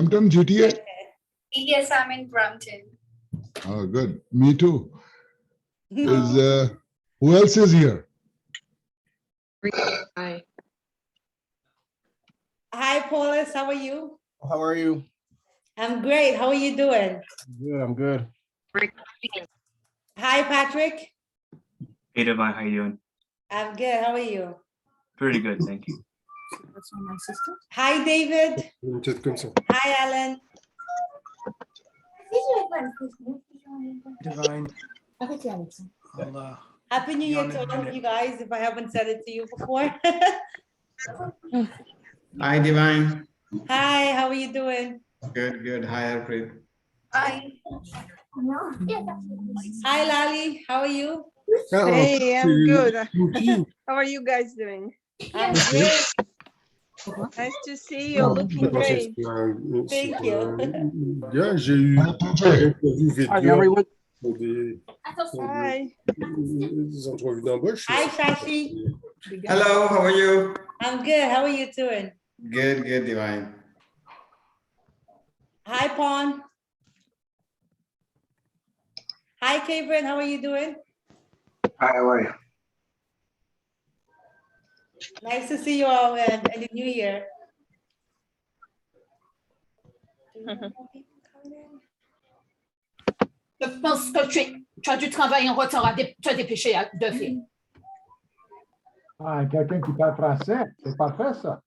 Brampton, GTA? Yes, I'm in Brampton. Oh, good. Me too. Is who else is here? Hi. Hi, Paulus. How are you? How are you? I'm great. How are you doing? Good, I'm good. Hi, Patrick. Hey, Divine, how you doing? I'm good. How are you? Pretty good, thank you. That's my sister. Hi, David. Une petite comme ça. Hi, Alan. Divine. Happy New Year to all of you guys, if I haven't said it to you before. Hi, Divine. Hi, how are you doing? Good, good. Hi, Harpreet. Hi. Hi, Lali. How are you? Hey, I'm good. How are you guys doing? I'm great. Nice to see you. Looking great. Thank you. Yeah, j'ai eu interview vidéo pour Hi. des entrevues d'embauche. Hi, Shashi. Hello, how are you? I'm good. How are you doing? Good, good, Divine. Hi, Pawn. Hi, Kevin. How are you doing? Hi, how are you? Nice to see you all in the new year. Je pense que tu as du travail en retard, tu as dépêché de faire. Ah, quelqu'un qui parle français, c'est parfait ça.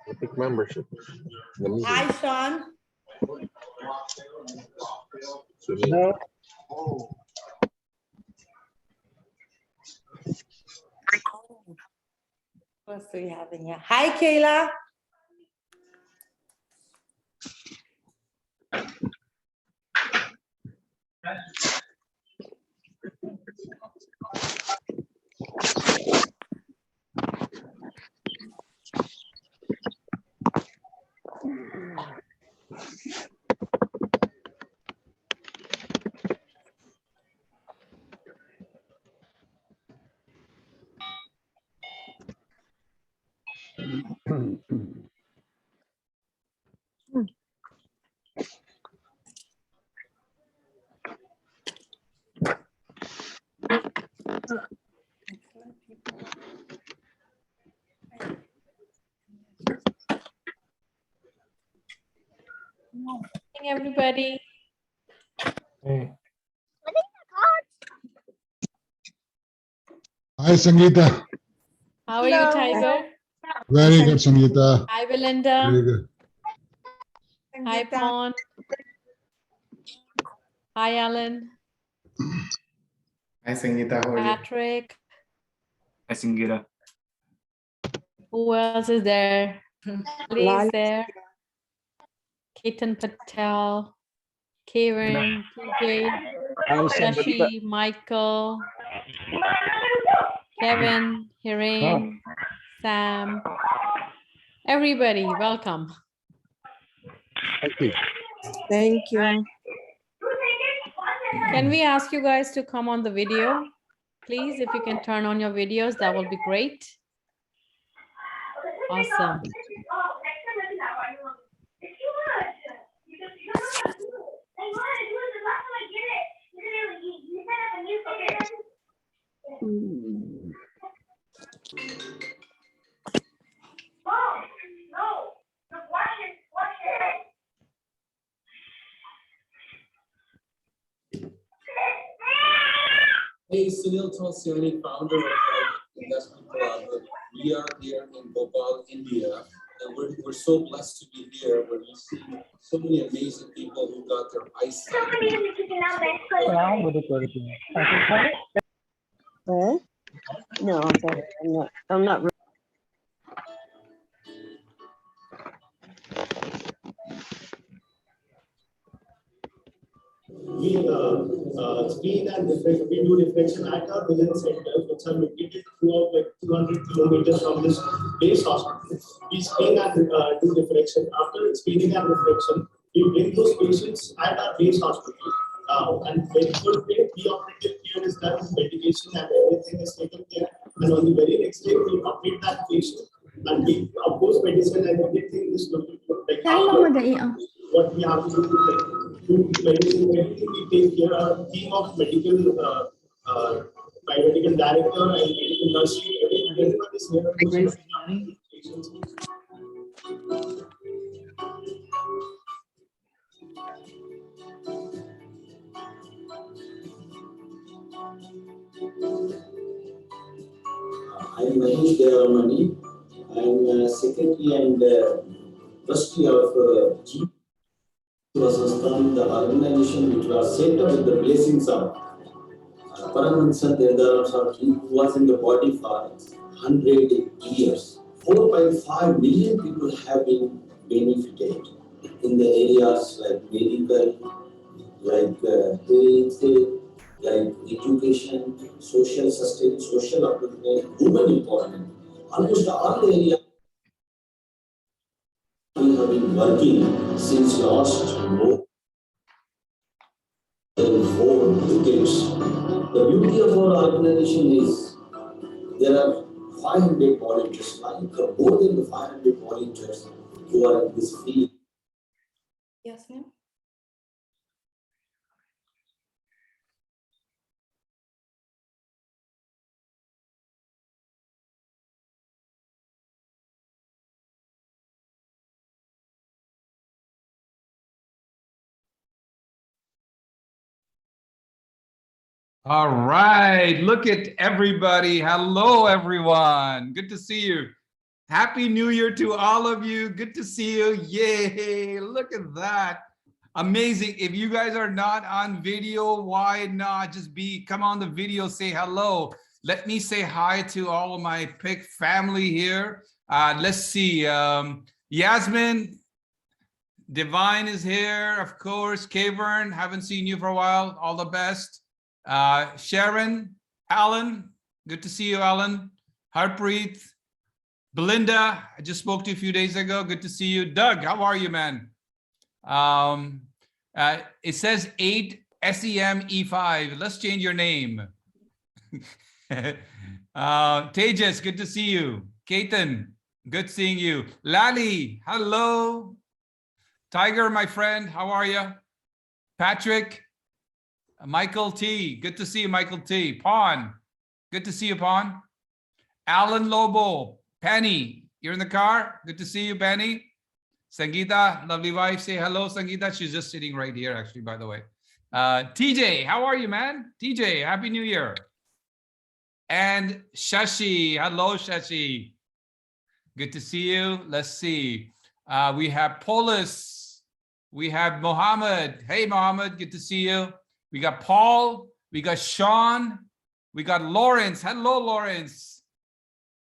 I think membership. Hi, Sean. No. What else do we have in here? Hi, Kayla. Morning, everybody. Hey. Hi, Sangeeta. How are you, Tiger? Very good, Sangeeta. Hi, Belinda. Very good. Hi, Pawn. Hi, Alan. Hi, Sangeeta, how are you? Patrick. Hi, Singita. Who else is there? Lali is there. Ketan Patel. Karen, TJ, Shashi, Michael, Kevin, Hiren, Sam. Everybody, welcome. Thank you. Thank you. Can we ask you guys to come on the video? Please, if you can turn on your videos, that will be great. Awesome. Hey, Sunil Tulsiani, founder of Investment Club. We are here in Bhopal, India, and we're so blessed to be here where we see so many amazing people who got their eyesight. No, I'm sorry. I'm not. We do reflection at our vision centers, which are located throughout like 200 kilometers from this base hospital. We screen and do reflection. After screening and reflection, we bring those patients at our base hospital. And very good way, pre-operative care is done, medication and everything is taken care. And on the very next day, we complete that patient and we oppose medicine and everything is looking good. Like what we have to do medicine, everything we take care. Our team of medical biomedical director and medical nurse, everyone is here. I'm Manish Devamani. I'm secretary and trustee of G. Vasastan, the organization which was set up with the blessings of Paramahansa Devadara Swami, who was in the body for 100 years. 4.5 million people have been benefited in the areas like medical, like health, like education, social sustenance, social upliftment, women empowerment. Almost all the areas we have been working since last more than 4 decades. The beauty of our organization is there are 500 volunteers, like more than the 500 volunteers who are in this field. Yes, ma'am. All right, look at everybody. Hello, everyone. Good to see you. Happy New Year to all of you. Good to see you. Yay, look at that. Amazing. If you guys are not on video, why not just come on the video, say hello. Let me say hi to all of my PIC family here. Let's see. Yasmin, Divine is here, of course. Kavern, haven't seen you for a while. All the best. Sharon, Alan, good to see you, Alan. Harpreet, Belinda, I just spoke to you a few days ago. Good to see you. Doug, how are you, man? It says 8 SEM E5. Let's change your name. Tejas, good to see you. Ketan, good seeing you. Lali, hello. Tiger, my friend, how are you? Patrick, Michael T, good to see you, Michael T. Pawn, good to see you, Pawn. Alan Lobo, Penny, you're in the car? Good to see you, Penny. Sangeeta, lovely wife, say hello, Sangeeta. She's just sitting right here, actually, by the way. TJ, how are you, man? TJ, Happy New Year. And Shashi, hello, Shashi. Good to see you. Let's see. We have Polis. We have Mohammed. Hey, Mohammed, good to see you. We got Paul. We got Sean. We got Lawrence. Hello, Lawrence.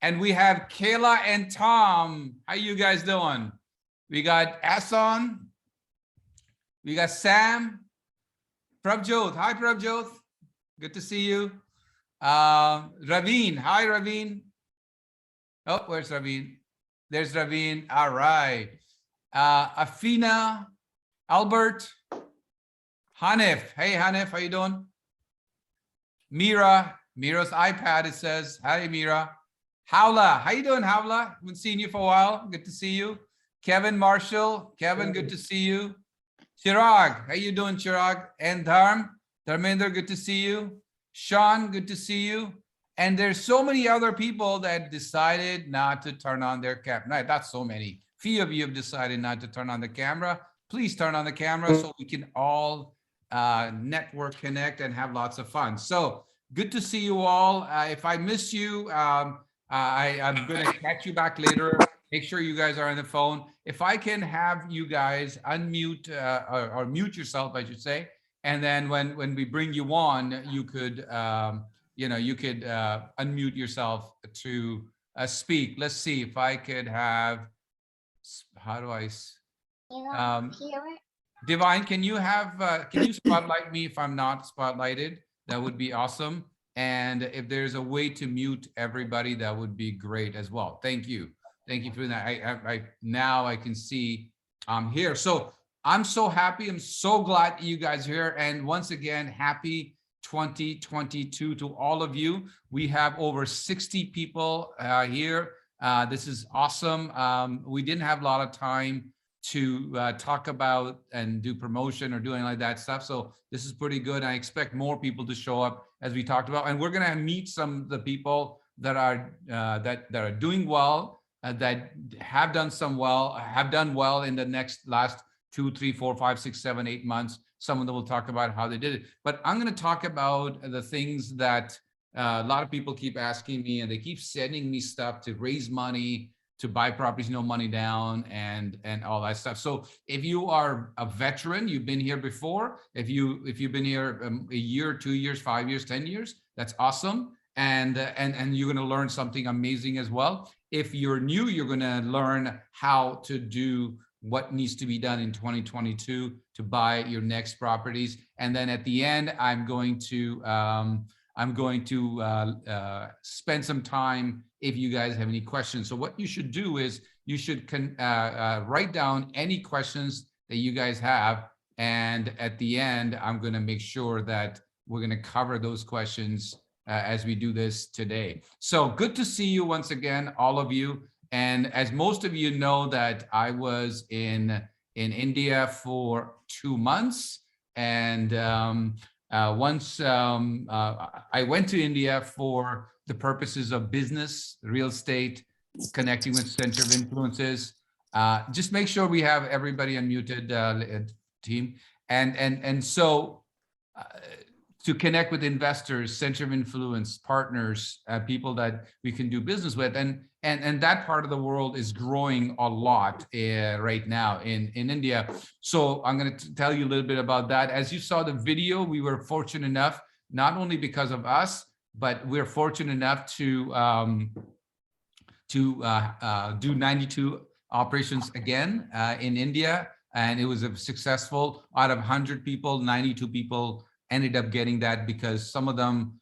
And we have Kayla and Tom. How you guys doing? We got Asan. We got Sam. Prabjot. Hi, Prabjot. Good to see you. Raveen. Hi, Raveen. Oh, where's Raveen? There's Raveen. All right. Afina, Albert, Hanif. Hey, Hanif, how you doing? Mira. Mira's iPad, it says. Hi, Mira. Howla. How you doing, Howla? Haven't seen you for a while. Good to see you. Kevin Marshall. Kevin, good to see you. Chirag. How you doing, Chirag? And Dharmender, good to see you. Sean, good to see you. And there's so many other people that decided not to turn on their camera. Not so many. Few of you have decided not to turn on the camera. Please turn on the camera so we can all network, connect, and have lots of fun. So good to see you all. If I miss you, I'm going to catch you back later. Make sure you guys are on the phone. If I can have you guys unmute or mute yourself, I should say. And then when we bring you on, you could, you could unmute yourself to speak. Let's see if I could have, how do I, Divine, can you spotlight me if I'm not spotlighted? That would be awesome. And if there's a way to mute everybody, that would be great as well. Thank you. Thank you for that. Now I can see I'm here. So I'm so happy. I'm so glad you guys are here. And once again, happy 2022 to all of you. We have over 60 people here. This is awesome. We didn't have a lot of time to talk about and do promotion or doing like that stuff. So this is pretty good. I expect more people to show up as we talked about, and we're going to meet some of the people that are that are doing well, that have done well in the last 2, 3, 4, 5, 6, 7, 8 months. Some of them will talk about how they did it. But I'm going to talk about the things that a lot of people keep asking me, and they keep sending me stuff to raise money, to buy properties, no money down, and all that stuff. So if you are a veteran, you've been here before, if you've been here a year, 2 years, 5 years, 10 years, that's awesome. And you're going to learn something amazing as well. If you're new, you're going to learn how to do what needs to be done in 2022 to buy your next properties. And then at the end, I'm going to spend some time if you guys have any questions. So what you should do is you should write down any questions that you guys have. And at the end, I'm going to make sure that we're going to cover those questions as we do this today. So good to see you once again, all of you. And as most of you know, that I was in India for 2 months. And once I went to India for the purposes of business, real estate, connecting with center of influences. Just make sure we have everybody unmuted, team. And so to connect with investors, center of influence, partners, people that we can do business with. And that part of the world is growing a lot right now in India. So I'm going to tell you a little bit about that. As you saw the video, we were fortunate enough, not only because of us, but we're fortunate enough to do 92 operations again in India. And it was a successful. Out of 100 people, 92 people ended up getting that, because some of them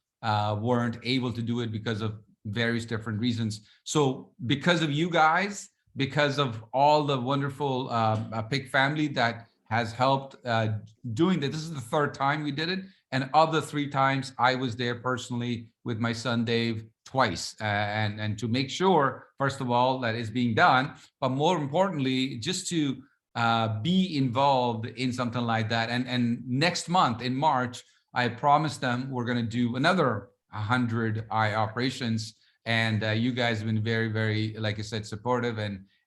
weren't able to do it because of various different reasons. So because of you guys, because of all the wonderful PIC family that has helped doing that, this is the 3rd time we did it. And of the 3 times, I was there personally with my son, Dave, twice. And to make sure, first of all, that it's being done, but more importantly, just to be involved in something like that. And next month in March, I promised them we're going to do another 100 eye operations. And you guys have been very, very, like I said, supportive.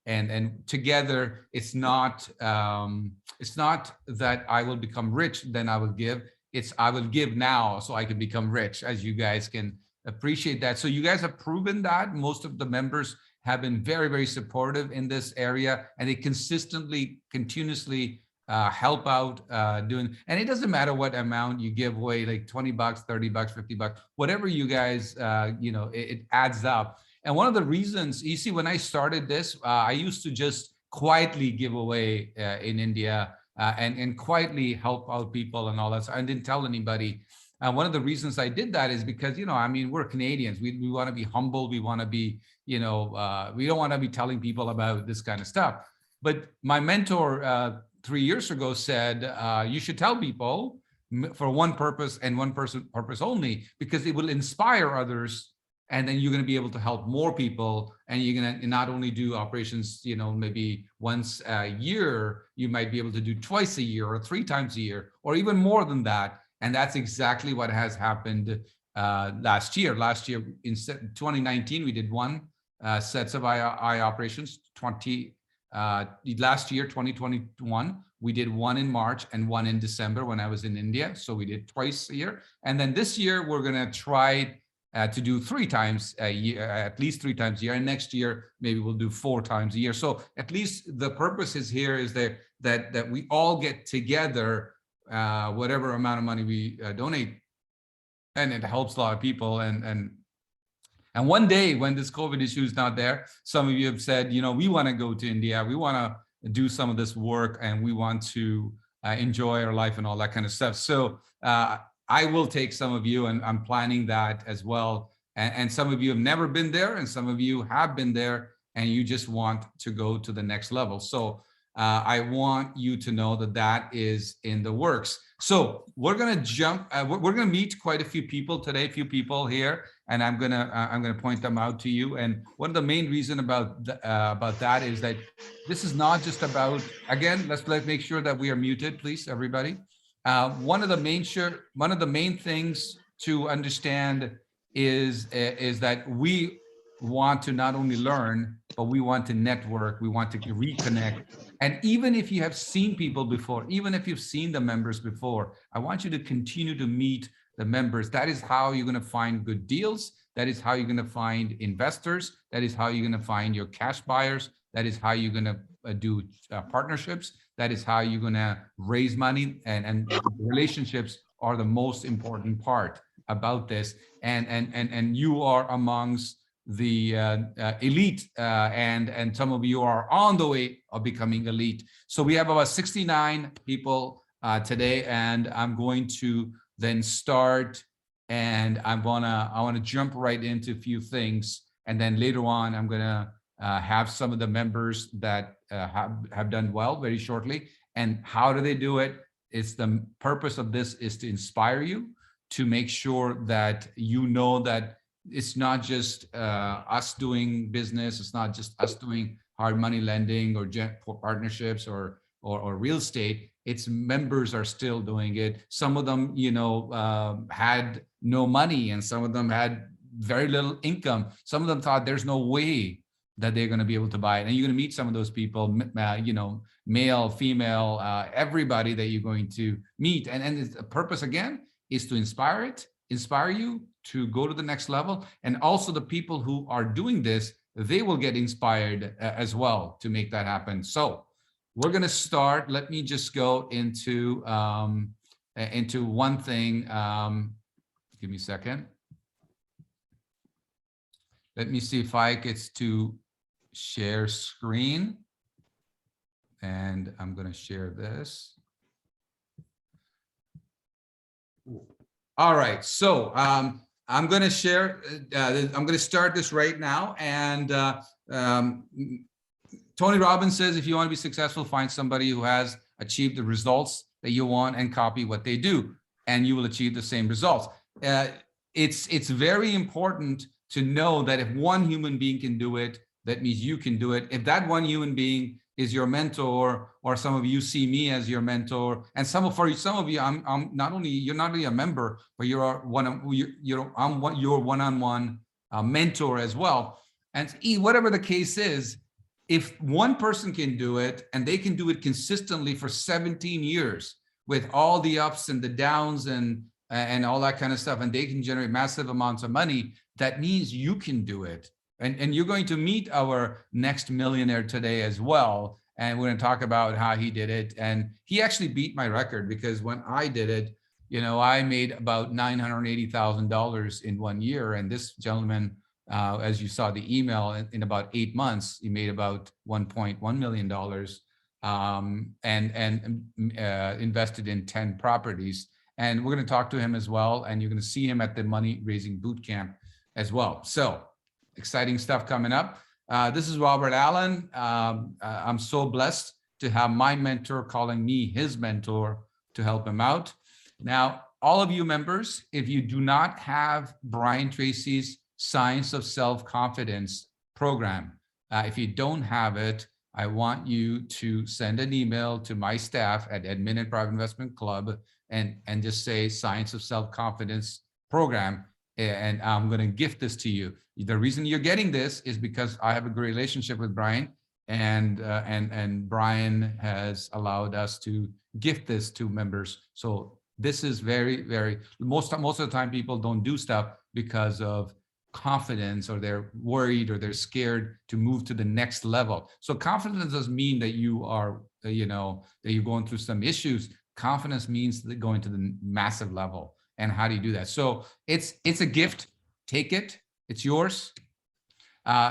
And together, it's not that I will become rich, then I will give. It's I will give now so I can become rich, as you guys can appreciate that. So you guys have proven that. Most of the members have been very, very supportive in this area, and they consistently, continuously help out doing. And it doesn't matter what amount you give away, like $20, $30, $50, whatever you guys, it adds up. And one of the reasons, you see, when I started this, I used to just quietly give away in India and quietly help out people and all that. So I didn't tell anybody. One of the reasons I did that is because, we're Canadians. We want to be humble. We want to be, we don't want to be telling people about this kind of stuff. But my mentor 3 years ago said, you should tell people for one purpose and one purpose only, because it will inspire others. And then you're going to be able to help more people. And you're going to not only do operations, maybe once a year, you might be able to do twice a year or 3 times a year, or even more than that. And that's exactly what has happened last year. Last year, in 2019, we did 1 sets of eye operations. Last year, 2021, we did 1 in March and 1 in December when I was in India. So we did twice a year. And then this year, we're going to try to do 3 times a year, at least 3 times a year. And next year, maybe we'll do 4 times a year. So at least the purpose is here is that we all get together, whatever amount of money we donate, and it helps a lot of people. And one day when this COVID issue is not there, some of you have said, we want to go to India, we want to do some of this work, and we want to enjoy our life and all that kind of stuff. So I will take some of you, and I'm planning that as well. And some of you have never been there, and some of you have been there, and you just want to go to the next level. So I want you to know that that is in the works. So we're gonna jump. We're gonna meet quite a few people today, a few people here, and I'm gonna point them out to you. And one of the main reason about that is that this is not just about. Again, let's make sure that we are muted, please, everybody. One of the main things to understand is that we want to not only learn, but we want to network, we want to reconnect. And even if you have seen people before, even if you've seen the members before, I want you to continue to meet the members. That is how you're going to find good deals. That is how you're going to find investors. That is how you're going to find your cash buyers. That is how you're going to do partnerships. That is how you're going to raise money. And relationships are the most important part about this. And you are amongst the elite, and some of you are on the way of becoming elite. So we have about 69 people today, and I'm going to then start, and I want to jump right into a few things, and then later on I'm gonna have some of the members that have done well very shortly. And how do they do it? It's the purpose of this is to inspire you, to make sure that you know that it's not just us doing business. It's not just us doing hard money lending or partnerships or real estate. It's members are still doing it. Some of them, had no money, and some of them had very little income. Some of them thought there's no way that they're going to be able to buy it. And you're going to meet some of those people, male, female, everybody that you're going to meet. And the purpose again is to inspire you to go to the next level. And also the people who are doing this, they will get inspired as well to make that happen. So we're going to start. Let me just go into one thing. Give me a second. Let me see if I get to share screen. And I'm going to share this. All right, so I'm going to share. I'm going to start this right now. And Tony Robbins says, if you want to be successful, find somebody who has achieved the results that you want and copy what they do, and you will achieve the same results. It's very important to know that if one human being can do it, that means you can do it. If that one human being is your mentor, or some of you see me as your mentor, and for some of you, I'm not only, you're not only a member, but you're I'm your one-on-one mentor as well. And whatever the case is, if one person can do it, and they can do it consistently for 17 years with all the ups and the downs and all that kind of stuff, and they can generate massive amounts of money, that means you can do it. And you're going to meet our next millionaire today as well. And we're going to talk about how he did it. And he actually beat my record, because when I did it, I made about $980,000 in 1 year. And this gentleman, as you saw the email, in about 8 months, he made about $1.1 million and invested in 10 properties. And we're going to talk to him as well. And you're going to see him at the Money Raising Boot Camp as well. So exciting stuff coming up. This is Robert Allen. I'm so blessed to have my mentor calling me his mentor to help him out. Now, all of you members, if you do not have Brian Tracy's Science of Self-Confidence program, if you don't have it, I want you to send an email to my staff at Admin and Private Investment Club and just say Science of Self-Confidence program, and I'm going to gift this to you. The reason you're getting this is because I have a great relationship with Brian, and Brian has allowed us to gift this to members. So this is very, very, most of the time people don't do stuff because of confidence, or they're worried, or they're scared to move to the next level. So confidence doesn't mean that you are, that you're going through some issues. Confidence means that going to the massive level. And how do you do that? So it's a gift. Take it. It's yours.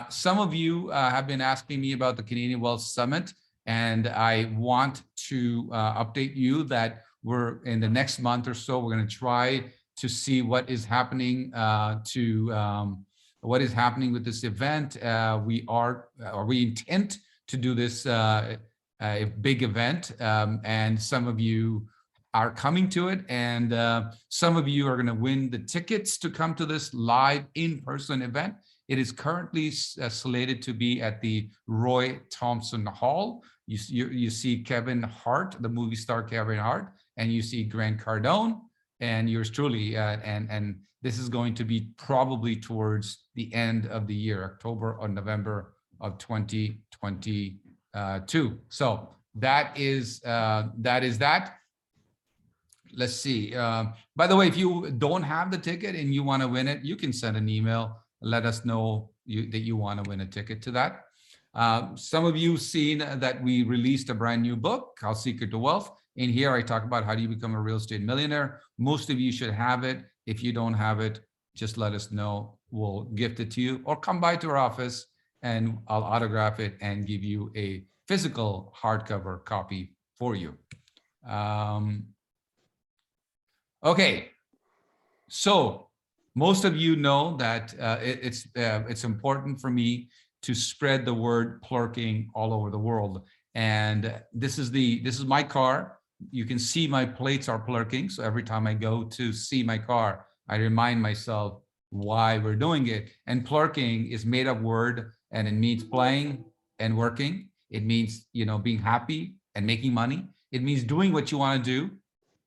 Some of you have been asking me about the Canadian Wealth Summit, and I want to update you that we're in the next month or so, we're going to try to see what is happening with this event. We intend to do this a big event, and some of you are coming to it, and some of you are going to win the tickets to come to this live in-person event. It is currently slated to be at the Roy Thompson Hall. You see Kevin Hart, the movie star Kevin Hart, and you see Grant Cardone, and yours truly, and this is going to be probably towards the end of the year, October or November of 2022. So that is that. Let's see. By the way, if you don't have the ticket and you want to win it, you can send an email. Let us know that you want to win a ticket to that. Some of you seen that we released a brand new book called Secret to Wealth. In here, I talk about how do you become a real estate millionaire. Most of you should have it. If you don't have it, just let us know. We'll gift it to you, or come by to our office and I'll autograph it and give you a physical hardcover copy for you. Okay, so most of you know that it's important for me to spread the word plurking all over the world. And this is my car. You can see my plates are plurking. So every time I go to see my car, I remind myself why we're doing it. And plurking is made up word, and it means playing and working. It means, being happy and making money. It means doing what you want to do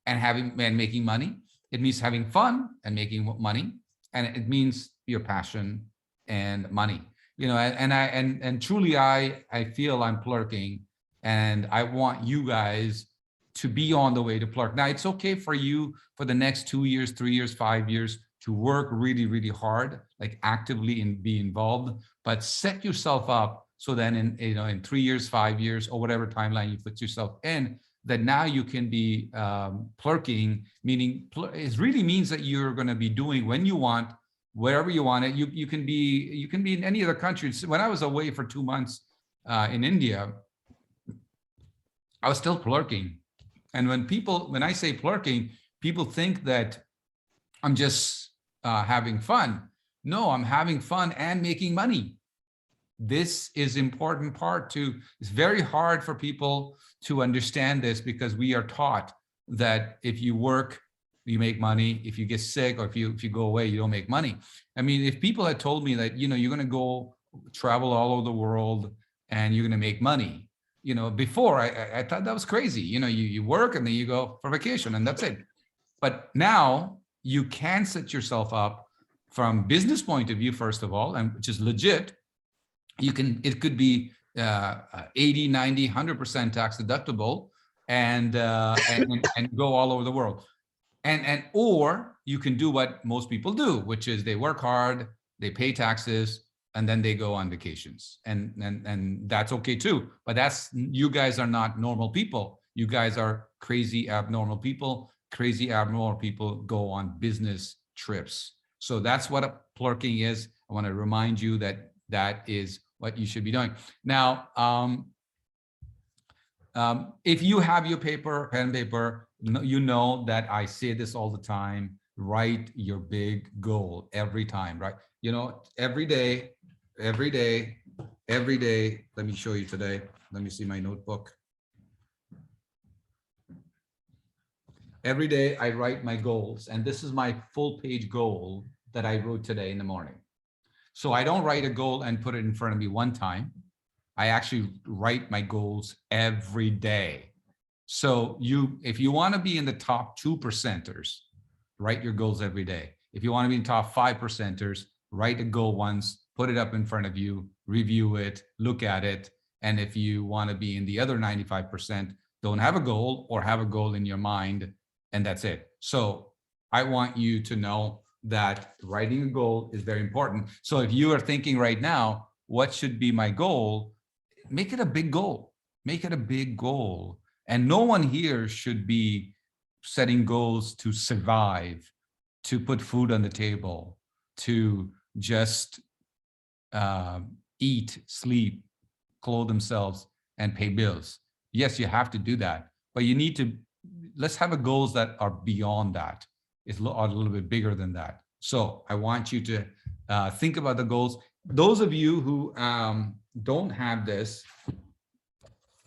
and making money. It means having fun and making money. And it means your passion and money. And truly I feel I'm plurking, and I want you guys to be on the way to plurk. Now, it's okay for you for the next 2 years, 3 years, 5 years to work really, really hard, like actively and be involved, but set yourself up so then in 3 years, 5 years, or whatever timeline you put yourself in, that now you can be plurking, meaning it really means that you're going to be doing when you want, wherever you want it. You can be in any other country. When I was away for 2 months in India, I was still plurking. And when I say plurking, people think that I'm just having fun. No, I'm having fun and making money. This is important part too. It's very hard for people to understand this, because we are taught that if you work, you make money. If you get sick, or if you go away, you don't make money. I mean, if people had told me that, you're going to go travel all over the world and you're going to make money, before I thought that was crazy. You work and then you go for vacation and that's it. But now you can set yourself up from business point of view, first of all, and which is legit. It could be 80, 90, 100% tax deductible, and go all over the world. Or you can do what most people do, which is they work hard, they pay taxes, and then they go on vacations. And that's okay too. But you guys are not normal people. You guys are crazy abnormal people. Crazy abnormal people go on business trips. So that's what a plurking is. I want to remind you that is what you should be doing. Now, if you have your pen and paper, you know that I say this all the time: write your big goal every time, right? Every day. Let me show you today. Let me see my notebook. Every day I write my goals, and this is my full page goal that I wrote today in the morning. So I don't write a goal and put it in front of me one time. I actually write my goals every day. So if you want to be in the top 2%ers, write your goals every day. If you want to be in top 5%ers, write a goal once, put it up in front of you, review it, look at it. And if you want to be in the other 95%, don't have a goal, or have a goal in your mind, and that's it. So I want you to know that writing a goal is very important. So if you are thinking right now, what should be my goal? Make it a big goal. Make it a big goal. And no one here should be setting goals to survive, to put food on the table, to just eat, sleep, clothe themselves, and pay bills. Yes, you have to do that, but you need to, let's have a goals that are beyond that. It's a little bit bigger than that. So I want you to think about the goals. Those of you who don't have this,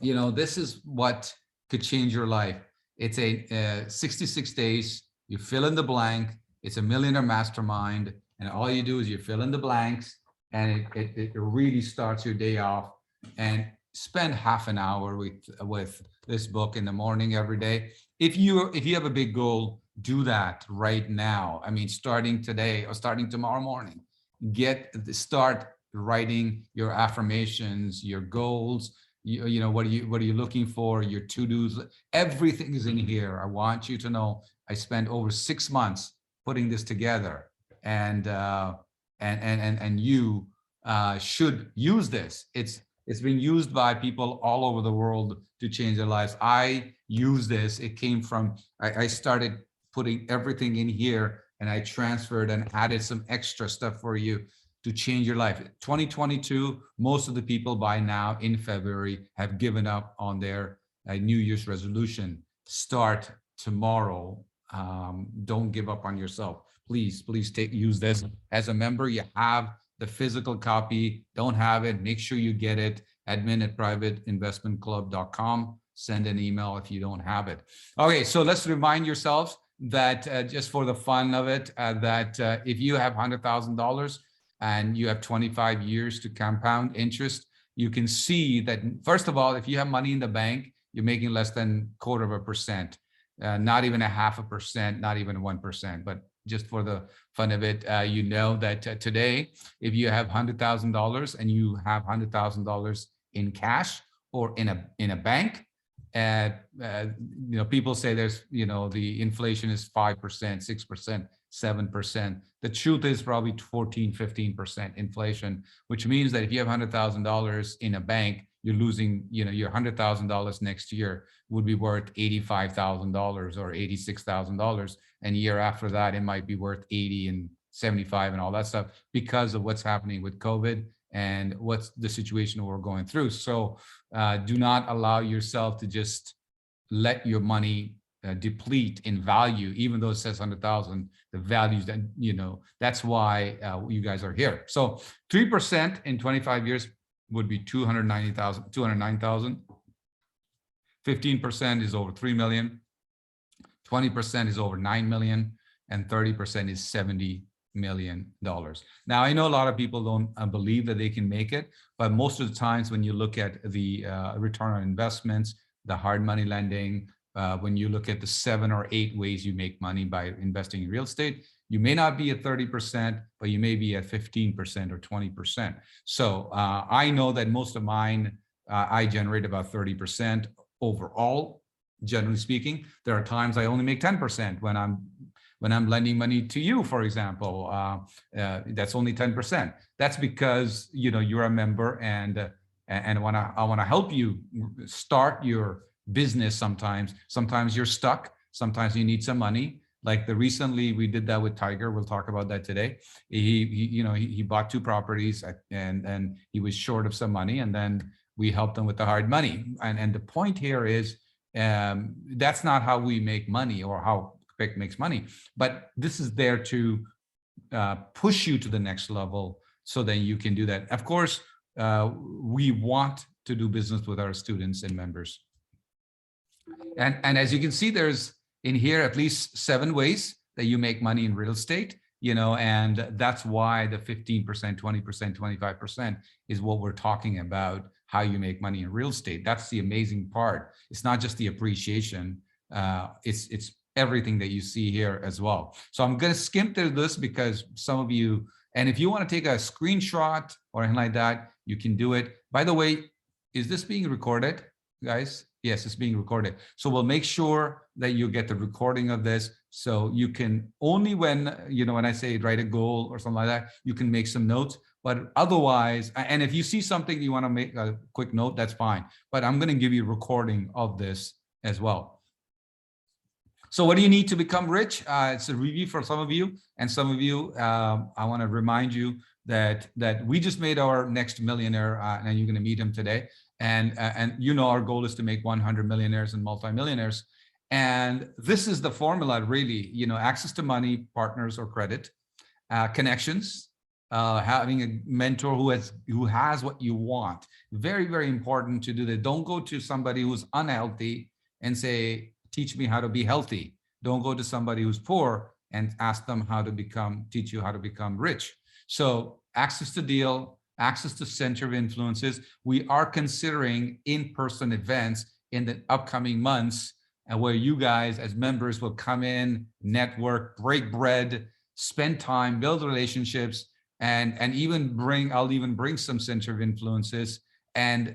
you know, this is what could change your life. It's a 66 days, you fill in the blank, it's a millionaire mastermind, and all you do is you fill in the blanks, and it really starts your day off. And spend half an hour with this book in the morning every day. If you have a big goal, do that right now. I mean, starting today or starting tomorrow morning, start writing your affirmations, your goals. You know, what are you looking for, your to-dos, everything is in here. I want you to know I spent over 6 months putting this together, and you should use this. It's been used by people all over the world to change their lives. I use this. It came from, I started putting everything in here, and I transferred and added some extra stuff for you to change your life. 2022, most of the people by now in February have given up on their New Year's resolution. Start tomorrow. Don't give up on yourself. Please use this. As a member, you have the physical copy. Don't have it, make sure you get it. admin@privateinvestmentclub.com. Send an email if you don't have it. Okay, so let's remind yourselves that just for the fun of it, that if you have $100,000 and you have 25 years to compound interest, you can see that, first of all, if you have money in the bank, you're making less than 1/4%, not even 0.5%, not even 1%, but just for the fun of it, you know that today, if you have $100,000 and you have $100,000 in cash or in a bank, you know, people say there's, you know, the inflation is 5%, 6%, 7%. The truth is probably 14, 15% inflation, which means that if you have $100,000 in a bank, you're losing, you know, your $100,000 next year would be worth $85,000 or $86,000. And year after that, it might be worth 80 and 75 and all that stuff because of what's happening with COVID and what's the situation we're going through. So do not allow yourself to just let your money deplete in value, even though it says 100,000, the values that, you know, that's why you guys are here. So 3% in 25 years would be 290,000, 209,000. 15% is over 3 million. 20% is over 9 million, and 30% is $70 million. Now, I know a lot of people don't believe that they can make it, but most of the times when you look at the return on investments, the hard money lending, when you look at the 7 or 8 ways you make money by investing in real estate, you may not be at 30%, but you may be at 15% or 20%. So I know that most of mine, I generate about 30% overall. Generally speaking, there are times I only make 10% when I'm lending money to you, for example. That's only 10%. That's because, you know, you're a member, and I want to help you start your business. Sometimes you're stuck. Sometimes you need some money. Like recently we did that with Tiger. We'll talk about that today. He bought 2 properties and he was short of some money, and then we helped him with the hard money. And the point here is, that's not how we make money or how Quick makes money, but this is there to push you to the next level so that you can do that. Of course, we want to do business with our students and members. And as you can see, there's in here at least 7 ways that you make money in real estate, you know, and that's why the 15%, 20%, 25% is what we're talking about, how you make money in real estate. That's the amazing part. It's not just the appreciation, it's everything that you see here as well. So I'm going to skim through this because some of you, and if you want to take a screenshot or anything like that, you can do it. By the way, is this being recorded, guys? Yes, it's being recorded. So we'll make sure that you get the recording of this. So you can only when, you know, when I say write a goal or something like that, you can make some notes. But otherwise, and if you see something you want to make a quick note, that's fine. But I'm going to give you a recording of this as well. So what do you need to become rich? It's a review for some of you, and some of you, I want to remind you that we just made our next millionaire, and you're going to meet him today. And you know, our goal is to make 100 millionaires and multimillionaires. And this is the formula, really, you know, access to money, partners or credit, connections, having a mentor who has what you want. Very, very important to do that. Don't go to somebody who's unhealthy and say, teach me how to be healthy. Don't go to somebody who's poor and ask them how to teach you how to become rich. So access to deal, access to center of influences. We are considering in-person events in the upcoming months, and where you guys as members will come in, network, break bread, spend time, build relationships, and I'll even bring some center of influences and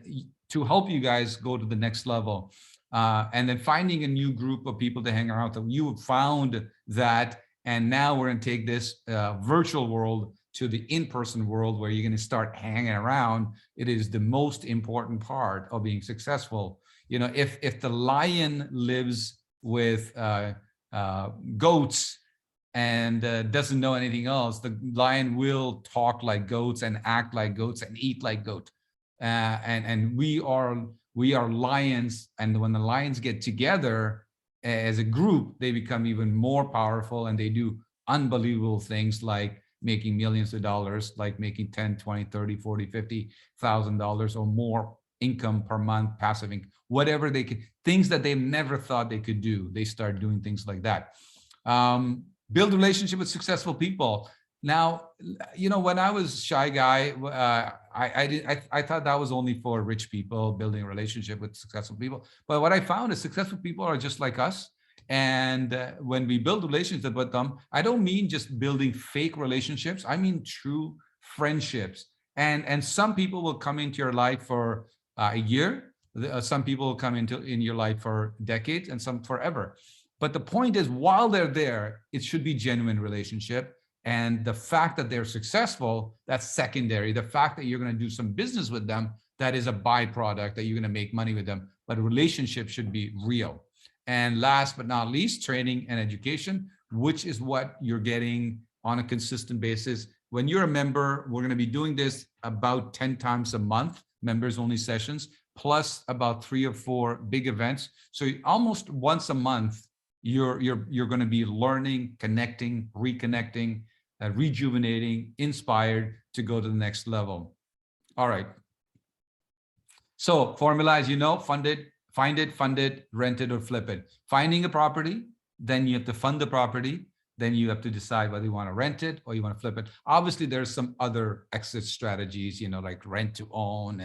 to help you guys go to the next level. And then finding a new group of people to hang around with. You found that, and now we're going to take this virtual world to the in-person world where you're going to start hanging around. It is the most important part of being successful. You know, if the lion lives with goats and doesn't know anything else, the lion will talk like goats and act like goats and eat like goat. And we are lions, and when the lions get together as a group, they become even more powerful, and they do unbelievable things like making millions of dollars, like making 10, 20, 30, 40, $50,000 or more income per month, passive income, whatever they could, things that they never thought they could do. They start doing things like that. Build relationship with successful people. Now, you know, when I was shy guy, I thought that was only for rich people, building a relationship with successful people. But what I found is successful people are just like us. And when we build relationships with them, I don't mean just building fake relationships. I mean true friendships. And some people will come into your life for a year. Some people will come in your life for decades, and some forever. But the point is, while they're there, it should be genuine relationship. And the fact that they're successful, that's secondary. The fact that you're going to do some business with them, that is a byproduct, that you're going to make money with them. But relationship should be real. And last but not least, training and education, which is what you're getting on a consistent basis. When you're a member, we're going to be doing this about 10 times a month, members only sessions, plus about 3 or 4 big events. So almost once a month, you're going to be learning, connecting, reconnecting, rejuvenating, inspired to go to the next level. All right. So formula, as you know, find it, rent it, or flip it. Finding a property, then you have to fund the property. Then you have to decide whether you want to rent it or you want to flip it. Obviously, there's some other exit strategies, you know, like rent to own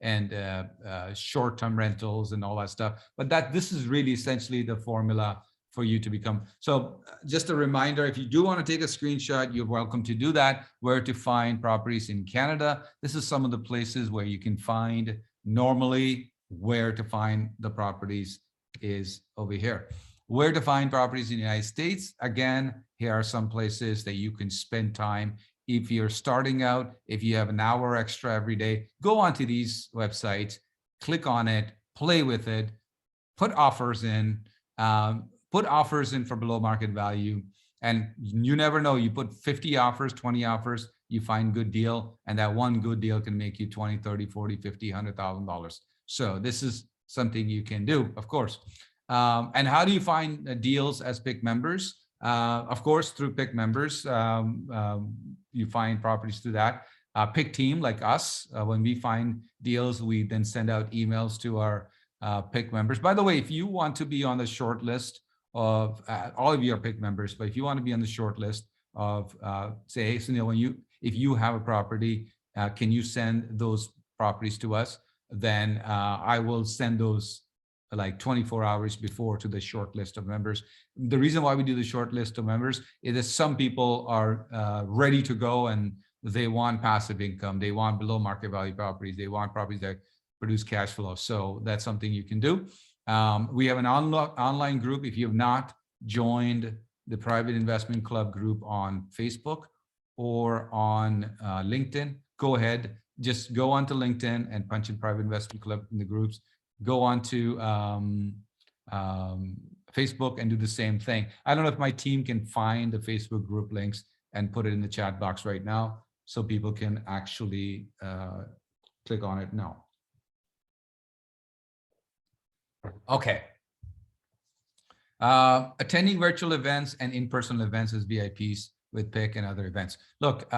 and short-term rentals and all that stuff. But this is really essentially the formula for you to become. So just a reminder, if you do want to take a screenshot, you're welcome to do that. Where to find properties in Canada. This is some of the places where you can find. Normally, where to find the properties is over here. Where to find properties in the United States. Again, here are some places that you can spend time. If you're starting out, if you have an hour extra every day, go onto these websites, click on it, play with it, put offers in, for below market value. And you never know, you put 50 offers, 20 offers, you find good deal, and that one good deal can make you 20, 30, 40, 50, $100,000. So this is something you can do, of course. And how do you find deals as PIC members? Of course, through PIC members, you find properties through that. PIC team like us, when we find deals, we then send out emails to our PIC members. By the way, if you want to be on the short list of all of you are PIC members, but if you want to be on the short list of say, hey, Sunil, if you have a property, can you send those properties to us? Then I will send those like 24 hours before to the short list of members. The reason why we do the short list of members is that some people are ready to go and they want passive income. They want below market value properties. They want properties that produce cash flow. So that's something you can do. We have an online group. If you have not joined the Private Investment Club group on Facebook or on LinkedIn, go ahead. Just go onto LinkedIn and punch in Private Investment Club in the groups. Go on to Facebook and do the same thing. I don't know if my team can find the Facebook group links and put it in the chat box right now so people can actually click on it now. Okay. Attending virtual events and in-person events as VIPs with PIC and other events. Look,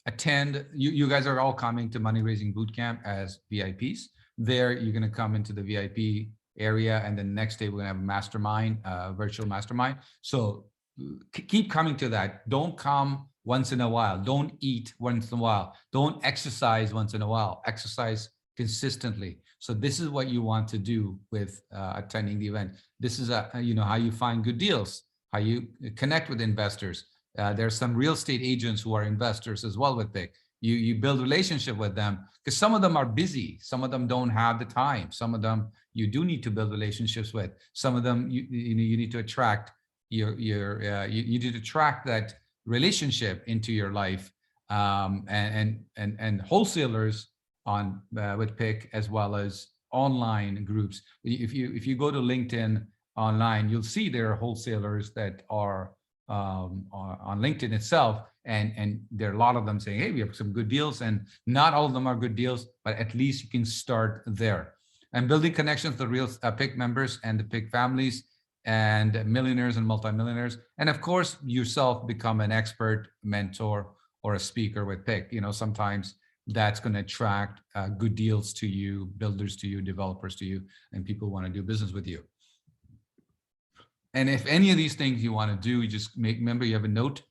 attend. You guys are all coming to Money Raising Bootcamp as VIPs. There, you're going to come into the VIP area, and then next day we're going to have a mastermind, virtual mastermind. So keep coming to that. Don't come once in a while. Don't eat once in a while. Don't exercise once in a while. Exercise consistently. So this is what you want to do with attending the event. This is how you find good deals, how you connect with investors. There's some real estate agents who are investors as well with PIC. You build relationship with them, because some of them are busy. Some of them don't have the time. Some of them you do need to build relationships with. Some of them you need to attract you need to attract that relationship into your life, and wholesalers on with PIC, as well as online groups. If you go to LinkedIn online, you'll see there are wholesalers that are on LinkedIn itself, and there are a lot of them saying, hey, we have some good deals, and not all of them are good deals, but at least you can start there. And building connections with the real PIC members and the PIC families and millionaires and multimillionaires. And of course, yourself become an expert, mentor, or a speaker with PIC. Sometimes that's going to attract good deals to you, builders to you, developers to you, and people want to do business with you. And if any of these things you want to do, you just remember you have a note.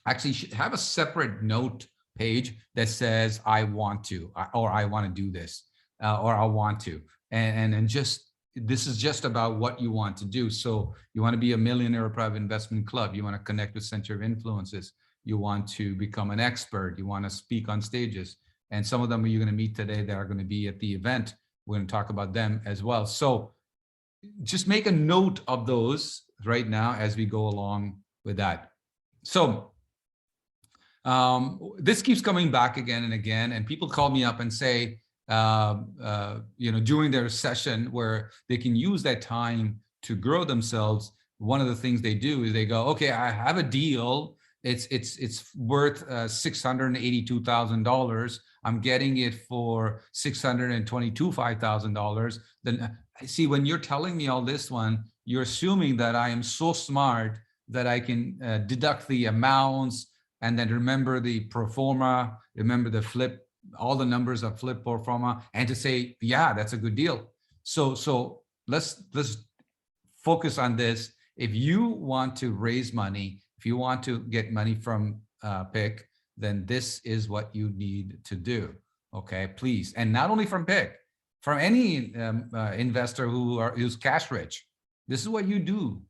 Actually, you should have a separate note page that says, I want to, or I want to do this, or I want to. And just, this is just about what you want to do. So you want to be a millionaire or private investment club. You want to connect with center of influences. You want to become an expert. You want to speak on stages. And some of them you're going to meet today that are going to be at the event. We're going to talk about them as well. So just make a note of those right now as we go along with that. So this keeps coming back again and again, and people call me up and say, during their session where they can use that time to grow themselves, one of the things they do is they go, okay, I have a deal. It's worth $682,000. I'm getting it for $625,000. Then see, when you're telling me all this one, you're assuming that I am so smart that I can deduct the amounts and then remember the pro forma, remember the flip, all the numbers of flip pro forma, and to say, yeah, that's a good deal. So let's focus on this. If you want to raise money, if you want to get money from PIC, then this is what you need to do. Okay, please. And not only from PIC, from any investor who's cash rich. This is what you do.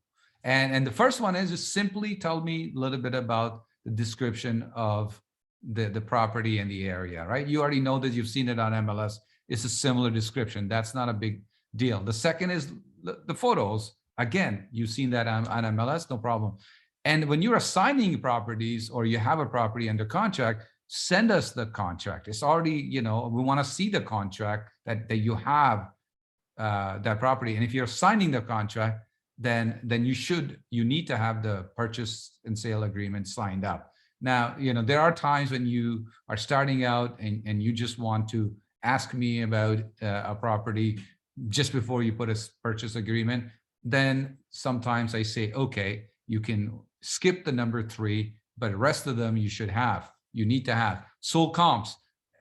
And the first one is just simply tell me a little bit about the description of the property and the area, right? You already know that, you've seen it on MLS. It's a similar description. That's not a big deal. The second is the photos. Again, you've seen that on MLS, no problem. And when you're assigning properties or you have a property under contract, send us the contract. It's already, we want to see the contract that you have that property. And if you're signing the contract, then you need to have the purchase and sale agreement signed up. Now, there are times when you are starting out and you just want to ask me about a property just before you put a purchase agreement. Then sometimes I say, okay, you can skip the number 3, but the rest of them you need to have. Sold comps.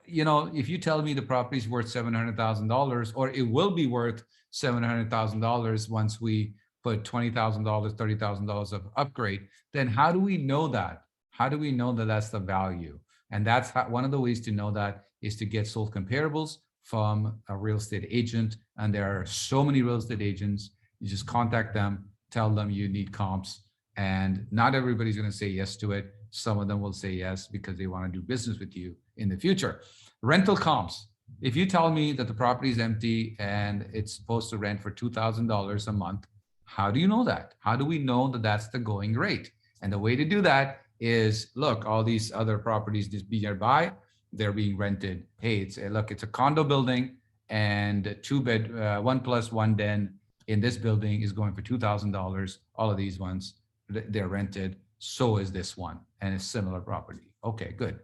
If you tell me the property is worth $700,000, or it will be worth $700,000 once we put $20,000, $30,000 of upgrade, then how do we know that? How do we know that that's the value? And that's one of the ways to know that is to get sold comparables from a real estate agent. And there are so many real estate agents. You just contact them, tell them you need comps, and not everybody's going to say yes to it. Some of them will say yes because they want to do business with you in the future. Rental comps. If you tell me that the property is empty and it's supposed to rent for $2,000 a month, how do you know that? How do we know that that's the going rate? And the way to do that is, look, all these other properties just be nearby, they're being rented. Hey, it's a condo building, and 2-bed, 1+1 den in this building is going for $2,000. All of these ones, they're rented. So is this one, and it's similar property. Okay, good.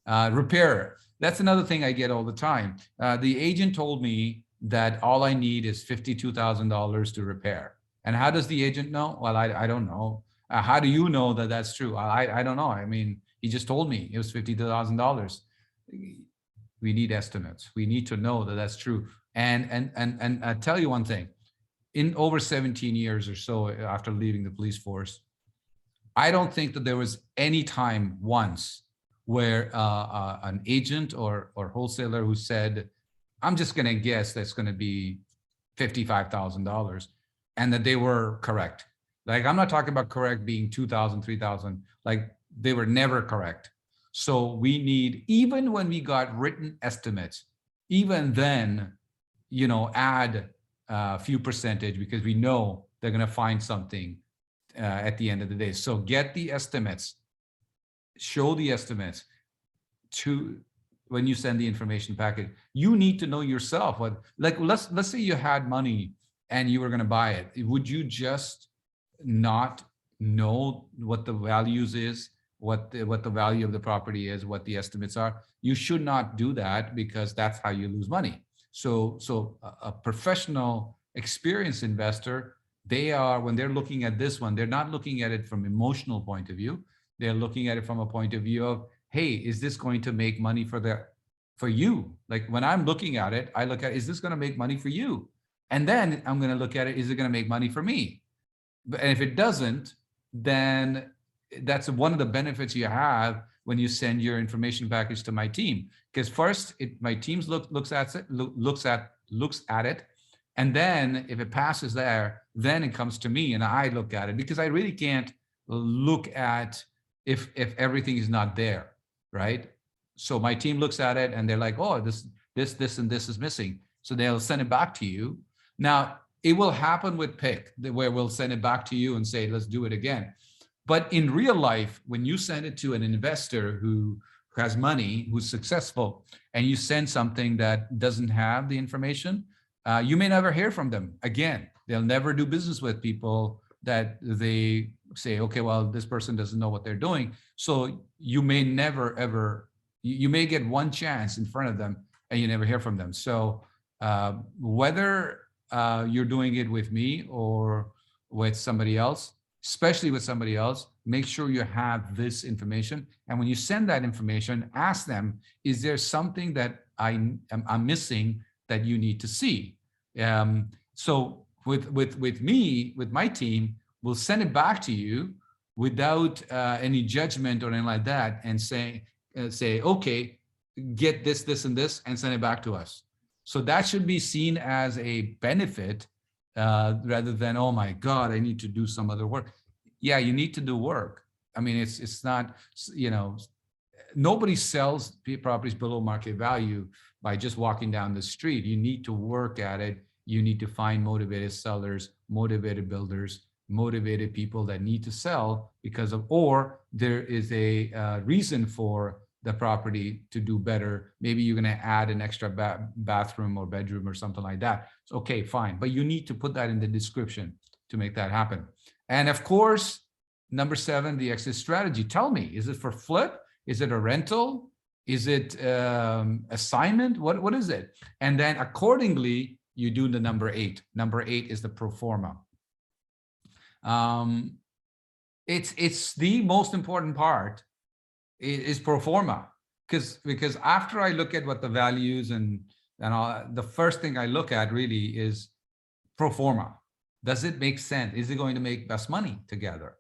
Repair. That's another thing I get all the time. The agent told me that all I need is $52,000 to repair. And how does the agent know? Well, I don't know. How do you know that that's true? I don't know. I mean, He just told me it was $52,000. We need estimates. We need to know that that's true. And I tell you one thing, in over 17 years or so after leaving the police force, I don't think that there was any time once where an agent or wholesaler who said, I'm just going to guess that's going to be $55,000, and that they were correct. Like, I'm not talking about correct being 2,000, 3,000, like they were never correct. So we need, even when we got written estimates, even then, you know, add a few percentage, because we know they're going to find something at the end of the day. So get the estimates, show the estimates to when you send the information package. You need to know yourself what, like, let's say you had money and you were going to buy it. Would you just not know what the values is, what the value of the property is, what the estimates are? You should not do that, because that's how you lose money. So a professional, experienced investor, they are, when they're looking at this one, they're not looking at it from emotional point of view. They're looking at it from a point of view of, hey, is this going to make money for you? Like, when I'm looking at it, I look at, is this going to make money for you? And then I'm going to look at it, is it going to make money for me? And if it doesn't, then that's one of the benefits you have when you send your information package to my team. Because first, my team looks at it, and then if it passes there, then it comes to me and I look at it, because I really can't look at if everything is not there, right? So my team looks at it and they're like, oh, this and this is missing. So they'll send it back to you. Now, it will happen with PIC, where we'll send it back to you and say, let's do it again. But in real life, when you send it to an investor who has money, who's successful, and you send something that doesn't have the information, you may never hear from them again. They'll never do business with people that they say, okay, well, this person doesn't know what they're doing. So you may never, ever, you may get one chance in front of them and you never hear from them. So whether you're doing it with me or with somebody else, especially with somebody else, make sure you have this information. And when you send that information, ask them, is there something that I'm missing that you need to see? So with me, with my team, we'll send it back to you without any judgment or anything like that, and say, okay, get this, and this, and send it back to us. So that should be seen as a benefit, rather than, oh my God, I need to do some other work. Yeah, you need to do work. I mean, it's not, you know, nobody sells properties below market value by just walking down the street. You need to work at it. You need to find motivated sellers, motivated builders, motivated people that need to sell because of, or there is a reason for the property to do better. Maybe you're going to add an extra bathroom or bedroom or something like that. So, okay, fine. But you need to put that in the description to make that happen. And of course, number 7, the exit strategy. Tell me, is it for flip? Is it a rental? Is it assignment? What is it? And then accordingly, you do the number 8. Number 8 is the pro forma. It's the most important part is pro forma, because after I look at what the values and all, the first thing I look at really is pro forma. Does it make sense? Is it going to make us money together?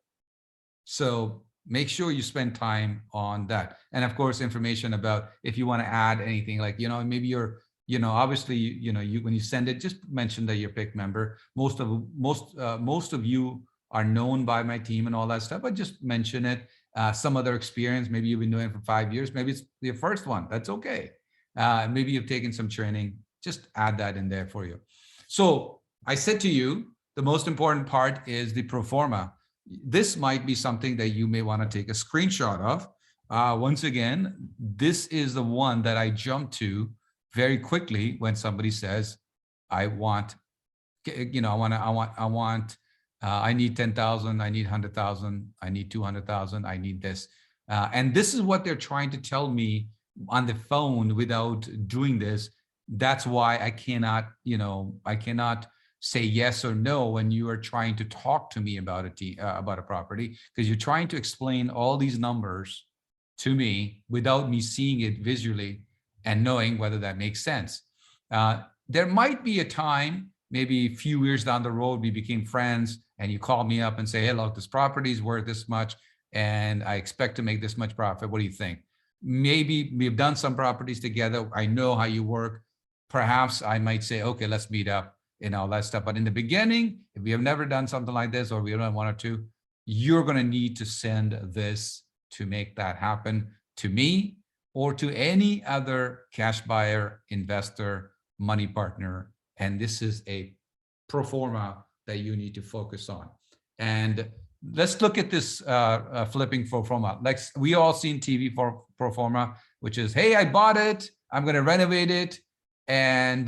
So make sure you spend time on that. And of course, information about if you want to add anything, like, you know, maybe you're, you know, obviously, you know, when you send it, just mention that you're PIC member. Most of you are known by my team and all that stuff, but just mention it. Some other experience, maybe you've been doing it for 5 years, maybe it's your first one, that's okay. Maybe you've taken some training, just add that in there for you. So I said to you, the most important part is the pro forma. This might be something that you may want to take a screenshot of. Once again, this is the one that I jump to very quickly when somebody says, I want, you know, I need 10,000, I need 100,000, I need 200,000, I need this. And this is what they're trying to tell me on the phone without doing this. That's why I cannot, you know, I cannot say yes or no when you are trying to talk to me about a property, because you're trying to explain all these numbers to me without me seeing it visually and knowing whether that makes sense. There might be a time, maybe a few years down the road, we became friends and you call me up and say, hey, look, this property is worth this much and I expect to make this much profit. What do you think? Maybe we've done some properties together. I know how you work. Perhaps I might say, okay, let's meet up and all that stuff. But in the beginning, if we have never done something like this, or we don't want to, you're going to need to send this to make that happen to me or to any other cash buyer, investor, money partner. And this is a pro forma that you need to focus on. And let's look at this flipping pro forma. Like we all seen TV for pro forma, which is, hey, I bought it, I'm going to renovate it, and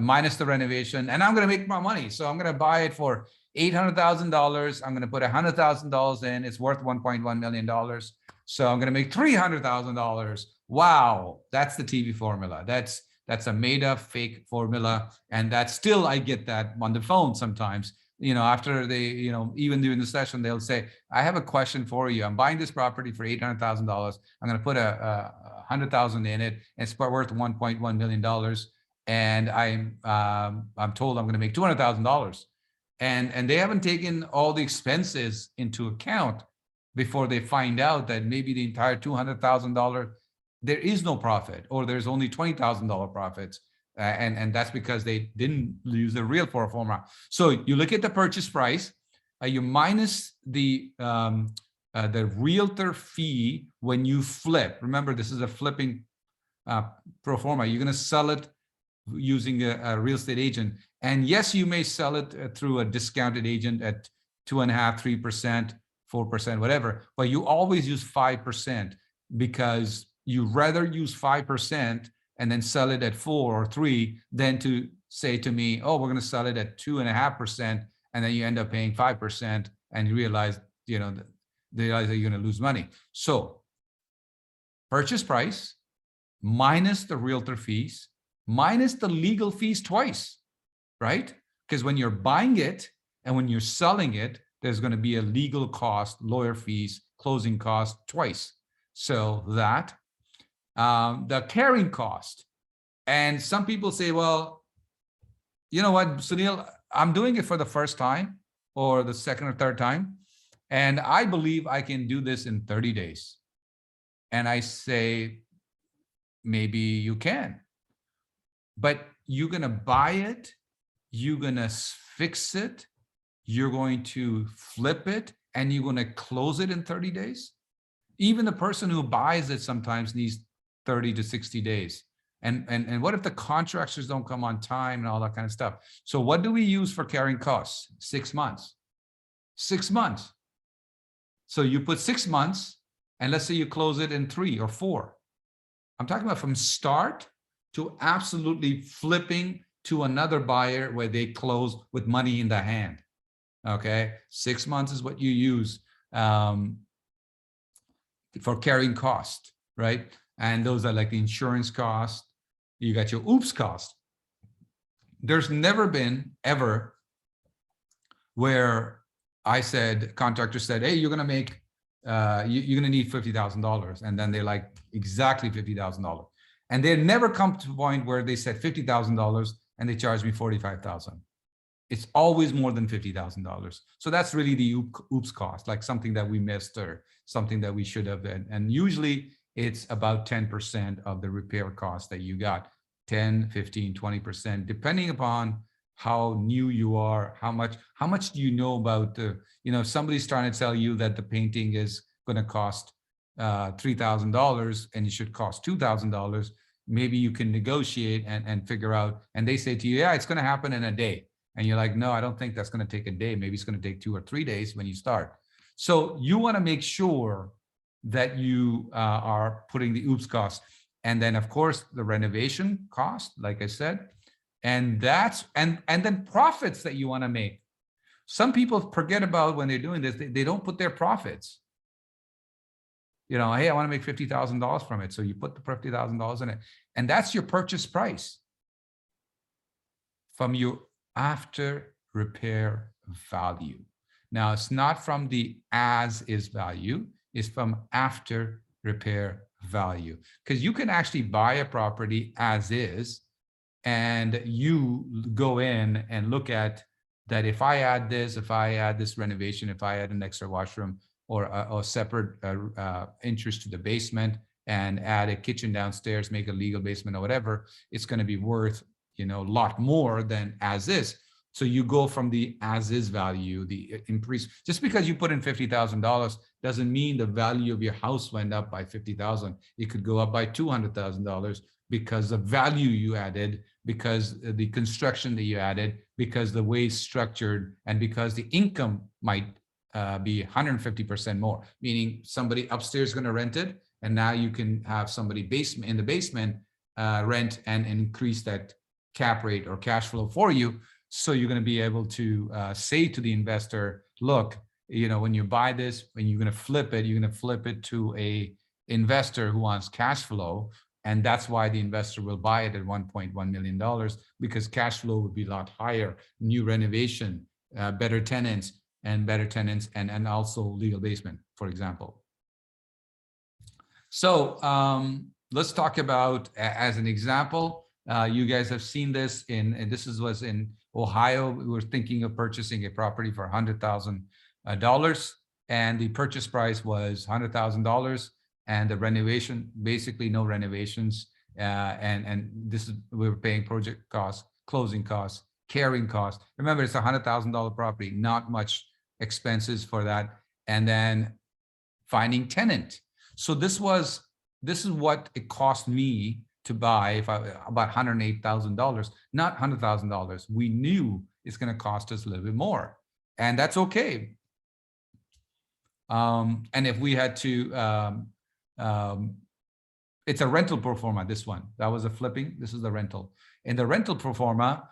minus the renovation, and I'm going to make more money. So I'm going to buy it for $800,000. I'm going to put $100,000 in. It's worth $1.1 million. So I'm going to make $300,000. Wow, that's the TV formula. That's a made up fake formula, and that's still, I get that on the phone sometimes. After they, even during the session, they'll say, I have a question for you. I'm buying this property for $800,000. I'm going to put $100,000 in it. It's worth $1.1 million. And I'm told I'm going to make $200,000. And they haven't taken all the expenses into account before they find out that maybe the entire $200,000, there is no profit, or there's only $20,000 profits. And that's because they didn't use the real pro forma. So you look at the purchase price, you minus the realtor fee when you flip. Remember, this is a flipping pro forma. You're going to sell it using a real estate agent. And yes, you may sell it through a discounted agent at 2.5%, 3%, 4%, whatever, but you always use 5% because you rather use 5% and then sell it at 4 or 3 than to say to me, oh, we're going to sell it at 2.5%, and then you end up paying 5% and you realize, that you're going to lose money. So purchase price minus the realtor fees, minus the legal fees twice, right? Because when you're buying it and when you're selling it, there's going to be a legal cost, lawyer fees, closing cost twice. So that the carrying cost. And some people say, well, you know what, Sunil, I'm doing it for the first time or the second or third time, and I believe I can do this in 30 days. And I say, maybe you can, but you're going to buy it, you're going to fix it, you're going to flip it, and you're going to close it in 30 days. Even the person who buys it sometimes needs 30 to 60 days. And what if the contractors don't come on time and all that kind of stuff? So what do we use for carrying costs? 6 months. 6 months. So you put 6 months, and let's say you close it in 3 or 4. I'm talking about from start to absolutely flipping to another buyer where they close with money in the hand. Okay, 6 months is what you use for carrying cost, right? And those are like the insurance cost. You got your oops cost. There's never been ever where I said, contractor said, hey, you're going to make, you're going to need $50,000. And then they're like, exactly $50,000. And they never come to a point where they said $50,000 and they charged me $45,000. It's always more than $50,000. So that's really the oops cost, like something that we missed or something that we should have been. And usually it's about 10% of the repair cost that you got, 10, 15, 20%, depending upon how new you are, how much do you know about the, somebody's trying to tell you that the painting is going to cost $3,000 and it should cost $2,000. Maybe you can negotiate and figure out, and they say to you, yeah, it's going to happen in a day. And you're like, no, I don't think that's going to take a day. Maybe it's going to take 2 or 3 days when you start. So you want to make sure that you are putting the oops cost. And then of course the renovation cost, like I said, and that's, and then profits that you want to make. Some people forget about when they're doing this, they don't put their profits. Hey, I want to make $50,000 from it. So you put the $50,000 in it, and that's your purchase price from your after repair value. Now it's not from the as is value, it's from after repair value. Because you can actually buy a property as is, and you go in and look at that. If I add this, renovation, if I add an extra washroom or a separate interest to the basement and add a kitchen downstairs, make a legal basement or whatever, it's going to be worth, a lot more than as is. So you go from the as is value, the increase. Just because you put in $50,000 doesn't mean the value of your house went up by $50,000. It could go up by $200,000 because the value you added, because the construction that you added, because the way it's structured, and because the income might be 150% more, meaning somebody upstairs is going to rent it, and now you can have somebody in the basement rent and increase that cap rate or cash flow for you. So you're going to be able to say to the investor, look, when you buy this, when you're going to flip it to a investor who wants cash flow. And that's why the investor will buy it at $1.1 million, because cash flow would be a lot higher, new renovation, better tenants, and also legal basement, for example. So let's talk about, as an example, you guys have seen this and this was in Ohio. We were thinking of purchasing a property for $100,000, and the purchase price was $100,000, and the renovation, basically no renovations, and this is, we were paying project costs, closing costs, carrying costs. Remember, it's a $100,000 property, not much expenses for that, and then finding tenant. So this is what it cost me to buy, about $108,000, not $100,000. We knew it's going to cost us a little bit more, and that's okay. And if we had to, it's a rental pro forma. This one, that was a flipping. This is the rental. In the rental pro forma,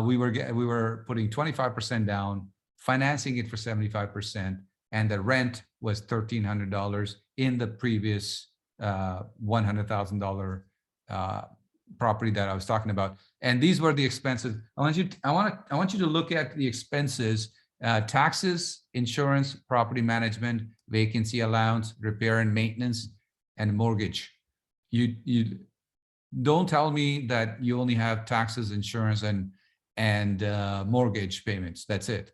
we were putting 25% down, financing it for 75%, and the rent was $1,300 in the previous $100,000 property that I was talking about. And these were the expenses. I want you to look at the expenses: taxes, insurance, property management, vacancy allowance, repair and maintenance, and mortgage. You don't tell me that you only have taxes, insurance, and mortgage payments. That's it.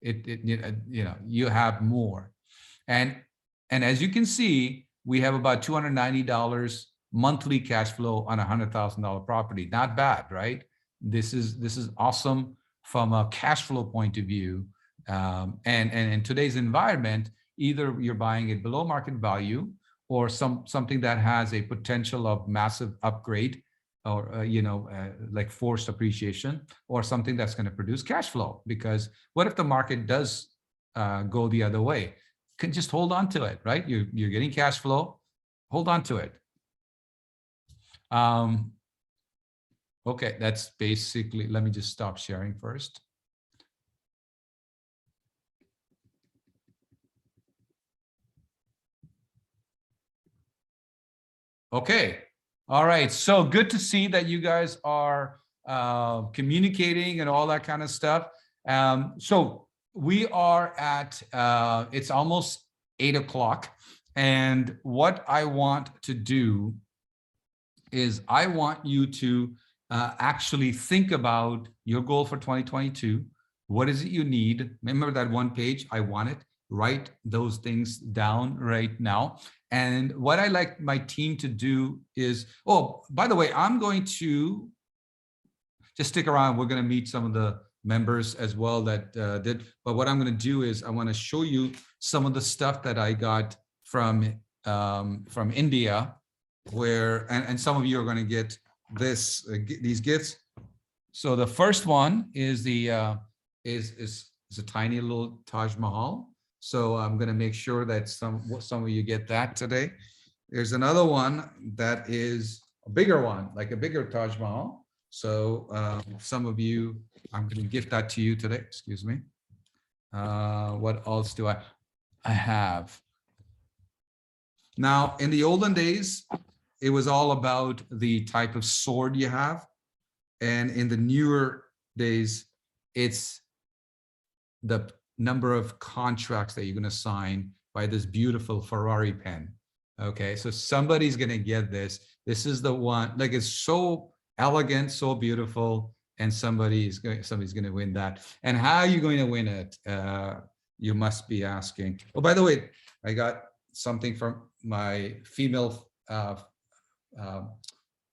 You have more. And as you can see, we have about $290 monthly cash flow on a $100,000 property. Not bad, right? This is awesome from a cash flow point of view. And in today's environment, either you're buying it below market value, or something that has a potential of massive upgrade, or like forced appreciation, or something that's going to produce cash flow. Because what if the market does go the other way? You can just hold on to it, right? You're getting cash flow, hold on to it. Okay, that's basically, let me just stop sharing first. Okay. All right. So good to see that you guys are communicating and all that kind of stuff. So we are at, it's almost 8 o'clock. And what I want to do is I want you to actually think about your goal for 2022. What is it you need? Remember that one page, I want it. Write those things down right now. And what I like my team to do is, oh, by the way, I'm going to just stick around. We're going to meet some of the members as well that did. But what I'm going to do is I want to show you some of the stuff that I got from India, where and some of you are going to get these gifts. So the first one is the is a tiny little Taj Mahal. So I'm going to make sure that some of you get that today. There's another one that is a bigger one, like a bigger Taj Mahal. So some of you, I'm going to gift that to you today. Excuse me. What else do I have? Now, in the olden days, it was all about the type of sword you have. And in the newer days, it's the number of contracts that you're going to sign by this beautiful Ferrari pen. Okay, so somebody's gonna get this. This is the one, like it's so elegant, so beautiful, and somebody's gonna win that. And how are you going to win it? You must be asking. Oh, by the way, I got something from my female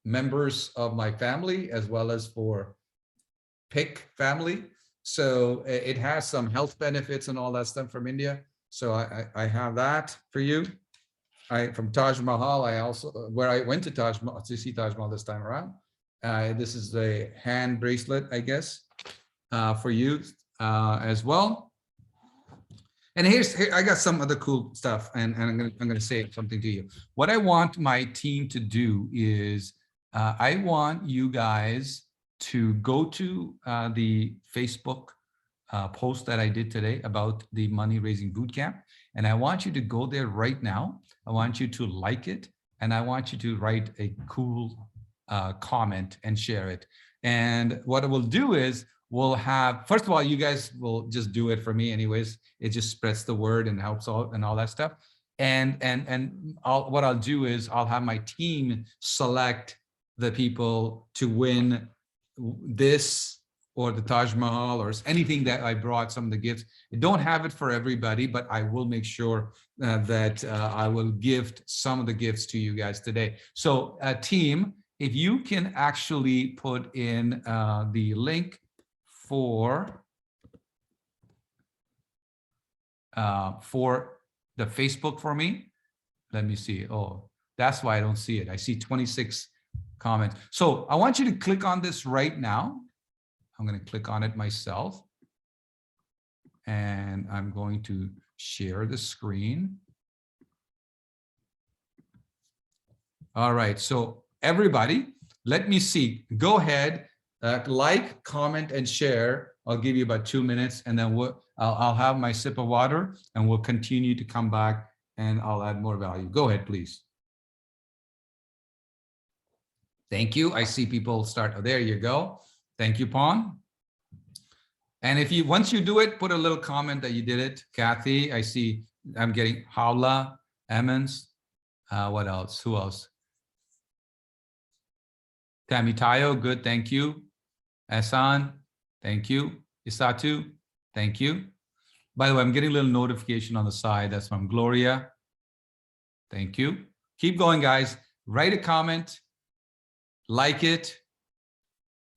members of my family, as well as for PIC family. So it has some health benefits and all that stuff from India. So I have that for you. From Taj Mahal, I also, where I went to Taj Mahal, to see Taj Mahal this time around. This is a hand bracelet, I guess, for you as well. And here I got some other cool stuff, and I'm gonna say something to you. What I want my team to do is, I want you guys to go to the Facebook post that I did today about the money raising bootcamp, and I want you to go there right now. I want you to like it, and I want you to write a cool comment and share it. And what it will do is, we'll have, first of all, you guys will just do it for me anyways. It just spreads the word and helps out and all that stuff. And what I'll do is, I'll have my team select the people to win this or the Taj Mahal or anything that I brought, some of the gifts. I don't have it for everybody, but I will make sure that I will gift some of the gifts to you guys today. So team, if you can actually put in the link for the Facebook for me. Let me see. Oh, that's why I don't see it. I see 26 comments. So I want you to click on this right now. I'm going to click on it myself. And I'm going to share the screen. All right. So everybody, let me see. Go ahead, like, comment, and share. I'll give you about 2 minutes, and then I'll have my sip of water, and we'll continue to come back, and I'll add more value. Go ahead, please. Thank you. I see people start. Oh, there you go. Thank you, Pawn. And if you, once you do it, put a little comment that you did it. Kathy, I see I'm getting Howla, Emmons. What else? Who else? Tamitayo, good. Thank you. Asan, thank you. Isatu, thank you. By the way, I'm getting a little notification on the side. That's from Gloria. Thank you. Keep going, guys. Write a comment, like it,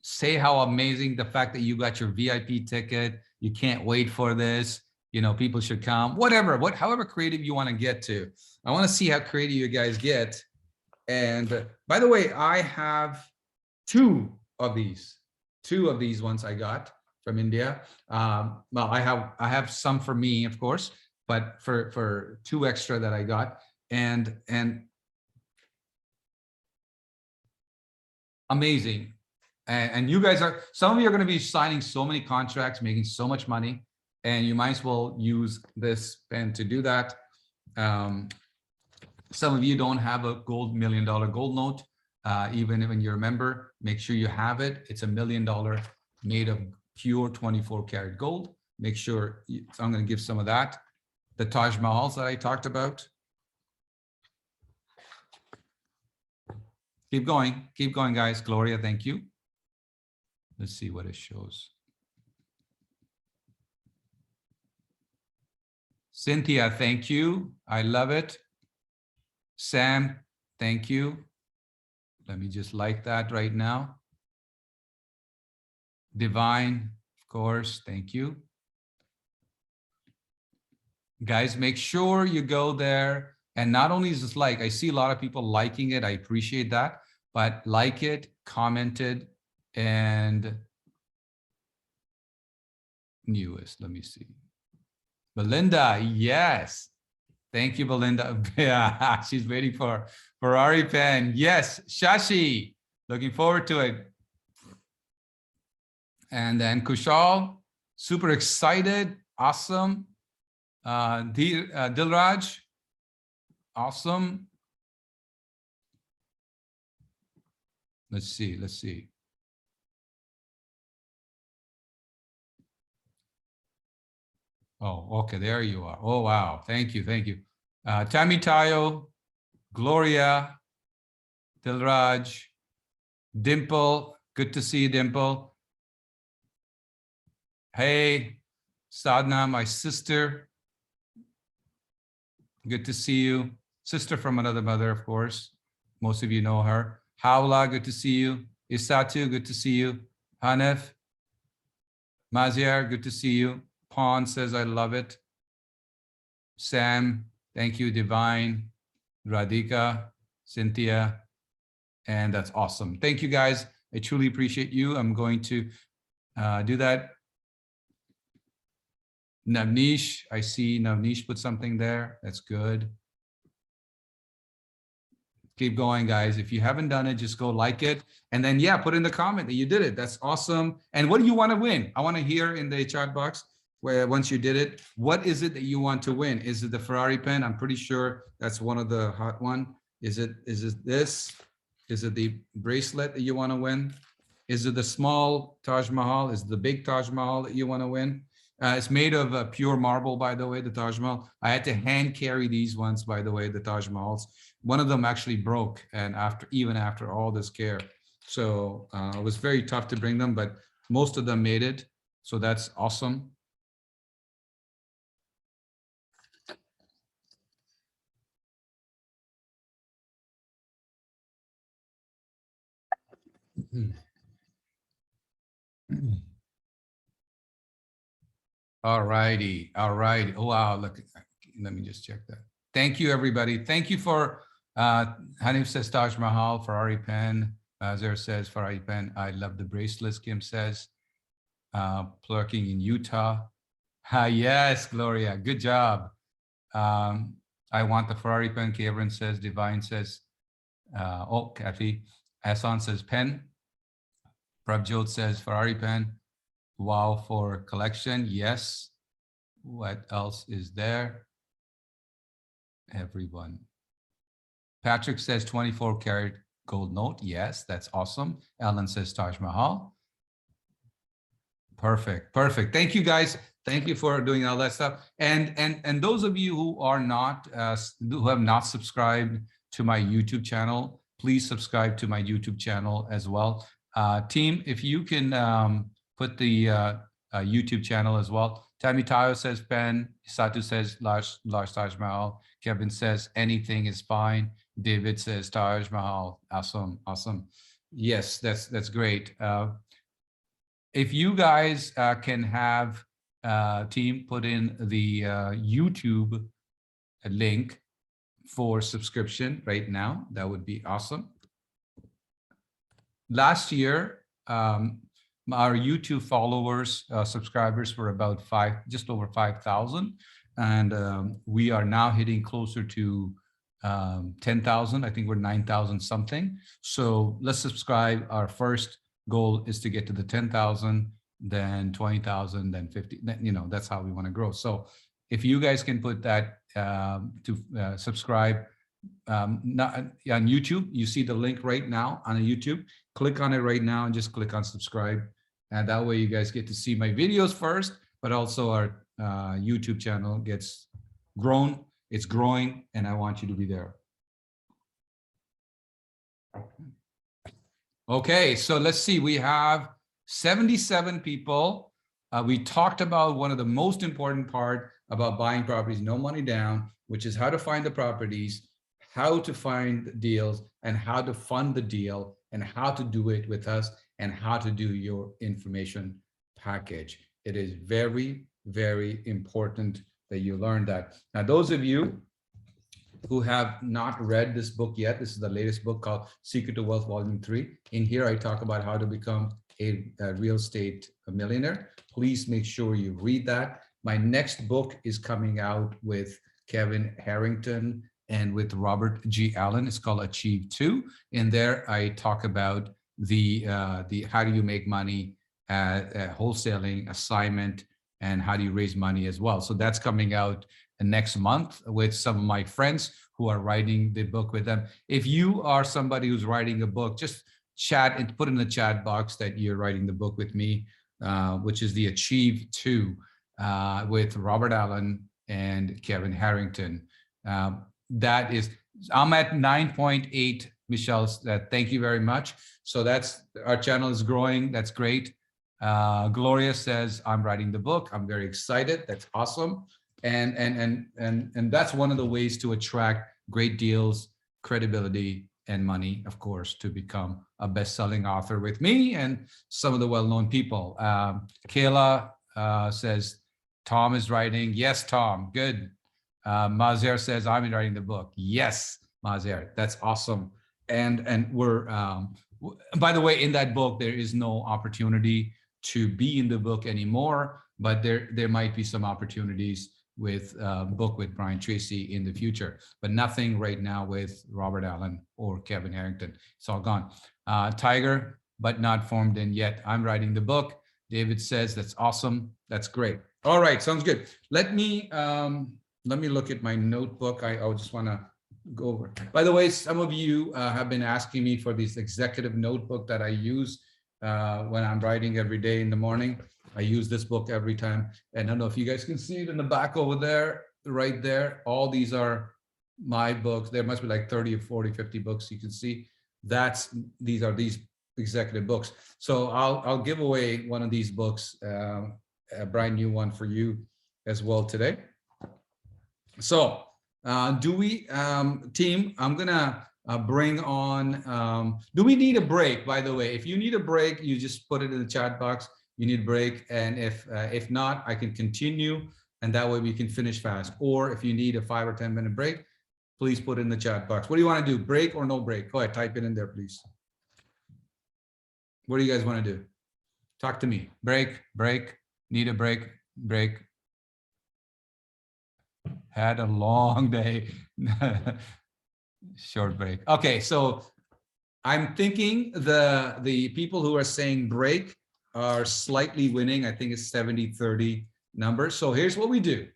say how amazing the fact that you got your VIP ticket. You can't wait for this. You know, people should come. Whatever, however creative you want to get to. I want to see how creative you guys get. And by the way, I have two of these ones I got from India. Well, I have some for me, of course, but for two extra that I got, and amazing. And you guys are, some of you are going to be signing so many contracts, making so much money, and you might as well use this pen to do that. Some of you don't have a $1 million gold note. Even when you're a member, make sure you have it. It's $1 million made of pure 24 karat gold. Make sure, so I'm going to give some of that. The Taj Mahals that I talked about. Keep going, guys. Gloria, thank you. Let's see what it shows. Cynthia, thank you. I love it. Sam, thank you. Let me just like that right now. Divine, of course, thank you. Guys, make sure you go there. And not only is this like, I see a lot of people liking it. I appreciate that. But like it, comment it, and newest, let me see. Belinda, yes. Thank you, Belinda. Yeah, she's waiting for Ferrari pen. Yes, Shashi, looking forward to it. And then Kushal, super excited. Awesome. Dilraj, awesome. Let's see. Oh, okay, there you are. Oh, wow. Thank you. Tammy Tayo, Gloria, Dilraj, Dimple, good to see you, Dimple. Hey, Sadhna, my sister. Good to see you. Sister from another mother, of course. Most of you know her. Hawla, good to see you. Isatu, good to see you. Hanif, Maziar, good to see you. Pawn says, I love it. Sam, thank you. Divine, Radhika, Cynthia, and that's awesome. Thank you, guys. I truly appreciate you. I'm going to do that. Navneesh, I see Navneesh put something there. That's good. Keep going, guys. If you haven't done it, just go like it. And then, yeah, put in the comment that you did it. That's awesome. And what do you want to win? I want to hear in the chat box where once you did it, what is it that you want to win? Is it the Ferrari pen? I'm pretty sure that's one of the hot one. Is it this? Is it the bracelet that you want to win? Is it the small Taj Mahal? Is it the big Taj Mahal that you want to win? It's made of pure marble, by the way, the Taj Mahal. I had to hand carry these ones, by the way, the Taj Mahals. One of them actually broke, and even after all this care. So it was very tough to bring them, but most of them made it. So that's awesome. All righty. All right. Oh, wow. Look, let me just check that. Thank you, everybody. Thank you for Hanif says Taj Mahal, Ferrari pen. Azir says Ferrari pen. I love the bracelets, Kim says. Plurking in Utah. Yes, Gloria. Good job. I want the Ferrari pen. Kevin says, Divine says, oh, Kathy. Hassan says pen. Prabjot says Ferrari pen. Wow for collection. Yes. What else is there? Everyone. Patrick says 24 karat gold note. Yes, that's awesome. Ellen says Taj Mahal. Perfect. Perfect. Thank you, guys. Thank you for doing all that stuff. And those of you who are not who have not subscribed to my YouTube channel, please subscribe to my YouTube channel as well. Team, if you can put the YouTube channel as well. Tammy Tayo says pen. Satu says large Taj Mahal. Kevin says anything is fine. David says Taj Mahal. Awesome, awesome. Yes, that's great. If you guys can have team put in the YouTube link for subscription right now, that would be awesome. Last year, our YouTube followers, subscribers were about just over 5,000. And we are now hitting closer to 10,000. I think we're 9,000 something. So let's subscribe. Our first goal is to get to the 10,000, then 20,000, then 50, you know, that's how we want to grow. So if you guys can put that to subscribe on YouTube, you see the link right now on YouTube. Click on it right now and just click on subscribe. And that way you guys get to see my videos first, but also our YouTube channel gets grown. It's growing, and I want you to be there. Okay, so let's see. We have 77 people. We talked about one of the most important part about buying properties, no money down, which is how to find the properties, how to find deals, and how to fund the deal, and how to do it with us, and how to do your information package. It is very, very important that you learn that. Now, those of you who have not read this book yet, this is the latest book called Secret to Wealth Volume 3. In here, I talk about how to become a real estate millionaire. Please make sure you read that. My next book is coming out with Kevin Harrington and with Robert G. Allen. It's called Achieve 2. In there, I talk about the how do you make money at wholesaling, assignment, and how do you raise money as well. So that's coming out next month with some of my friends who are writing the book with them. If you are somebody who's writing a book, just chat and put in the chat box that you're writing the book with me, which is the Achieve 2 with Robert Allen and Kevin Harrington. That is, I'm at 9.8, Michelle. Thank you very much. So that's our channel is growing. That's great. Gloria says, I'm writing the book. I'm very excited. That's awesome. And that's one of the ways to attract great deals, credibility, and money, of course, to become a best-selling author with me and some of the well-known people. Kayla says, Tom is writing. Yes, Tom, good. Mazer says, I'm writing the book. Yes, Mazer, that's awesome. And we're, by the way, in that book, there is no opportunity to be in the book anymore, but there might be some opportunities with book with Brian Tracy in the future, but nothing right now with Robert Allen or Kevin Harrington. It's all gone. Tiger, but not formed in yet. I'm writing the book. David says, that's awesome. That's great. All right, sounds good. Let me look at my notebook. I just want to go over. By the way, some of you have been asking me for this executive notebook that I use when I'm writing every day in the morning. I use this book every time. And I don't know if you guys can see it in the back over there, right there. All these are my books. There must be like 30 or 40, 50 books you can see. These are these executive books. So I'll give away one of these books, a brand new one for you as well today. So do we, team, I'm gonna bring on, do we need a break, by the way? If you need a break, you just put it in the chat box. You need a break. And if not, I can continue. And that way we can finish fast. Or if you need a 5 or 10 minute break, please put it in the chat box. What do you want to do? Break or no break? Go ahead, type it in there, please. What do you guys want to do? Talk to me. Break, break, need a break, break. Had a long day. Short break. Okay, so I'm thinking the people who are saying break are slightly winning. I think it's 70-30 numbers. So here's what we do.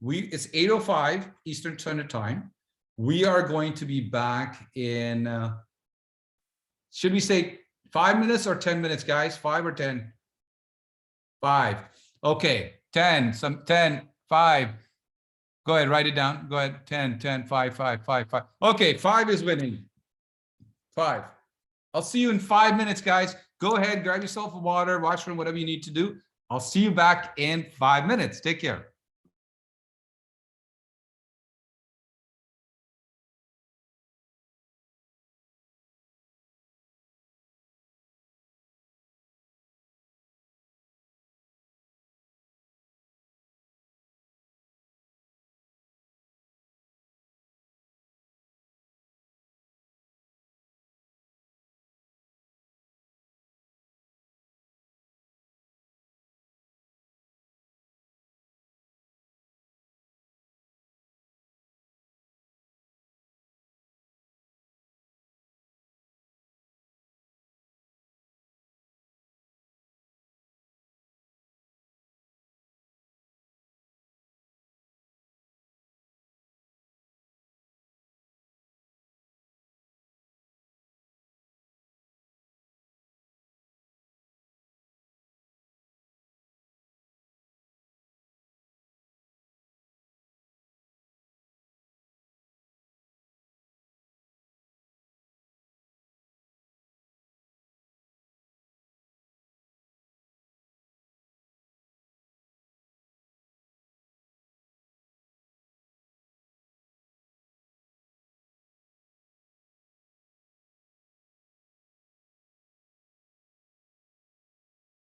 It's 8:05 Eastern Standard Time. We are going to be back in, should we say 5 minutes or 10 minutes, guys? 5 or 10? 5. Okay, 10, 5. Go ahead, write it down. Go ahead, 10, 10, 5, 5, 5, 5. Okay, 5 is winning. 5. I'll see you in 5 minutes, guys. Go ahead, grab yourself a water, washroom, whatever you need to do. I'll see you back in 5 minutes. Take care.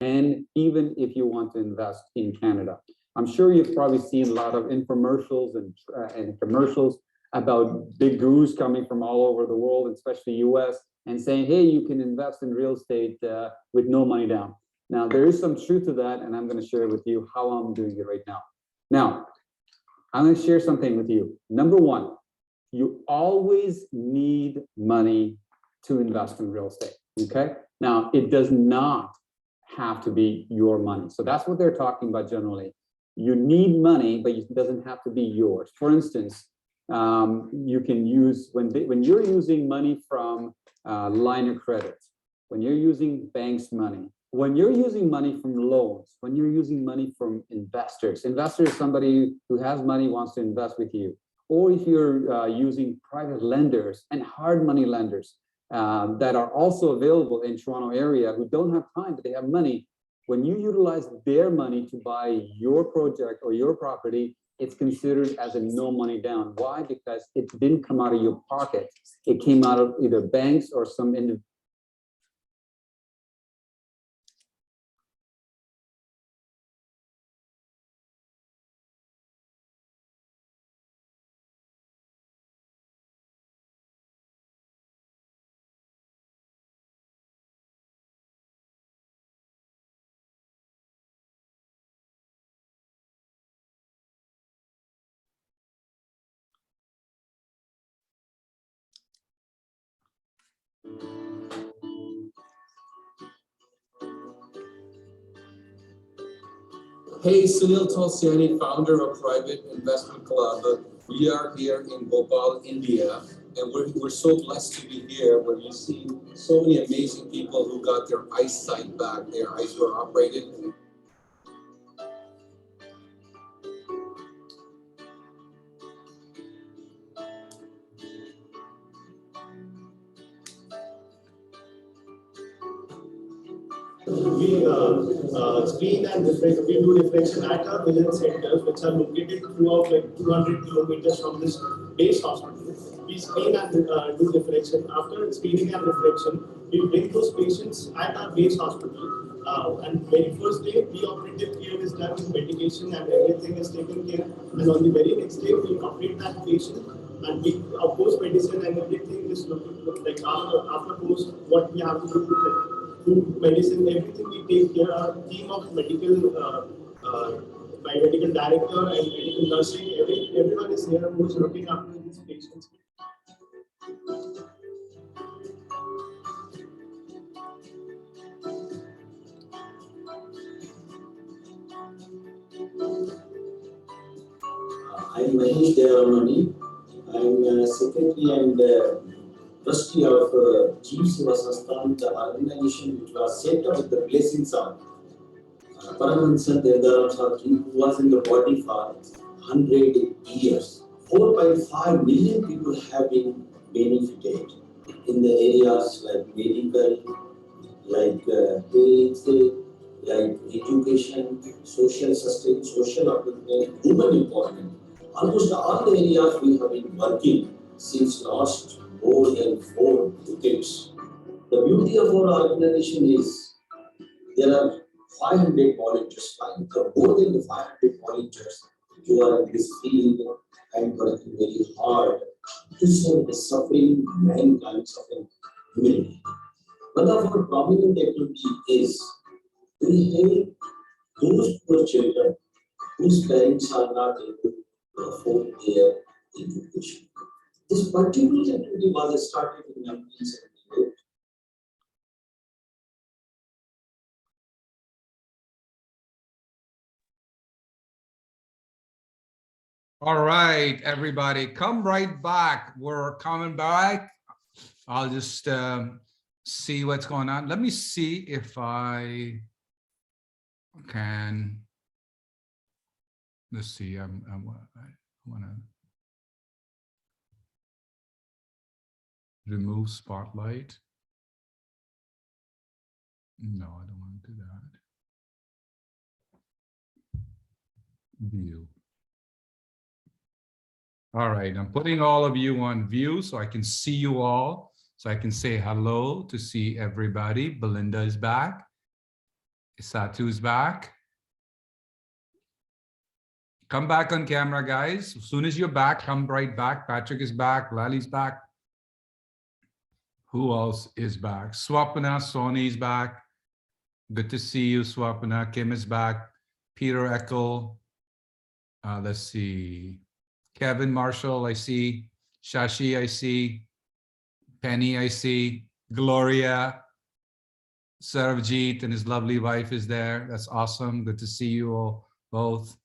And even if you want to invest in Canada. I'm sure you've probably seen a lot of infomercials and commercials about big gurus coming from all over the world, especially US, and saying, hey, you can invest in real estate with no money down. Now, there is some truth to that, and I'm going to share with you how I'm doing it right now. Now, I'm going to share something with you. Number one, you always need money to invest in real estate, okay? Now, it does not have to be your money. So that's what they're talking about generally. You need money, but it doesn't have to be yours. For instance, you can use, when you're using money from line of credit, when you're using banks' money, when you're using money from loans, when you're using money from investors, somebody who has money wants to invest with you, or if you're using private lenders and hard money lenders that are also available in Toronto area who don't have time, but they have money, when you utilize their money to buy your project or your property, it's considered as a no money down. Why? Because it didn't come out of your pocket. It came out of either banks or some individual. Hey, Sunil Tulsiani, founder of Private Investment Club. We are here in Bhopal, India, and we're so blessed to be here where you see so many amazing people who got their eyesight back. Their eyes were operated. We screen and we do diffraction at our vision centers, which are located throughout like 200 kilometers from this base hospital. We screen and do diffraction. After screening and reflection, we bring those patients at our base hospital. And very first day, pre-operative care is done with medication and everything is taken care. And on the very next day, we complete that patient. And we, of course, medicine and everything is looking like after post what we have to do like food, medicine, everything we take here. Our team of medical, my medical director and medical nursing, everyone is here who's looking after these patients. I'm Mahesh Devaramani. I'm secretary and trustee of Jeev Seva Sansthan, the organization which was set up with the blessings of Paramahansa Devaram Sarji, who was in the body for 100 years. 4.5 million people have been benefited in the areas like medical, like health, like education, social sustain, social upliftment, human empowerment. Almost all the areas we have been working since last more than 4 decades. The beauty of our organization is there are 500 volunteers, more than the 500 volunteers who are in this field and working very hard to serve the suffering mankind, suffering humanity. One of our prominent activity is we help those poor children whose parents are not able to afford their education. This particular activity was started in 1978. All right, everybody, come right back. We're coming back. I'll just see what's going on. Let me see if I can. Let's see. I want to remove spotlight. No, I don't want to do that. View. All right, I'm putting all of you on view so I can see you all. So I can say hello to see everybody. Belinda is back. Isatu is back. Come back on camera, guys. As soon as you're back, come right back. Patrick is back. Lali's back. Who else is back? Swapna, Sony's back. Good to see you, Swapna. Kim is back. Peter Eckel. Let's see. Kevin Marshall, I see. Shashi, I see. Penny, I see. Gloria. Saravjeet and his lovely wife is there. That's awesome. Good to see you all both.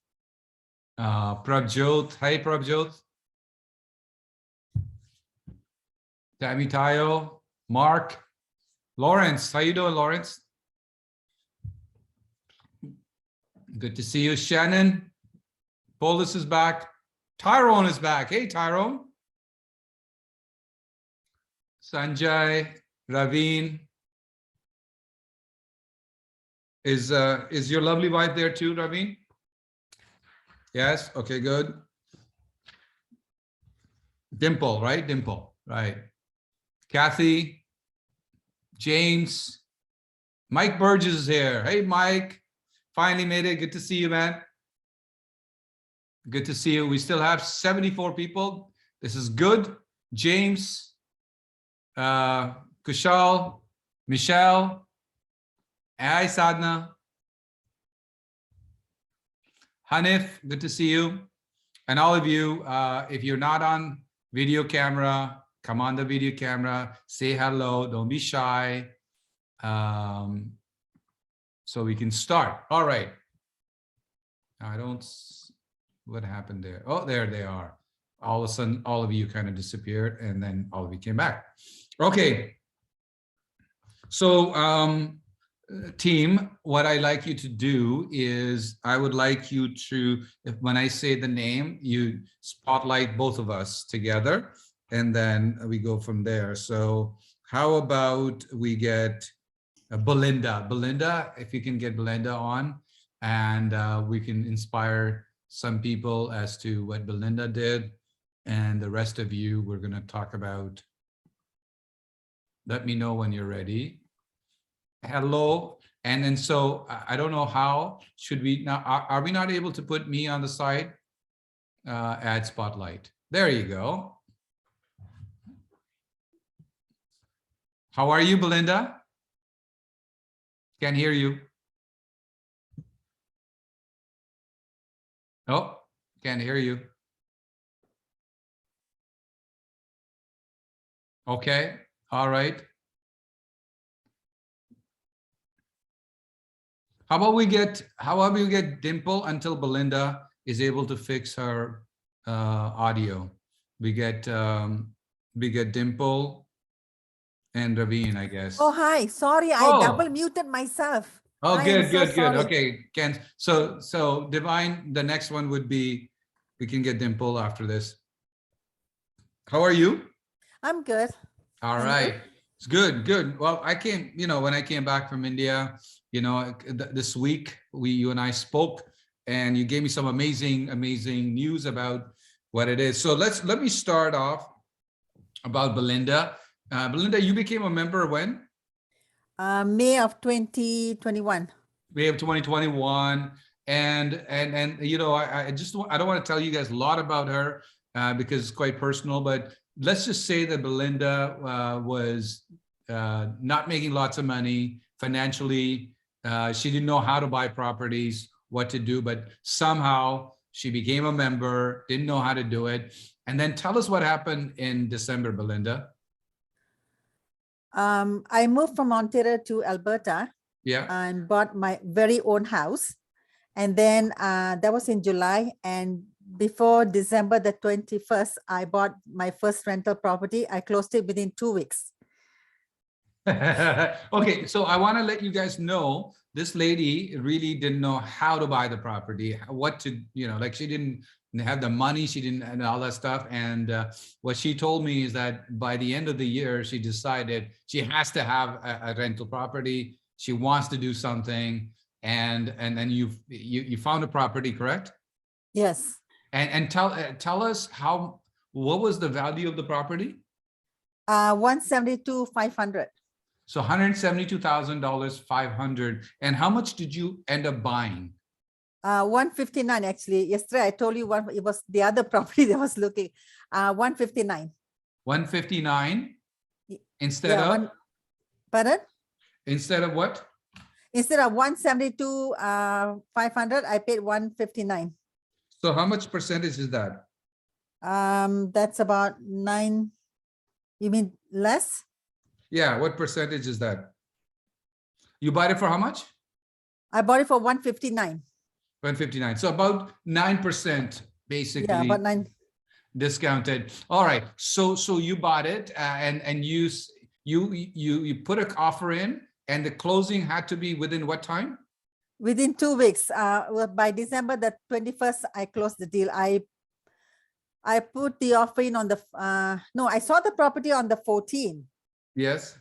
Prabjot. Hi, Prabjot. Tammy Tayo. Mark. Lawrence. How you doing, Lawrence? Good to see you. Shannon. Polis is back. Tyrone is back. Hey, Tyrone. Sanjay, Raveen. Is your lovely wife there too, Raveen? Yes. Okay, good. Dimple, right? Dimple, right. Kathy, James, Mike Burgess is here. Hey, Mike. Finally made it. Good to see you, man. Good to see you. We still have 74 people. This is good. James, Kushal, Michelle. Hi, Sadhna. Hanif, good to see you. And all of you, if you're not on video camera, come on the video camera, say hello, don't be shy. So we can start. All right. What happened there? Oh, there they are. All of a sudden, all of you kind of disappeared and then all of you came back. Okay. So team, what I like you to do is I would like you to, when I say the name, you spotlight both of us together and then we go from there. So how about we get Belinda? Belinda, if you can get Belinda on and we can inspire some people as to what Belinda did, and the rest of you, we're going to talk about. Let me know when you're ready. Hello. And then so I don't know how should we now, are we not able to put me on the side? Add spotlight. There you go. How are you, Belinda? Can't hear you. Oh, can't hear you. Okay. All right. How about we get Dimple until Belinda is able to fix her audio. We get Dimple and Raveen, I guess. Oh, hi. Sorry, I double muted myself. Oh, I am good, so good, good. sorry. Okay, Ken. So Divine, the next one would be, we can get Dimple after this. How are you? I'm good. All right. It's good, good. Well, I came, when I came back from India, this week, you and I spoke and you gave me some amazing news about what it is. So let me start off about Belinda. Belinda, you became a member when? May of 2021. May of 2021. And I don't want to tell you guys a lot about her because it's quite personal, but let's just say that Belinda was not making lots of money financially. She didn't know how to buy properties, what to do, but somehow she became a member, didn't know how to do it. And then tell us what happened in December, Belinda. I moved from Ontario to Alberta. Yeah. And bought my very own house. And then that was in July. And before December the 21st, I bought my first rental property. I closed it within 2 weeks. Okay, so I want to let you guys know this lady really didn't know how to buy the property, what to, like she didn't have the money, she didn't, and all that stuff. And what she told me is that by the end of the year, she decided she has to have a rental property. She wants to do something, and then you found a property, correct? Yes. And tell us what was the value of the property? 172,500. So $172,000, 500. And how much did you end up buying? 159 actually. Yesterday I told you it was the other property that was looking. 159. 159 instead of? Pardon? Instead of what? Instead of 172,500, I paid 159. So how much percentage is that? That's about 9. You mean less? Yeah, what percentage is that? You bought it for how much? I bought it for 159. 159. So about 9% basically. Yeah, about 9. Discounted. All right. So you bought it and you put an offer in, and the closing had to be within what time? Within 2 weeks. By December the 21st, I closed the deal. I I put the offer in on the, no, I saw the property on the 14th. Yes,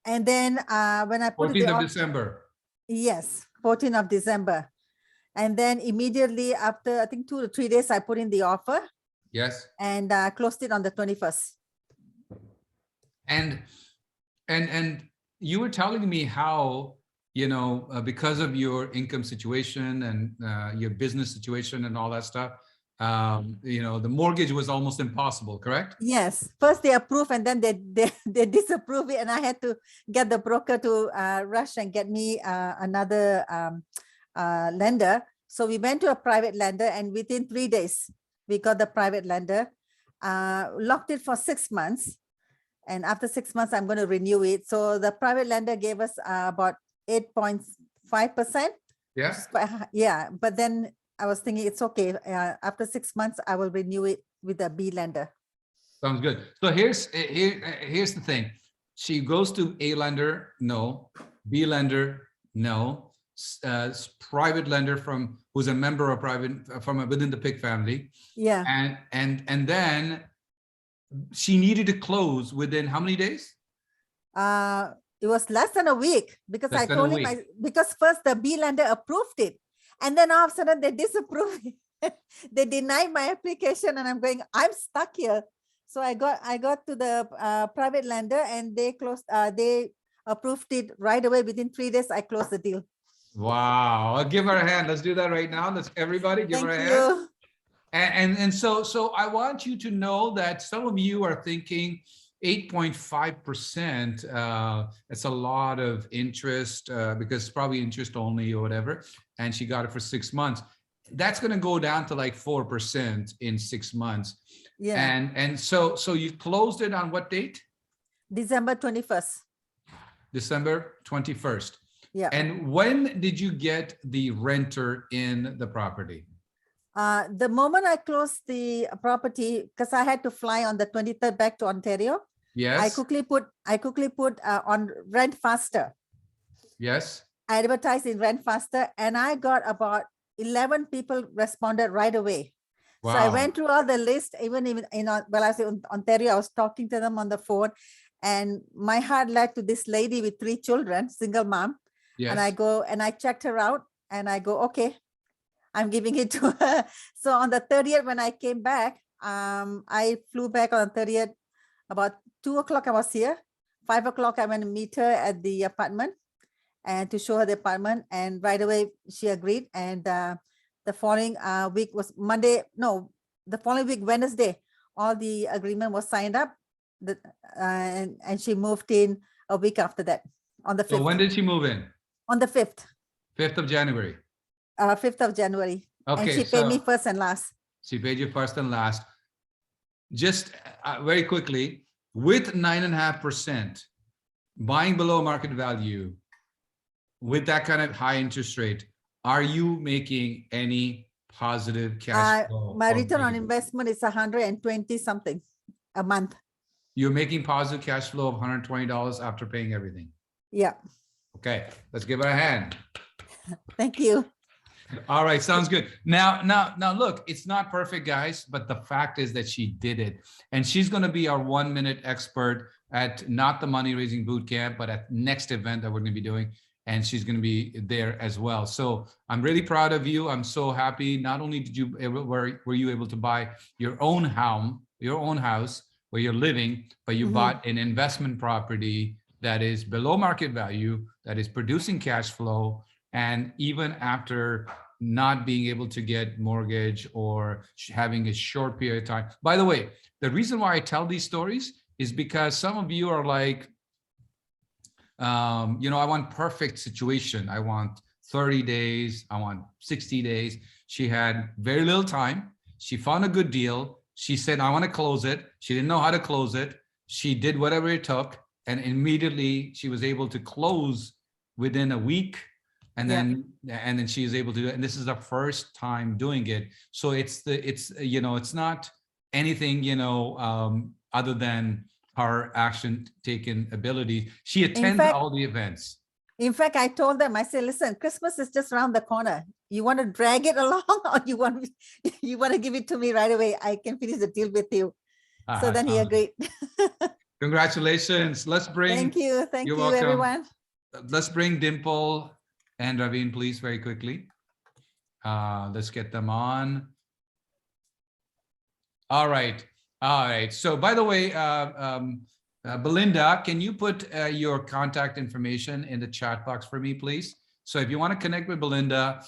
And then when I put 14th of December. Yes, 14th of December. And then immediately after, I think 2 to 3 days, I put in the offer Yes. and closed it on the 21st. And you were telling me how, you know, because of your income situation and your business situation and all that stuff, you know, the mortgage was almost impossible, correct? Yes, first they approve and then they disapprove it, and I had to get the broker to rush and get me another lender. So we went to a private lender, and within 3 days we got the private lender, locked it for 6 months, and after 6 months I'm going to renew it. So the private lender gave us about 8.5%. Yeah. Yeah, but then I was thinking it's okay. After 6 months, I will renew it with a B lender. Sounds good. So here's the thing. She goes to A lender, no. B lender, no. Private lender from who's a member of private from within the PIC family. Yeah. And then she needed to close within how many days? It was less than a week because I told him because first the B lender approved it. And then all of a sudden they disapproved it. They denied my application, and I'm going, I'm stuck here. So I got to the private lender, and they approved it right away. Within 3 days, I closed the deal. Wow. I'll give her a hand. Let's do that right now. Let's everybody give her a hand. And so I want you to know that some of you are thinking 8.5%, it's a lot of interest because it's probably interest only or whatever. And she got it for 6 months. That's going to go down to like 4% in 6 months. Yeah. And so you closed it on what date? December 21st. December 21st. Yeah. And when did you get the renter in the property? The moment I closed the property, because I had to fly on the 23rd back to Ontario. Yes. I quickly put on Rent Faster. Yes. I advertised in Rent Faster, and I got about 11 people responded right away. Wow. So I went through all the list, even while I was in Ontario, I was talking to them on the phone, and my heart led to this lady with 3 children, single mom. Yes. And I go and I checked her out, and I go, okay, I'm giving it to her. So on the 30th, when I came back, I flew back on the 30th. About 2 o'clock, I was here. 5 o'clock, I went to meet her at the apartment and to show her the apartment. And right away, she agreed. And the following week was Monday. No, the following week, Wednesday, all the agreement was signed up. And she moved in a week after that, on the 5th. So when did she move in? On the 5th. 5th of January. 5th of January. Okay, and she paid me first and last. She paid you first and last. Just very quickly, with 9.5%, buying below market value, with that kind of high interest rate, are you making any positive cash flow? My return on investment is 120 something a month. You're making positive cash flow of $120 after paying everything. Yeah. Okay, let's give her a hand. Thank you. All right, sounds good. Now, look, it's not perfect, guys, but the fact is that she did it. And she's going to be our 1-minute expert at not the money raising boot camp, but at next event that we're going to be doing. And she's going to be there as well. So I'm really proud of you. I'm so happy. Not only did you were you able to buy your own house where you're living, but you bought an investment property that is below market value, that is producing cash flow. And even after not being able to get mortgage or having a short period of time. By the way, the reason why I tell these stories is because some of you are like, you know, I want perfect situation. I want 30 days. I want 60 days. She had very little time. She found a good deal. She said, I want to close it. She didn't know how to close it. She did whatever it took. And immediately she was able to close within a week. And then she is able to do it. And this is the first time doing it. So it's you know, it's not anything, you know, other than her action taken ability. She attends all the events. In fact, I told them, I said, listen, Christmas is just around the corner. You want to drag it along or you want to give it to me right away? I can finish the deal with you. So then he agreed. Congratulations. Let's bring. Thank you. Thank you're you, welcome. everyone. Let's bring Dimple and Raveen, please, very quickly. Let's get them on. All right. All right. So by the way, Belinda, can you put your contact information in the chat box for me, please? So if you want to connect with Belinda,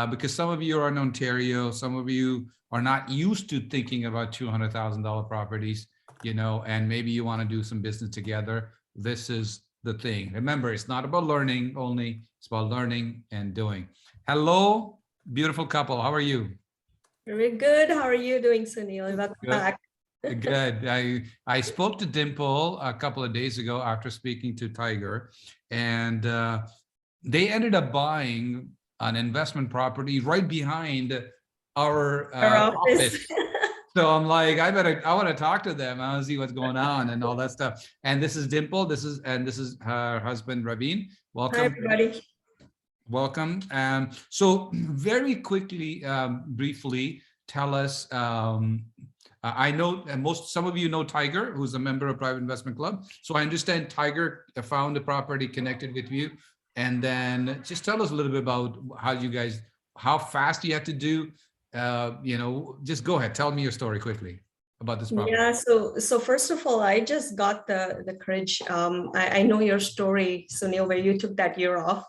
because some of you are in Ontario, some of you are not used to thinking about $200,000 properties, you know, and maybe you want to do some business together. This is the thing. Remember, it's not about learning only, it's about learning and doing. Hello, beautiful couple. How are you? Very good. How are you doing, Sunil? Welcome back. Good. I spoke to Dimple a couple of days ago after speaking to Tiger, and they ended up buying an investment property right behind our office. So I'm like, I want to talk to them. I want to see what's going on and all that stuff. And this is Dimple. This is her husband, Raveen. Welcome. Hi, everybody. Welcome. So very quickly, briefly, tell us, I know some of you know Tiger, who's a member of Private Investment Club. So I understand Tiger found the property, connected with you. And then just tell us a little bit about how fast you had to do, you know, just go ahead. Tell me your story quickly about this property. Yeah, so first of all, I just got the courage. I know your story, Sunil, where you took that year off.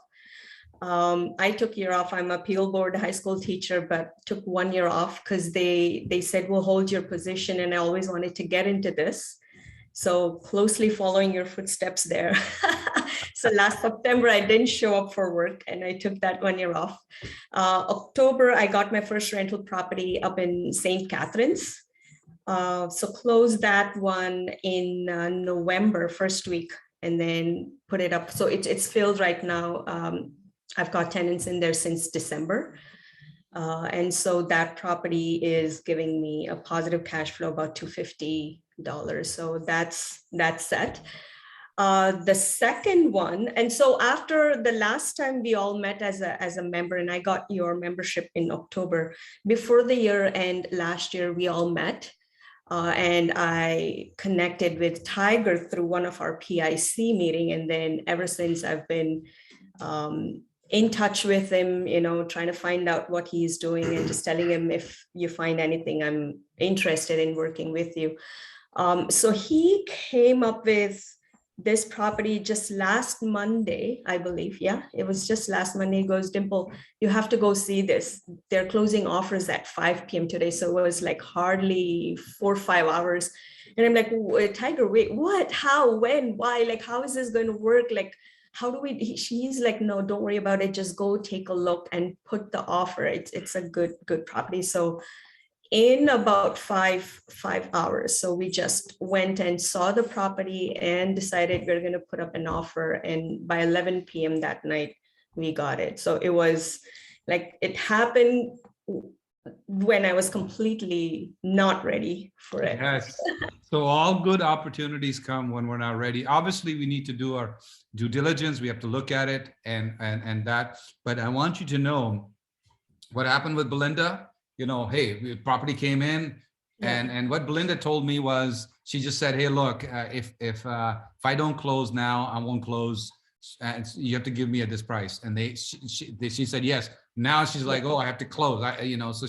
I took a year off. I'm a Peel Board high school teacher, but took 1 year off because they said, we'll hold your position. And I always wanted to get into this. So closely following your footsteps there. So last September, I didn't show up for work and I took that 1 year off. October, I got my first rental property up in St. Catharines. So closed that one in November, first week, and then put it up. So it's filled right now. I've got tenants in there since December. And so that property is giving me a positive cash flow, about $250. So that's set. The second one, and so after the last time we all met as a member, and I got your membership in October, before the year end last year, we all met. And I connected with Tiger through one of our PIC meeting. And then ever since I've been in touch with him, you know, trying to find out what he's doing and just telling him, if you find anything, I'm interested in working with you. So he came up with this property just last Monday, I believe. Yeah, it was just last Monday. He goes, Dimple, you have to go see this. They're closing offers at 5 p.m. today. So it was like hardly 4 or 5 hours. And I'm like, Tiger, wait, what, how, when, why, like, how is this going to work? Like, how do we, she's like, no, don't worry about it. Just go take a look and put the offer. It's a good property. So in about five hours. So we just went and saw the property and decided we're going to put up an offer. And by 11 p.m. that night, we got it. So it was like, it happened when I was completely not ready for it. Yes. So all good opportunities come when we're not ready. Obviously, we need to do our due diligence. We have to look at it and that. But I want you to know what happened with Belinda. You know, hey, the property came in, and what Belinda told me was, she just said, hey, look, if I don't close now, I won't close. And you have to give me at this price. And she said yes. Now she's like, oh, I have to close. So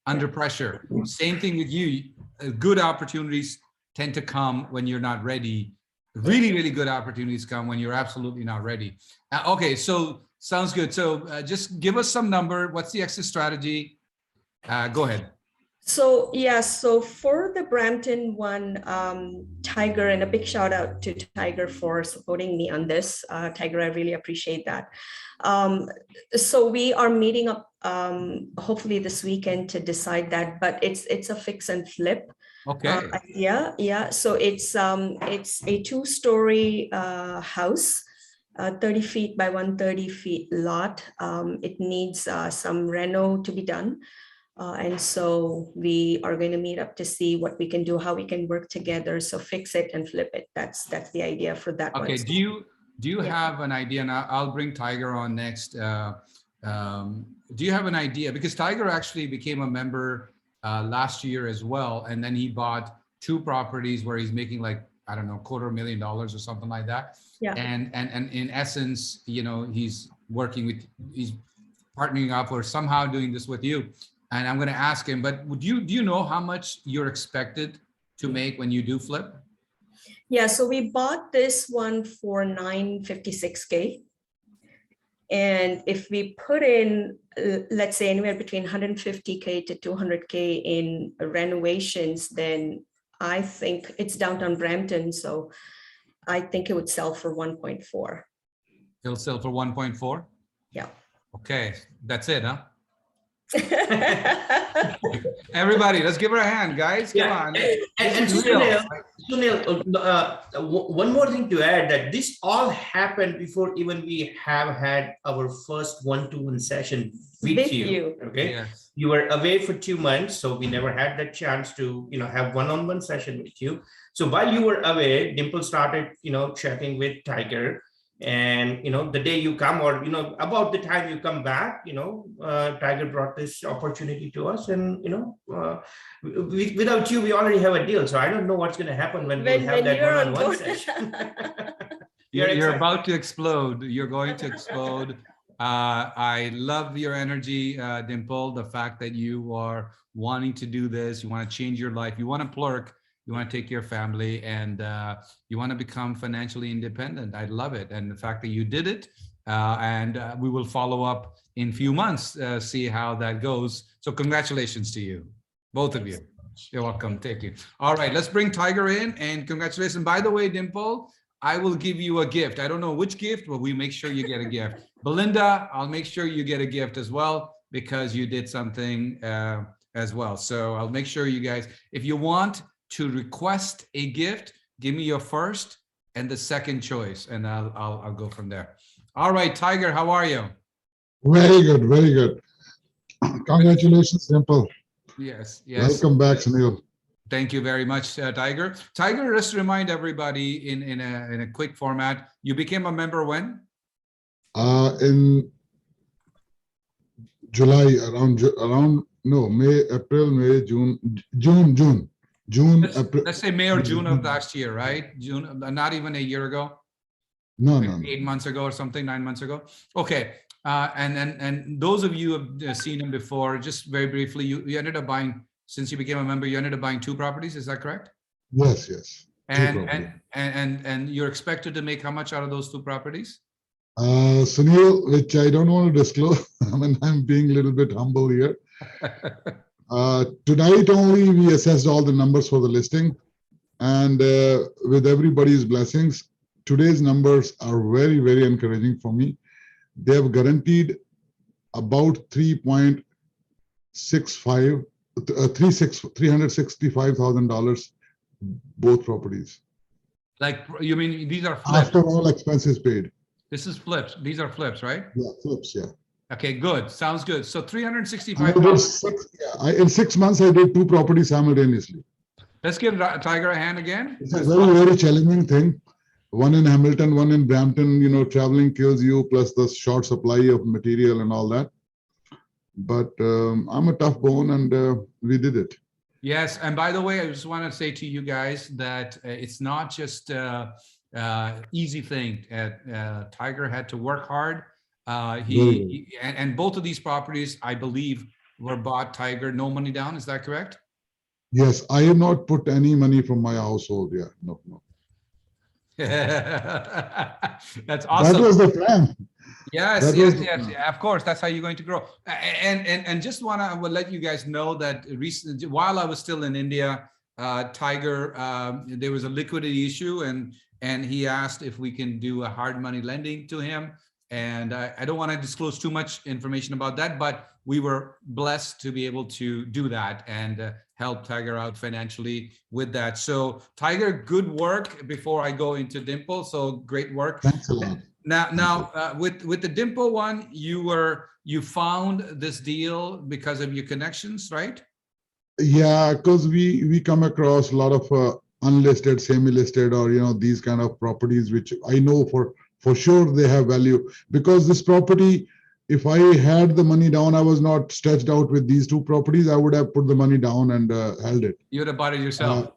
under pressure. Same thing with you. Good opportunities tend to come when you're not ready. Really, really good opportunities come when you're absolutely not ready. Okay, so sounds good. So just give us some number. What's the exit strategy? Go ahead. So yeah, so for the Brampton one, Tiger, and a big shout out to Tiger for supporting me on this. Tiger, I really appreciate that. So we are meeting up hopefully this weekend to decide that, but it's a fix and flip. Okay. Yeah. So it's a 2-story house. 30 feet by 130 feet lot. It needs some reno to be done. And so we are going to meet up to see what we can do, how we can work together. So fix it and flip it. That's the idea for that one. Okay. Do you have an idea? And I'll bring Tiger on next. Do you have an idea? Because Tiger actually became a member last year as well. And then he bought 2 properties where he's making like, I don't know, $250,000 or something like that. Yeah. And in essence, you know, he's partnering up or somehow doing this with you. And I'm going to ask him, but do you know how much you're expected to make when you do flip? Yeah, so we bought this one for $956K. And if we put in, let's say anywhere between $150K to $200K in renovations, then I think it's downtown Brampton. So I think it would sell for 1.4. It'll sell for 1.4? Yeah. Okay, that's it, huh? Everybody, let's give her a hand, guys. Come on. And Sunil, one more thing to add, that this all happened before even we have had our first one-to-one session with you. Okay, yes. You were away for 2 months, so we never had the chance to, you know, have one-on-one session with you. So while you were away, Dimple started, you know, chatting with Tiger. And, you know, the day you come, or, you know, about the time you come back, you know, Tiger brought this opportunity to us. And, you know, without you, we already have a deal. So I don't know what's going to happen when we have that one-on-one session. You're about to explode. You're going to explode. I love your energy, Dimple, the fact that you are wanting to do this. You want to change your life. You want to plurk. You want to take your family, and you want to become financially independent. I love it. And the fact that you did it, and we will follow up in a few months, see how that goes. So congratulations to you, both of you. You're welcome. Thank you. All right, let's bring Tiger in, and congratulations. By the way, Dimple, I will give you a gift. I don't know which gift, but we make sure you get a gift. Belinda, I'll make sure you get a gift as well, because you did something as well. So I'll make sure you guys, if you want to request a gift, give me your first and the second choice, and I'll go from there. All right, Tiger, how are you? Very good, very good. Congratulations, Dimple. Yes, yes. Welcome back, Sunil. Thank you very much, Tiger. Tiger, just to remind everybody in a quick format, you became a member when? In July, May, April, May, June. Let's say May or June of last year, right? June, not even a year ago. No, like no. 8 months ago or something, 9 months ago. Okay, and those of you who have seen him before, just very briefly, you ended up buying, since you became a member, you ended up buying 2 properties. Is that correct? Yes, yes. And you're expected to make how much out of those 2 properties? Sunil, which I don't want to disclose. I mean, I'm being a little bit humble here. Tonight only we assessed all the numbers for the listing, and with everybody's blessings, today's numbers are very, very encouraging for me. They have guaranteed about $365,000 both properties. Like, you mean these are flips? After all expenses paid. This is flips. These are flips, right? Yeah, flips, yeah. Okay, good. Sounds good. So 365,000. In 6 months, I did 2 properties simultaneously. Let's give Tiger a hand again. It's a very, very challenging thing. One in Hamilton, one in Brampton, you know, traveling kills you, plus the short supply of material and all that. But I'm a tough bone, and we did it. Yes, and by the way, I just want to say to you guys that it's not just easy thing. Tiger had to work hard. And both of these properties, I believe, were bought, Tiger, no money down. Is that correct? Yes, I have not put any money from my household. Yeah, no. That's awesome. That was the plan. Yes, of course. That's how you're going to grow. And just want to let you guys know that recently, while I was still in India, Tiger, there was a liquidity issue, and he asked if we can do a hard money lending to him. And I don't want to disclose too much information about that, but we were blessed to be able to do that and help Tiger out financially with that. So Tiger, good work before I go into Dimple. So great work. Thanks a lot. Now with the Dimple one, you found this deal because of your connections, right? Yeah, because we come across a lot of unlisted, semi-listed, or, you know, these kind of properties, which I know for for sure they have value, because this property, if I had the money down, I was not stretched out with these two properties, I would have put the money down and held it. You would have bought it yourself.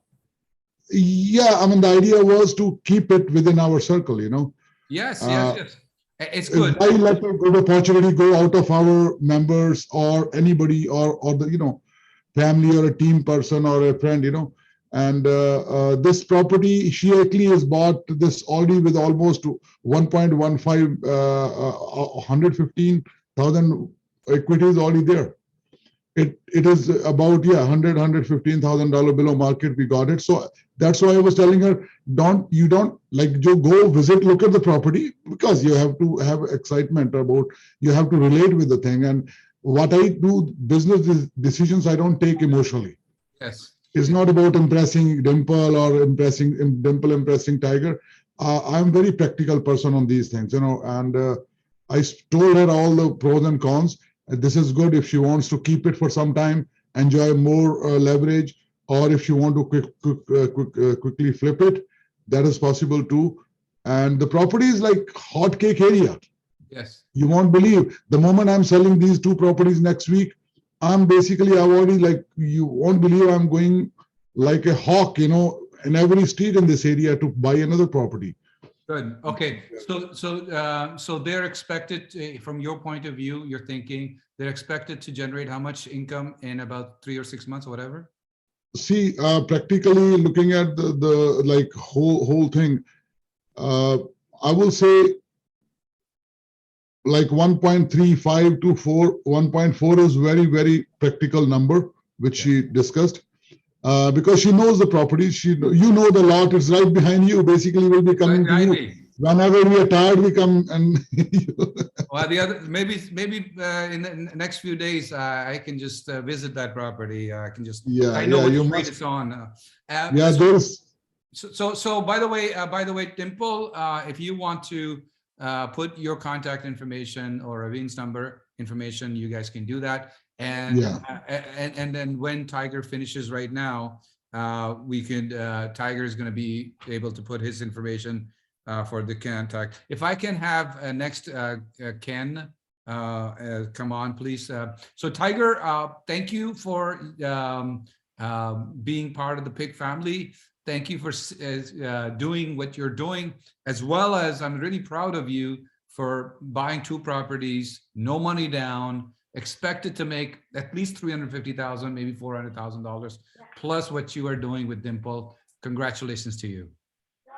Yeah, I mean, the idea was to keep it within our circle, you know. Yes. It's good. Why let a good opportunity go out of our members or anybody or the, you know, family or a team person or a friend, you know. And this property, she actually has bought this already with almost 1.15, 115,000 equity is already there. It is about, yeah, $115,000 below market. We got it. So that's why I was telling her, you don't like go visit, look at the property, because you have to have excitement about, you have to relate with the thing. And what I do, business decisions, I don't take emotionally. Yes. It's not about impressing Dimple or impressing Tiger. I'm very practical person on these things, you know, and I told her all the pros and cons. This is good if she wants to keep it for some time, enjoy more leverage, or if she want to quickly flip it, that is possible too. And the property is like hot cake area. Yes. You won't believe, the moment I'm selling these two properties next week, I've already, like, you won't believe, I'm going like a hawk, you know, in every street in this area to buy another property. Good. Okay. So they're expected to, from your point of view, you're thinking they're expected to generate how much income in about 3 or 6 months or whatever? See, practically looking at the like whole thing, I will say like 1.35 to 4, 1.4 is very practical number, which she discussed. Because she knows the property, you know the lot, it's right behind you. Basically, we'll be coming to you. Whenever we are tired, we come and. Well, the other maybe in the next few days, I can just visit that property. I can just I know what street it's on. Yeah, there's. So by the way, Dimple, if you want to put your contact information or Raveen's number information, you guys can do that. And and then when Tiger finishes right now, we could Tiger is going to be able to put his information for the contact. If I can have next Ken come on, please. So Tiger, thank you for being part of the Pig family. Thank you for doing what you're doing, as well as I'm really proud of you for buying 2 properties, no money down, expected to make at least $350,000, maybe $400,000, plus what you are doing with Dimple. Congratulations to you.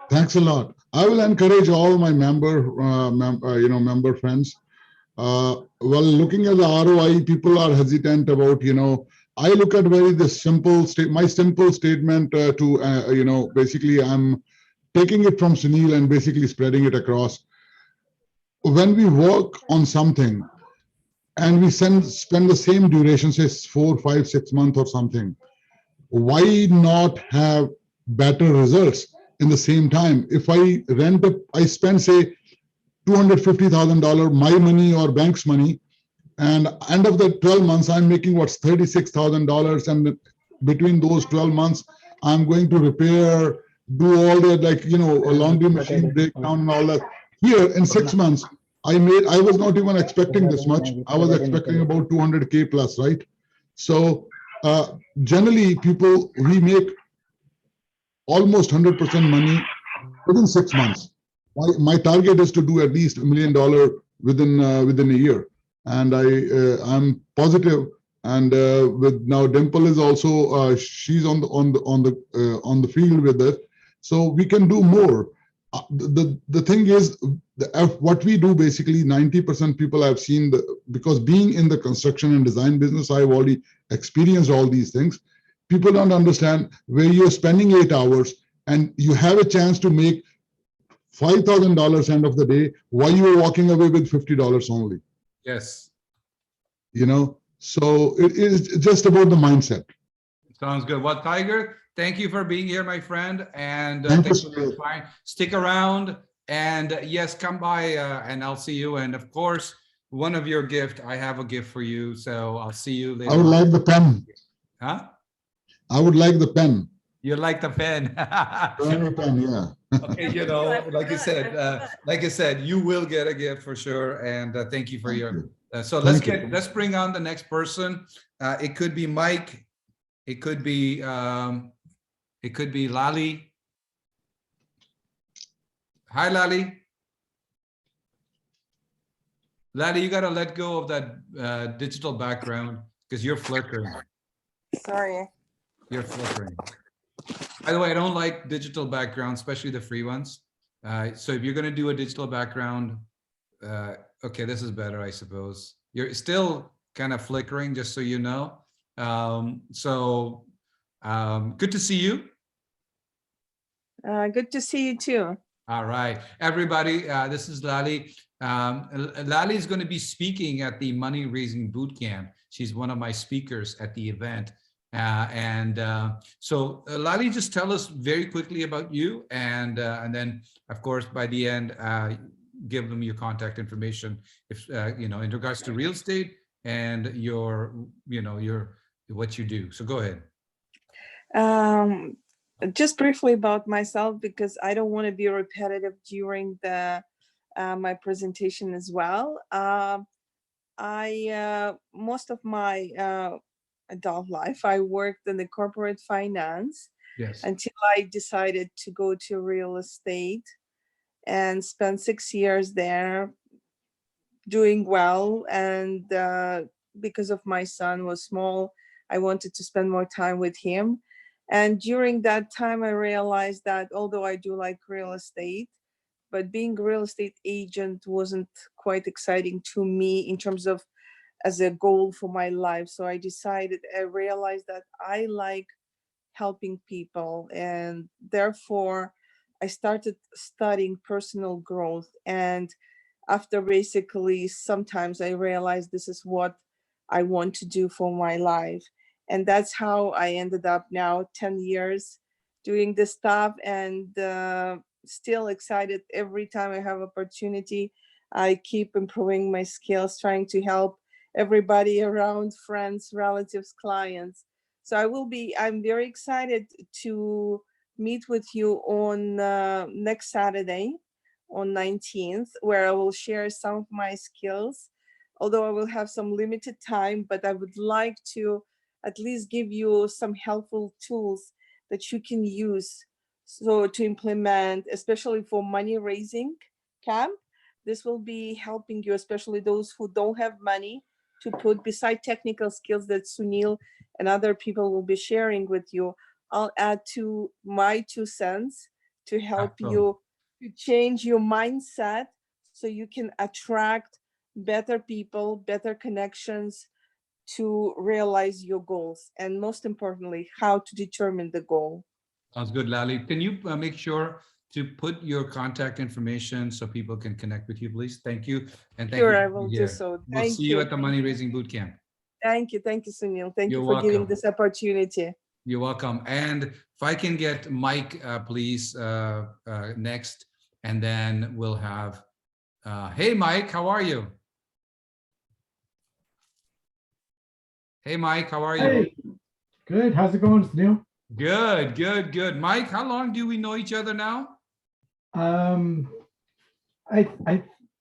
Thanks a lot. I will encourage all my member friends. Well, looking at the ROI, people are hesitant about, you know. I look at my simple statement to basically I'm taking it from Sunil and basically spreading it across. When we work on something and we spend the same duration, say 4, 5, 6 months or something, why not have better results in the same time? If I spend say $250,000, my money or bank's money, and end of the 12 months, I'm making what's $36,000, and between those 12 months, I'm going to repair, do all that, like, you know, a laundry machine breakdown and all that. Here in 6 months, I was not even expecting this much. I was expecting about 200K plus, right? So generally, we make almost 100% money within 6 months. My target is to do at least $1 million within a year. And I'm positive. And with now Dimple is also she's on the field with it, so we can do more. The thing is, what we do basically, 90% people I've seen, because being in the construction and design business, I've already experienced all these things. People don't understand where you're spending 8 hours and you have a chance to make $5,000 end of the day, why you are walking away with $50 only. Yes. You know, so it is just about the mindset. Sounds good. Well, Tiger, thank you for being here, my friend. And Thank thanks you. for your time. Stick around. And yes, come by and I'll see you. And of course, one of your gift, I have a gift for you. So I'll see you later. I would like the pen. Huh? I would like the pen. You like the pen. Very pen, yeah. Okay, you know, like I said, you will get a gift for sure. And thank you for your. So let's bring on the next person. It could be Mike. It could be Lali. Hi, Lali. Lali, you got to let go of that digital background because you're flickering. Sorry. You're flickering. By the way, I don't like digital backgrounds, especially the free ones. So if you're going to do a digital background, okay, this is better, I suppose. You're still kind of flickering, just so you know. Good to see you. Good to see you too. All right, everybody, this is Lali. Lali is going to be speaking at the Money Raising Bootcamp. She's one of my speakers at the event. So Lali, just tell us very quickly about you, and then of course by the end give them your contact information if in regards to real estate and what you do. So go ahead. Just briefly about myself, because I don't want to be repetitive during the my presentation as well. Most of my adult life, I worked in the corporate finance until I decided to go to real estate and spent 6 years there doing well. And because of my son was small, I wanted to spend more time with him. And during that time, I realized that although I do like real estate, but being a real estate agent wasn't quite exciting to me in terms of as a goal for my life. So I realized that I like helping people, and therefore I started studying personal growth. And after basically sometimes I realized this is what I want to do for my life. And that's how I ended up now 10 years doing this stuff, and still excited every time I have opportunity. I keep improving my skills, trying to help everybody around, friends, relatives, clients. So I'm very excited to meet with you on next Saturday on 19th, where I will share some of my skills, although I will have some limited time, but I would like to at least give you some helpful tools that you can use to implement, especially for money raising camp. This will be helping you, especially those who don't have money to put beside technical skills that Sunil and other people will be sharing with you. I'll add to my 2 cents to help you to change your mindset so you can attract better people, better connections to realize your goals, and most importantly, how to determine the goal. Sounds good, Lali. Can you make sure to put your contact information so people can connect with you, please? Thank you. And thank you. I will do so. We'll see you at the Money Raising Bootcamp. Thank you, Sunil. Thank you You're for giving welcome. this opportunity. You're welcome. And if I can get Mike, please, next, and then we'll have, hey, Mike, how are you? Hey, Mike, how are you? Hey, good. How's it going, Sunil? Good, good, good. Mike, how long do we know each other now? I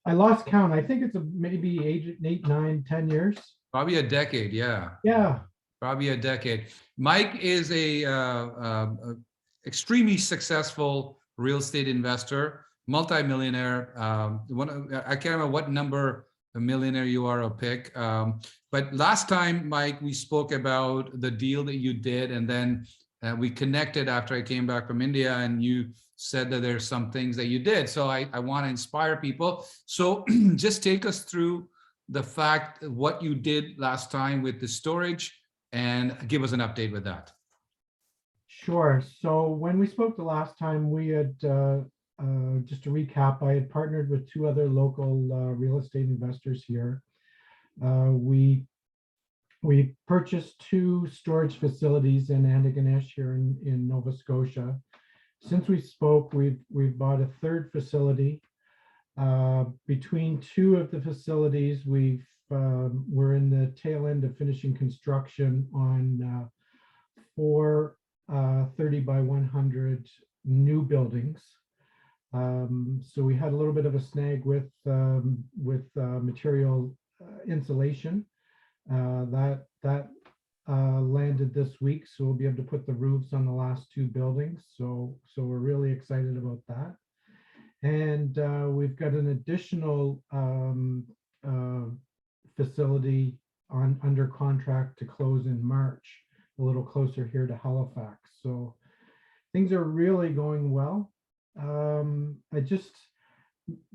lost count. I think it's maybe 8, 9, 10 years. Probably a decade, yeah. Yeah. Probably a decade. Mike is a extremely successful real estate investor, multi-millionaire. I can't remember what number a millionaire you are, a pick. But last time, Mike, we spoke about the deal that you did, and then we connected after I came back from India, and you said that there's some things that you did. So I want to inspire people. So just take us through the fact what you did last time with the storage and give us an update with that. Sure. So when we spoke the last time, we had, just to recap, I had partnered with 2 other local real estate investors here. We purchased 2 storage facilities in Antigonish here in Nova Scotia. Since we spoke, we've bought a 3rd facility. Between 2 of the facilities, we're in the tail end of finishing construction on 4 30 by 100 new buildings. So we had a little bit of a snag with material insulation. That landed this week, so we'll be able to put the roofs on the last two buildings. So we're really excited about that. And we've got an additional facility under contract to close in March, a little closer here to Halifax. So things are really going well.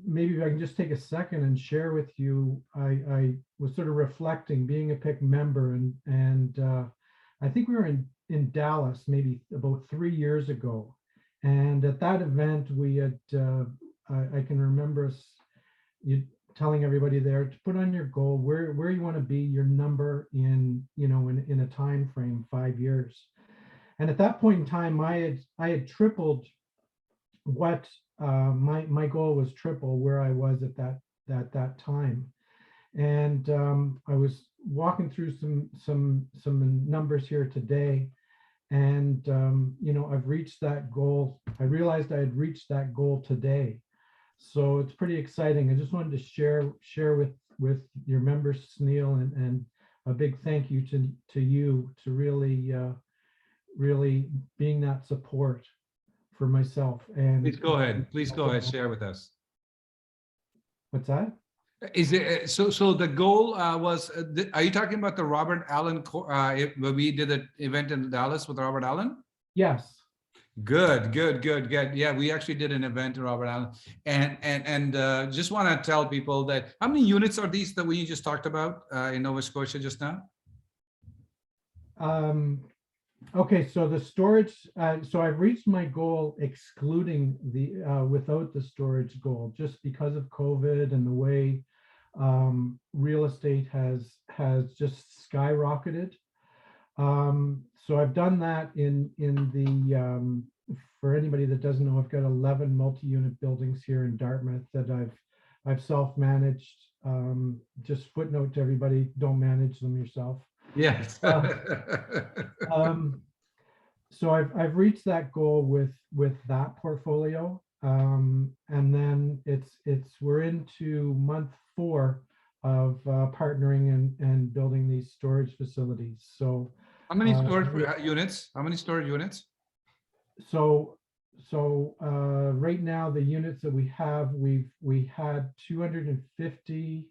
Maybe if I can just take a second and share with you, I was sort of reflecting being a PIC member, and I think we were in Dallas maybe about 3 years ago. And at that event, we had, I can remember you telling everybody there to put on your goal, where you want to be, your number in a time frame, 5 years. And at that point in time, I had tripled what my goal was, triple where I was at that time. And I was walking through some numbers here today, and I've reached that goal. I realized I had reached that goal today, so it's pretty exciting. I just wanted to share with your members, Sunil, and a big thank you to you to really being that support for myself. And please go ahead. Please go ahead. Share with us. What's that? Is it so? The goal was. Are you talking about the Robert Allen? When we did an event in Dallas with Robert Allen? Yes. Good. Yeah, we actually did an event in Robert Allen, and just want to tell people that how many units are these that we just talked about in Nova Scotia just now? Okay, so the storage, so I've reached my goal excluding the, without the storage goal, just because of COVID and the way real estate has just skyrocketed. So I've done that in the, for anybody that doesn't know, I've got 11 multi-unit buildings here in Dartmouth that I've self-managed. Just footnote to everybody, don't manage them yourself. Yes. So I've reached that goal with that portfolio, and then we're into month 4 of partnering and building these storage facilities. So how many storage units? How many storage units? So right now the units that we have, we had 250.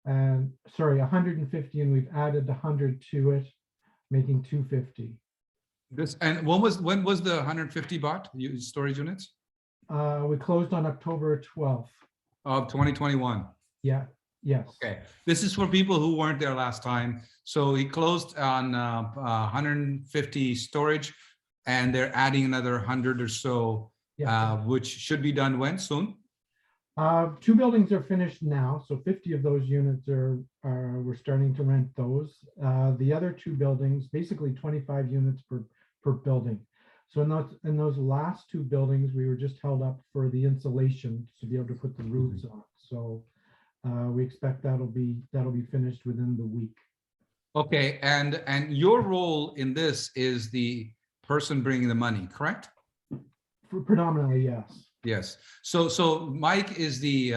And sorry, 150, and we've added 100 to it, making 250. And when was the 150 bought? Storage units? We closed on October 12th. Of 2021. Yeah. Yes. Okay. This is for people who weren't there last time. So he closed on 150 storage, and they're adding another 100 or so, which should be done when? Soon? 2 buildings are finished now, so 50 of those units we're starting to rent those. The other 2 buildings, basically 25 units per building. So in those last 2 buildings, we were just held up for the insulation to be able to put the roofs on. So we expect that'll be finished within the week. Okay, and your role in this is the person bringing the money, correct? Predominantly, yes. Yes. So Mike is the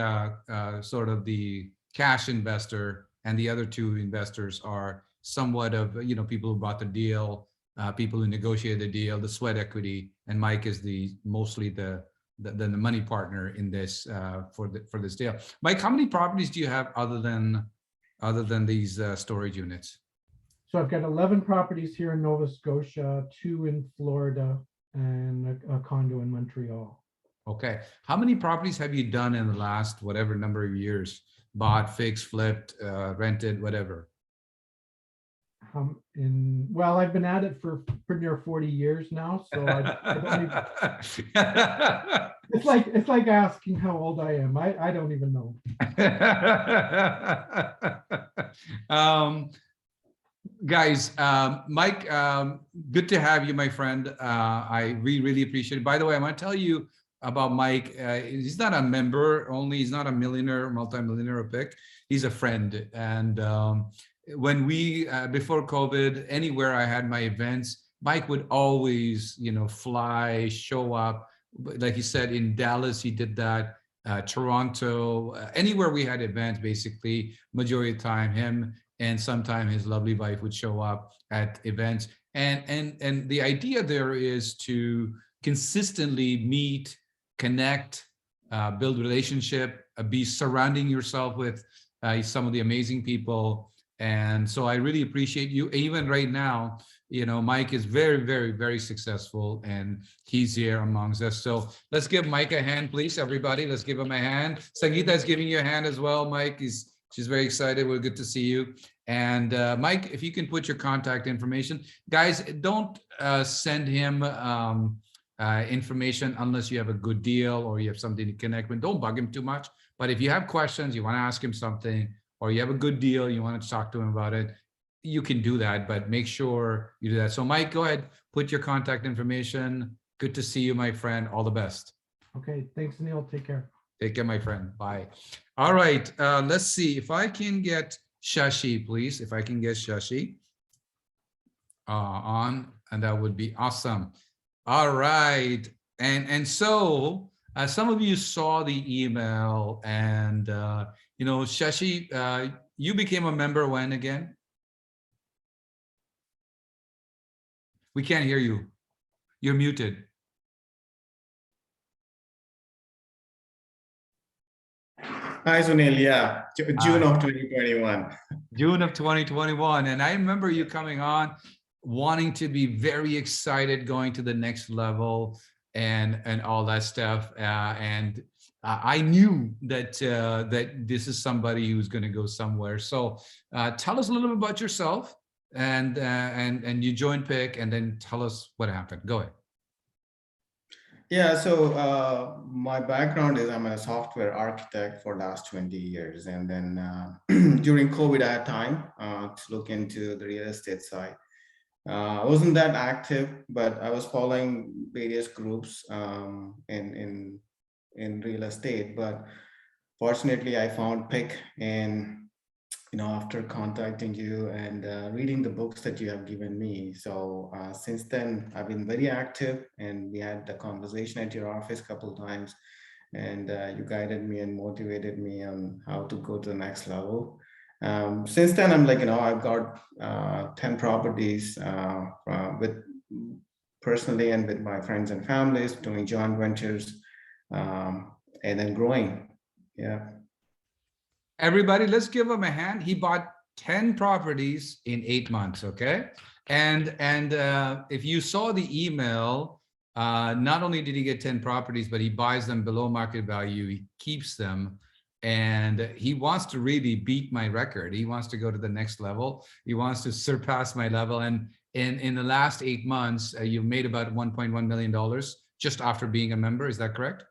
sort of the cash investor, and the other 2 investors are somewhat of people who bought the deal, people who negotiated the deal, the sweat equity, and Mike is mostly the money partner in this for this deal. Mike, how many properties do you have other than these storage units? So I've got 11 properties here in Nova Scotia, 2 in Florida, and a condo in Montreal. Okay. How many properties have you done in the last whatever number of years? Bought, fixed, flipped, rented, whatever? Well, I've been at it for pretty near 40 years now, so it's like asking how old I am. I don't even know. Guys, Mike, good to have you, my friend. I really appreciate it. By the way, I'm going to tell you about Mike. He's not a member only. He's not a millionaire, multi-millionaire or PIC. He's a friend. And when we, before COVID, anywhere I had my events, Mike would always, fly, show up. Like he said, in Dallas, he did that. Toronto, anywhere we had events, basically, majority of the time, him and sometime his lovely wife would show up at events. And the idea there is to consistently meet, connect, build relationship, be surrounding yourself with some of the amazing people. And so I really appreciate you. Even right now, Mike is very, very, very successful, and he's here amongst us. So let's give Mike a hand, please, everybody. Let's give him a hand. Sangeeta is giving you a hand as well, Mike. She's very excited. We're good to see you. And Mike, if you can put your contact information. Guys, don't send him information unless you have a good deal or you have something to connect with. Don't bug him too much. But if you have questions, you want to ask him something, or you have a good deal, you want to talk to him about it, you can do that, but make sure you do that. So Mike, go ahead, put your contact information. Good to see you, my friend. All the best. Okay, thanks, Neil. Take care. Take care, my friend. Bye. All right, let's see if I can get Shashi, please. If I can get Shashi on, and that would be awesome. All right, and so some of you saw the email, and Shashi, you became a member when again? We can't hear you. You're muted. Hi, Sunil. Yeah, June of 2021. June of 2021. And I remember you coming on, wanting to be very excited, going to the next level and all that stuff. And I knew that that this is somebody who's going to go somewhere. So tell us a little bit about yourself, and you joined PIC, and then tell us what happened. Go ahead. Yeah, so my background is I'm a software architect for the last 20 years. And then during COVID, I had time to look into the real estate side. I wasn't that active, but I was following various groups in real estate. But fortunately, I found PIC, and after contacting you and reading the books that you have given me. So since then, I've been very active, and we had the conversation at your office a couple of times, and you guided me and motivated me on how to go to the next level. Since then, I'm like, I've got 10 properties with personally and with my friends and families, doing joint ventures, and then growing. Yeah. Everybody, let's give him a hand. He bought 10 properties in 8 months, okay? And if you saw the email, not only did he get 10 properties, but he buys them below market value, he keeps them, and he wants to really beat my record. He wants to go to the next level. He wants to surpass my level. And in the last 8 months, you made about $1.1 million just after being a member. Is that correct?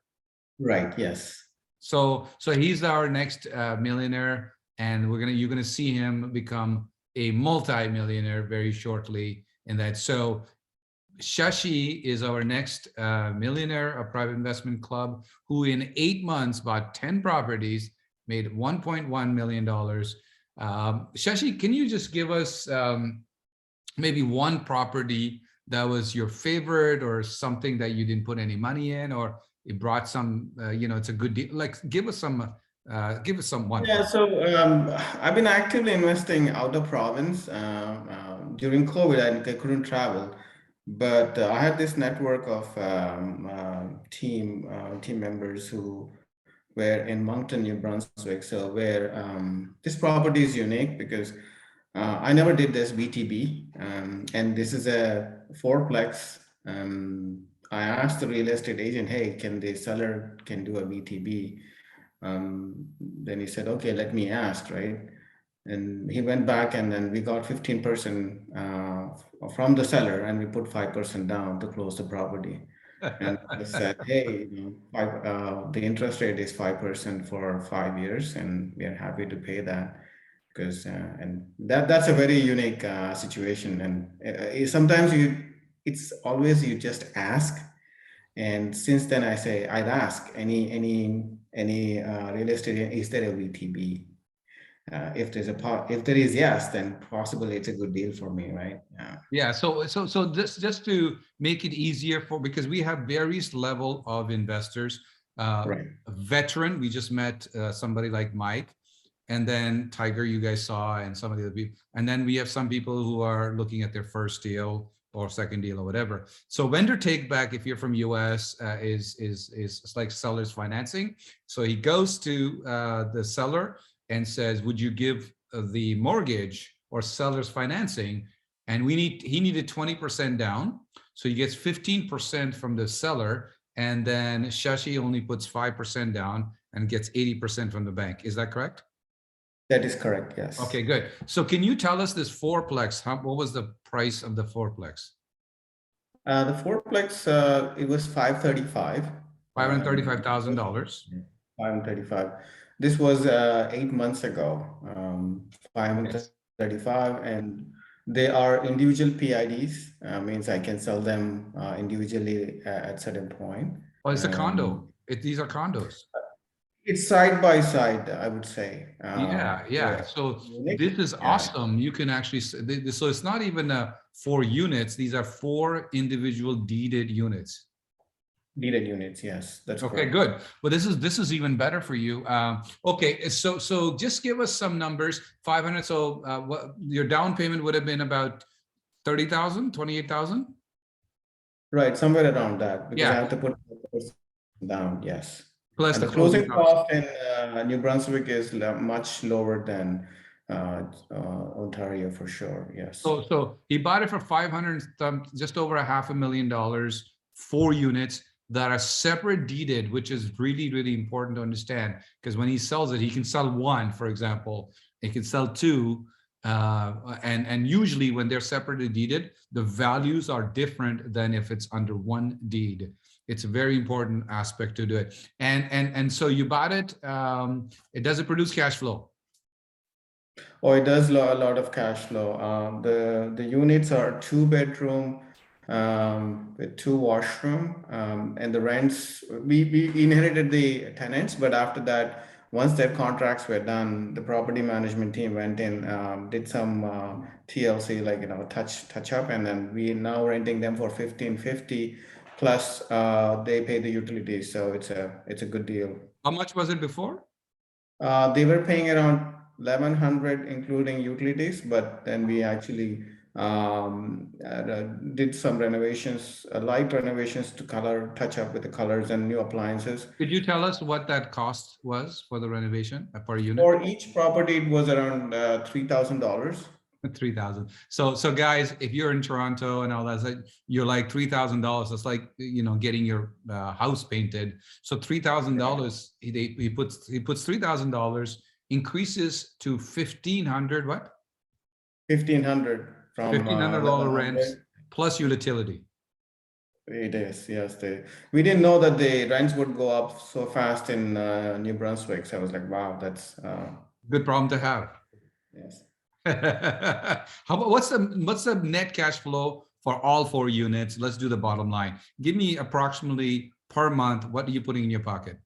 Right, yes. So he's our next millionaire, and you're gonna see him become a multi-millionaire very shortly in that. So Shashi is our next millionaire, a private investment club, who in 8 months bought 10 properties, made $1.1 million. Shashi, can you just give us maybe one property that was your favorite, or something that you didn't put any money in, or it brought some, it's a good deal? Like, give us some one. Yeah, so I've been actively investing out of province. During COVID, I couldn't travel, but I had this network of team members who were in Moncton, New Brunswick. So where this property is unique because I never did this BTB, and this is a fourplex. I asked the real estate agent, hey, can the seller can do a BTB? Then he said, okay, let me ask, right? And he went back, and then we got 15% from the seller, and we put 5% down to close the property. And I said, hey, the interest rate is 5% for 5 years, and we are happy to pay that. Because and that's a very unique situation, and sometimes it's always you just ask. And since then, I'd ask any real estate, is there a VTB? if if there is yes, then possibly it's a good deal for me, right? Yeah. So this, just to make it easier because we have various level of investors. Right. Veteran, we just met somebody like Mike, and then Tiger, you guys saw, and some of the other people, and then we have some people who are looking at their first deal or second deal or whatever. So vendor take back, if you're from US, is like seller's financing. So he goes to the seller and says, would you give the mortgage or seller's financing? And he needed 20% down. So he gets 15% from the seller, and then Shashi only puts 5% down and gets 80% from the bank. Is that correct? That is correct, yes. Okay, good. So can you tell us this fourplex, what was the price of the fourplex? The fourplex, it was $535. $535,000. 535. This was 8 months ago. 535, and they are individual PIDs. Means I can sell them individually at certain point. Oh, it's a condo. These are condos. It's side by side, I would say. Yeah. So this is awesome. You can actually, so it's not even 4 units. These are 4 individual deeded units. Deeded units, yes, that's okay. correct. Good. Well, this is even better for you. Okay, so just give us some numbers. 500. So what your down payment would have been about 30,000, 28,000. Right, somewhere around that, because Yeah. I have to put down, yes. Plus and the the closing cost cost in New Brunswick is much lower than Ontario for sure. Yes. So he bought it for 500, just over $500,000, 4 units that are separate deeded, which is really, really important to understand, because when he sells it, he can sell 1, for example, he can sell 2. And usually when they're separately deeded, the values are different than if it's under 1 deed. It's a very important aspect to do it. And so you bought it. It doesn't produce cash flow. Oh, it does a lot of cash flow. The units are 2-bedroom with 2 washroom, and the rents, we inherited the tenants, but after that, once their contracts were done, the property management team went in, did some TLC, like touch up, and then we now renting them for $1,550. Plus, they pay the utilities, so it's a good deal. How much was it before? They were paying around $1,100, including utilities, but then we actually did some renovations, light renovations to touch up with the colors and new appliances. Could you tell us what that cost was for the renovation per unit? For each property, it was around $3,000. 3,000. So guys, if you're in Toronto and all that, you're like $3,000. It's like, getting your house painted. So $3,000, he puts $3,000, increases to $1,500. What? $1,500 from $1,500 rents plus utility. It is, yes. We didn't know that the rents would go up so fast in New Brunswick. So I was like, wow, that's good problem to have. Yes. How about what's the net cash flow for all 4 units? Let's do the bottom line. Give me approximately per month. What are you putting in your pocket?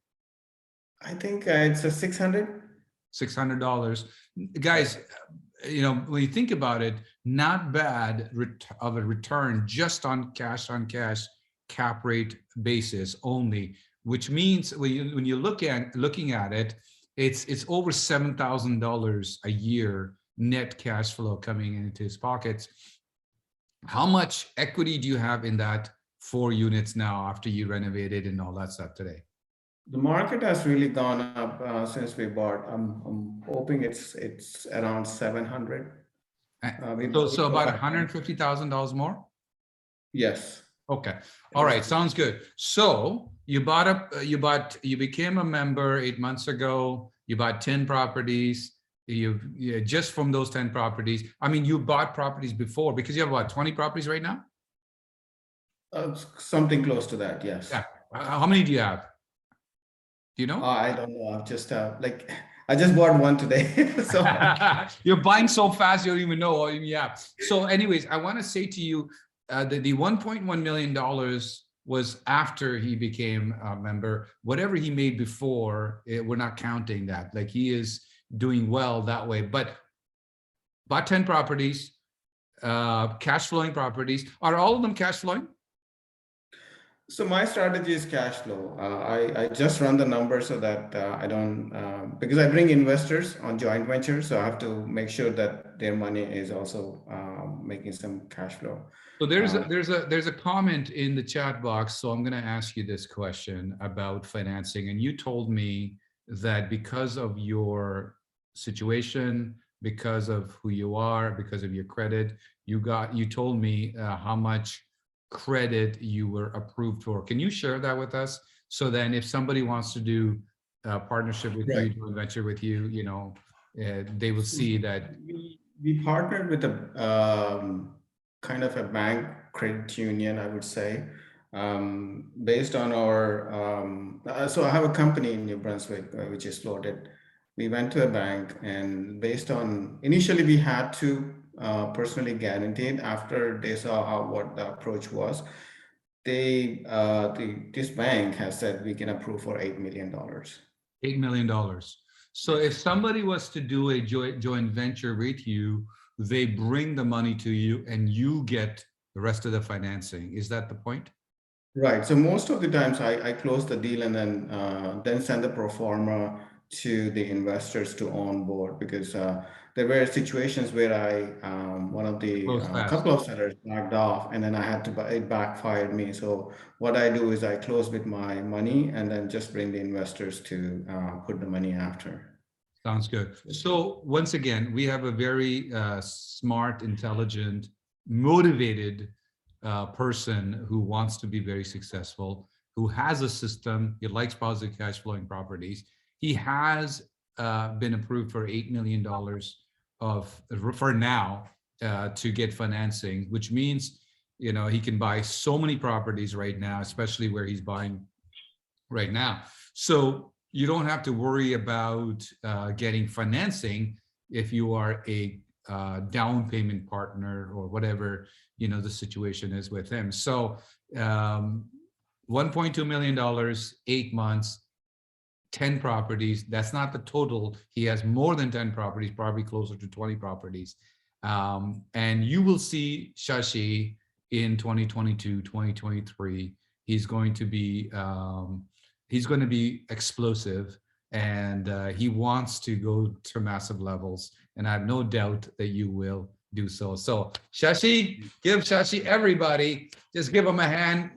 I think it's a $600. Guys, when you think about it, not bad of a return just on cash cap rate basis only, which means when you looking at it, it's over $7,000 a year net cash flow coming into his pockets. How much equity do you have in that 4 units now after you renovated and all that stuff today? The market has really gone up since we bought. I'm hoping it's around 700. So about $150,000 more? Yes. Okay. All right. Sounds good. So you became a member 8 months ago. You bought 10 properties. Just from those 10 properties. I mean, you bought properties before, because you have what, 20 properties right now? Something close to that. Yes. Yeah. How many do you have? Do you know? I don't know. I've just I just bought one today. So you're buying so fast, you don't even know. Yeah. So anyways, I want to say to you that the $1.1 million was after he became a member. Whatever he made before, we're not counting that. Like he is doing well that way. But bought 10 properties, cash flowing properties. Are all of them cash flowing? So my strategy is cash flow. I just run the numbers so that I don't, because I bring investors on joint ventures, so I have to make sure that their money is also making some cash flow. So there's a comment in the chat box. So I'm going to ask you this question about financing. And you told me that because of your situation, because of who you are, because of your credit, you told me how much credit you were approved for. Can you share that with us? So then if somebody wants to do a partnership with you, joint venture with you, you know, they will see that. We partnered with a kind of a bank credit union, I would say, based on our, so I have a company in New Brunswick, which is floated. We went to a bank, and based on, initially we had to personally guarantee it. After they saw what the approach was, this bank has said we can approve for $8 million. $8 million. So if somebody was to do a joint venture with you, they bring the money to you and you get the rest of the financing. Is that the point? Right. So most of the times I close the deal and then send the pro forma to the investors to onboard, because there were situations where one of the couple of sellers backed off, and then I had to, it backfired me. So what I do is I close with my money and then just bring the investors to put the money after. Sounds good. So once again, we have a very smart, intelligent, motivated person who wants to be very successful, who has a system. He likes positive cash flowing properties. He has been approved for $8 million for now to get financing, which means, you know, he can buy so many properties right now, especially where he's buying right now. So you don't have to worry about getting financing if you are a down payment partner or whatever, you know, the situation is with him. So $1.2 million, 8 months, 10 properties. That's not the total. He has more than 10 properties, probably closer to 20 properties. And you will see Shashi in 2022, 2023. He's going to be explosive, and he wants to go to massive levels. And I have no doubt that you will do so. So Shashi, give Shashi, everybody, just give him a hand.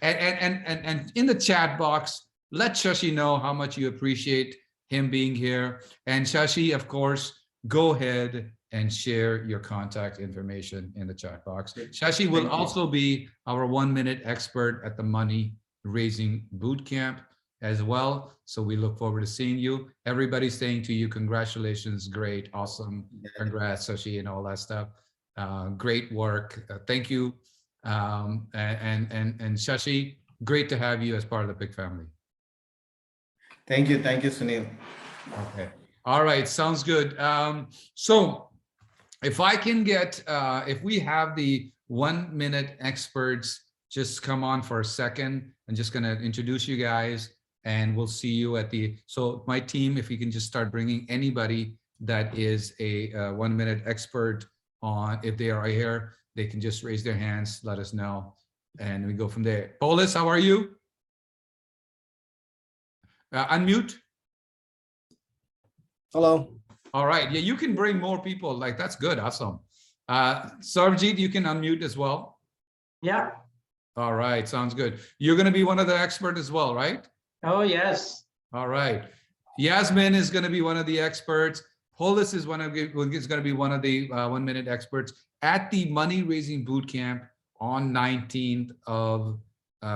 And in the chat box, let Shashi know how much you appreciate him being here. And Shashi, of course, go ahead and share your contact information in the chat box. Shashi will also be our 1-minute expert at the Money Raising Bootcamp as well. So we look forward to seeing you. Everybody's saying to you, congratulations, great, awesome, congrats, Shashi, and all that stuff. Great work. Thank you. And Shashi, great to have you as part of the big family. Thank you, Sunil. Okay, all right, sounds good. So if I can get, if we have the 1-minute experts just come on for a second, I'm just gonna introduce you guys, and we'll see you at the, so my team, if you can just start bringing anybody that is a 1-minute expert on, if they are here, they can just raise their hands, let us know, and we go from there. Polis, how are you? Unmute. Hello. All right, yeah, you can bring more people, like that's good, awesome. Sarvjit, you can unmute as well. Yeah. All right, sounds good. You're gonna be one of the experts as well, right? Oh, yes. All right. Yasmin is going to be one of the experts. Polis is going to be one of the 1-minute experts at the Money Raising Bootcamp on 19th of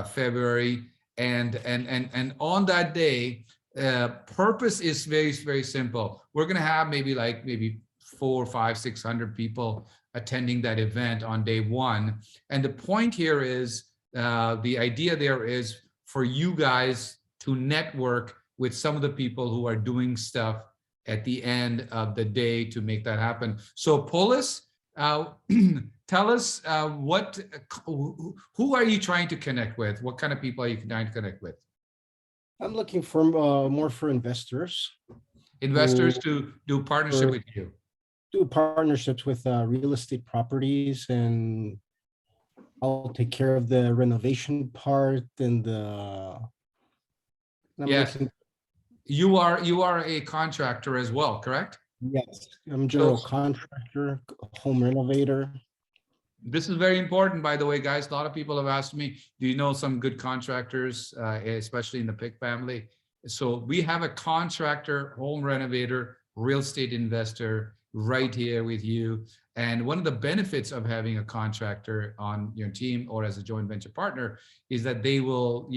February. And on that day, purpose is very, very simple. We're going to have maybe 400, 500, 600 people attending that event on day 1. And the point here is, the idea there is for you guys to network with some of the people who are doing stuff at the end of the day to make that happen. So Polis, tell us who are you trying to connect with? What kind of people are you trying to connect with? I'm looking for more for investors. investors to do partnership with you? Do partnerships with real estate properties, and I'll take care of the renovation part and the. Yes. You are a contractor as well, correct? Yes, I'm general contractor, home renovator. This is very important, by the way, guys. A lot of people have asked me, do you know some good contractors, especially in the Pick family? So we have a contractor, home renovator, real estate investor right here with you. And one of the benefits of having a contractor on your team or as a joint venture partner is that they will,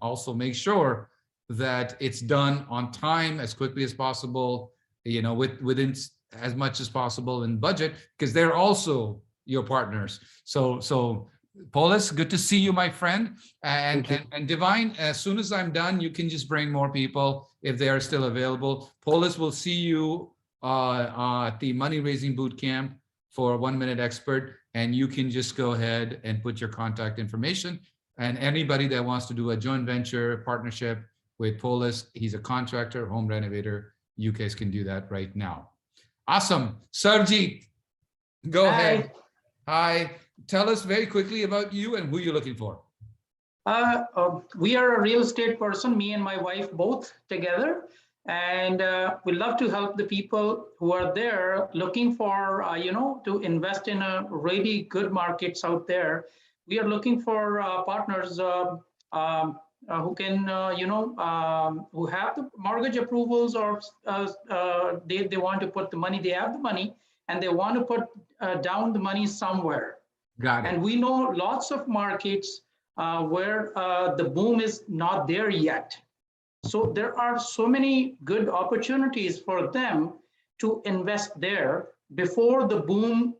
also make sure that it's done on time, as quickly as possible, within as much as possible in budget, because they're also your partners. So Paulus, good to see you, my friend. And Divine, as soon as I'm done, you can just bring more people if they are still available. Paulus will see you at the money raising boot camp for 1 Minute Expert, and you can just go ahead and put your contact information. And anybody that wants to do a joint venture partnership with Paulus, he's a contractor, home renovator. You guys can do that right now. Awesome. Sarjeet, go ahead. Hi. Tell us very quickly about you and who you're looking for. We are a real estate person, me and my wife both together. And we love to help the people who are there looking for, to invest in a really good markets out there. We are looking for partners who can, who have the mortgage approvals, or they want to put the money, they have the money, and they want to put down the money somewhere. Got it. And we know lots of markets where the boom is not there yet. So there are so many good opportunities for them to invest there before the boom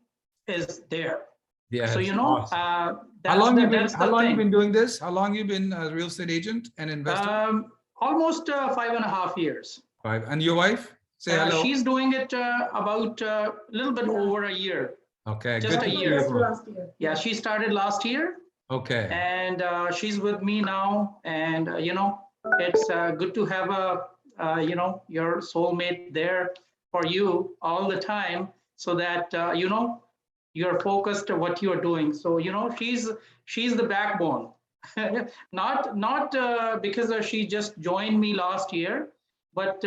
is there. Yeah. So, Awesome. that's how long you been doing this? How long you been a real estate agent and investor? Almost 5.5 years. 5. And your wife? Say hello. She's doing it about a little bit over a year. Okay. Just good a to year. see you. Yeah, she started last year. Okay. And she's with me now. And, it's good to have your soulmate there for you all the time, so that, you're focused on what you're doing. So, she's the backbone. not because she just joined me last year, but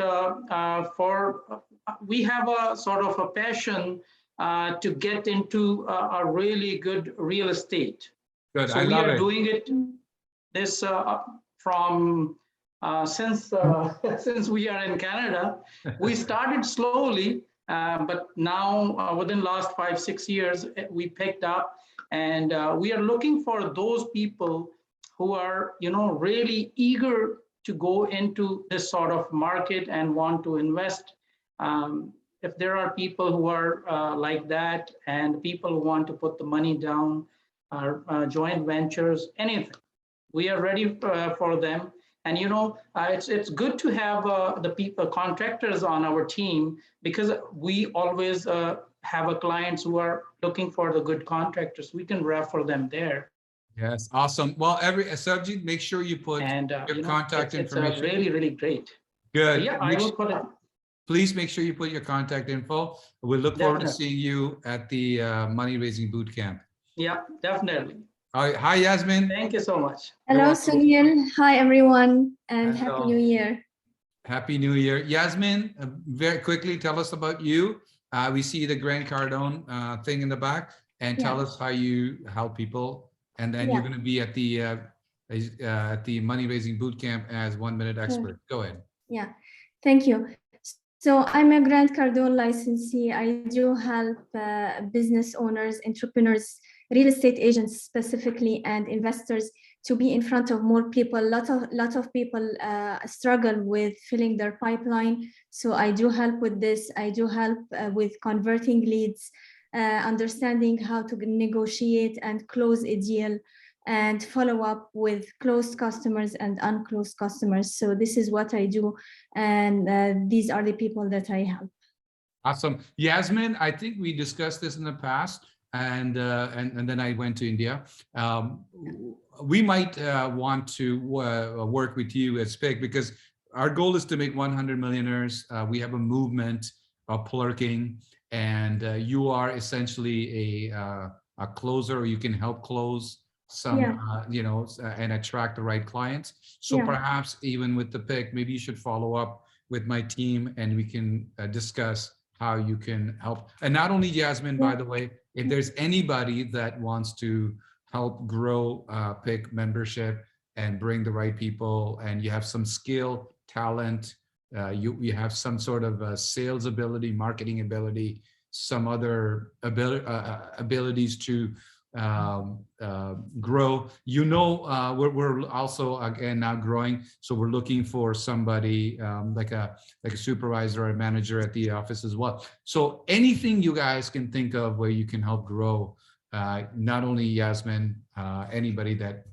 we have a sort of a passion to get into a really good real estate. Good. So I we love are it. doing it this from since we are in Canada. We started slowly, but now within last 5-6 years we picked up, and we are looking for those people who are really eager to go into this sort of market and want to invest. If there are people who are like that, and people who want to put the money down, joint ventures, anything, we are ready for them. And it's good to have the people, contractors on our team, because we always have clients who are looking for the good contractors. We can refer them there. Yes, awesome. Well, Sarjeet, make sure you put your contact information. It's really, really great. Good. Yeah, I will put it. Please make sure you put your contact info. We look forward to seeing you at the Money Raising Boot Camp. Yeah, definitely. All right. Hi, Yasmin. Thank you so much. Hello, Sunil. Hi, everyone, and Happy New Year. Happy New Year. Yasmin, very quickly, tell us about you. We see the Grant Cardone thing in the back, and tell us how you help people. And then you're going to be at the Money Raising Boot Camp as 1 Minute Expert. Go ahead. Yeah, thank you. So I'm a Grant Cardone licensee. I do help business owners, entrepreneurs, real estate agents specifically, and investors to be in front of more people. Lot of people struggle with filling their pipeline. So I do help with this. I do help with converting leads, understanding how to negotiate and close a deal, and follow up with closed customers and unclosed customers. So this is what I do, and these are the people that I help. Awesome. Yasmin, I think we discussed this in the past, and then I went to India. We might want to work with you at SPIC, because our goal is to make 100 millionaires. We have a movement of plurking, and you are essentially a closer, or you can help close some, and attract the right clients. So perhaps even with the pick, maybe you should follow up with my team, and we can discuss how you can help. And not only Yasmin, by the way, if there's anybody that wants to help grow pick membership and bring the right people, and you have some skill, talent, you have some sort of sales ability, marketing ability, some other abilities to grow. We're also again now growing, so we're looking for somebody like a supervisor or a manager at the office as well. So anything you guys can think of where you can help grow, not only Yasmin, anybody that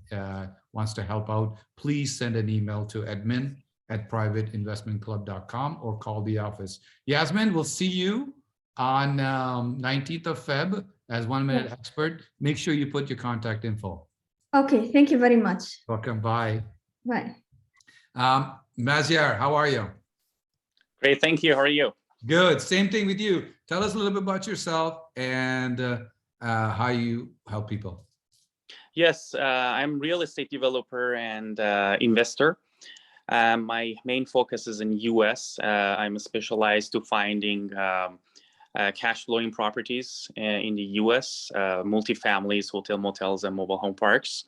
wants to help out, please send an email to admin@privateinvestmentclub.com or call the office. Yasmin, we'll see you on 19th of Feb as 1 minute expert. Make sure you put your contact info. Okay, thank you very much. Welcome, bye. Bye. Maziar, how are you? Great, thank you. How are you? Good, same thing with you. Tell us a little bit about yourself and how you help people. Yes, I'm a real estate developer and investor. My main focus is in US. I'm specialized to finding cash flowing properties in the US, multifamilies, hotel, motels, and mobile home parks.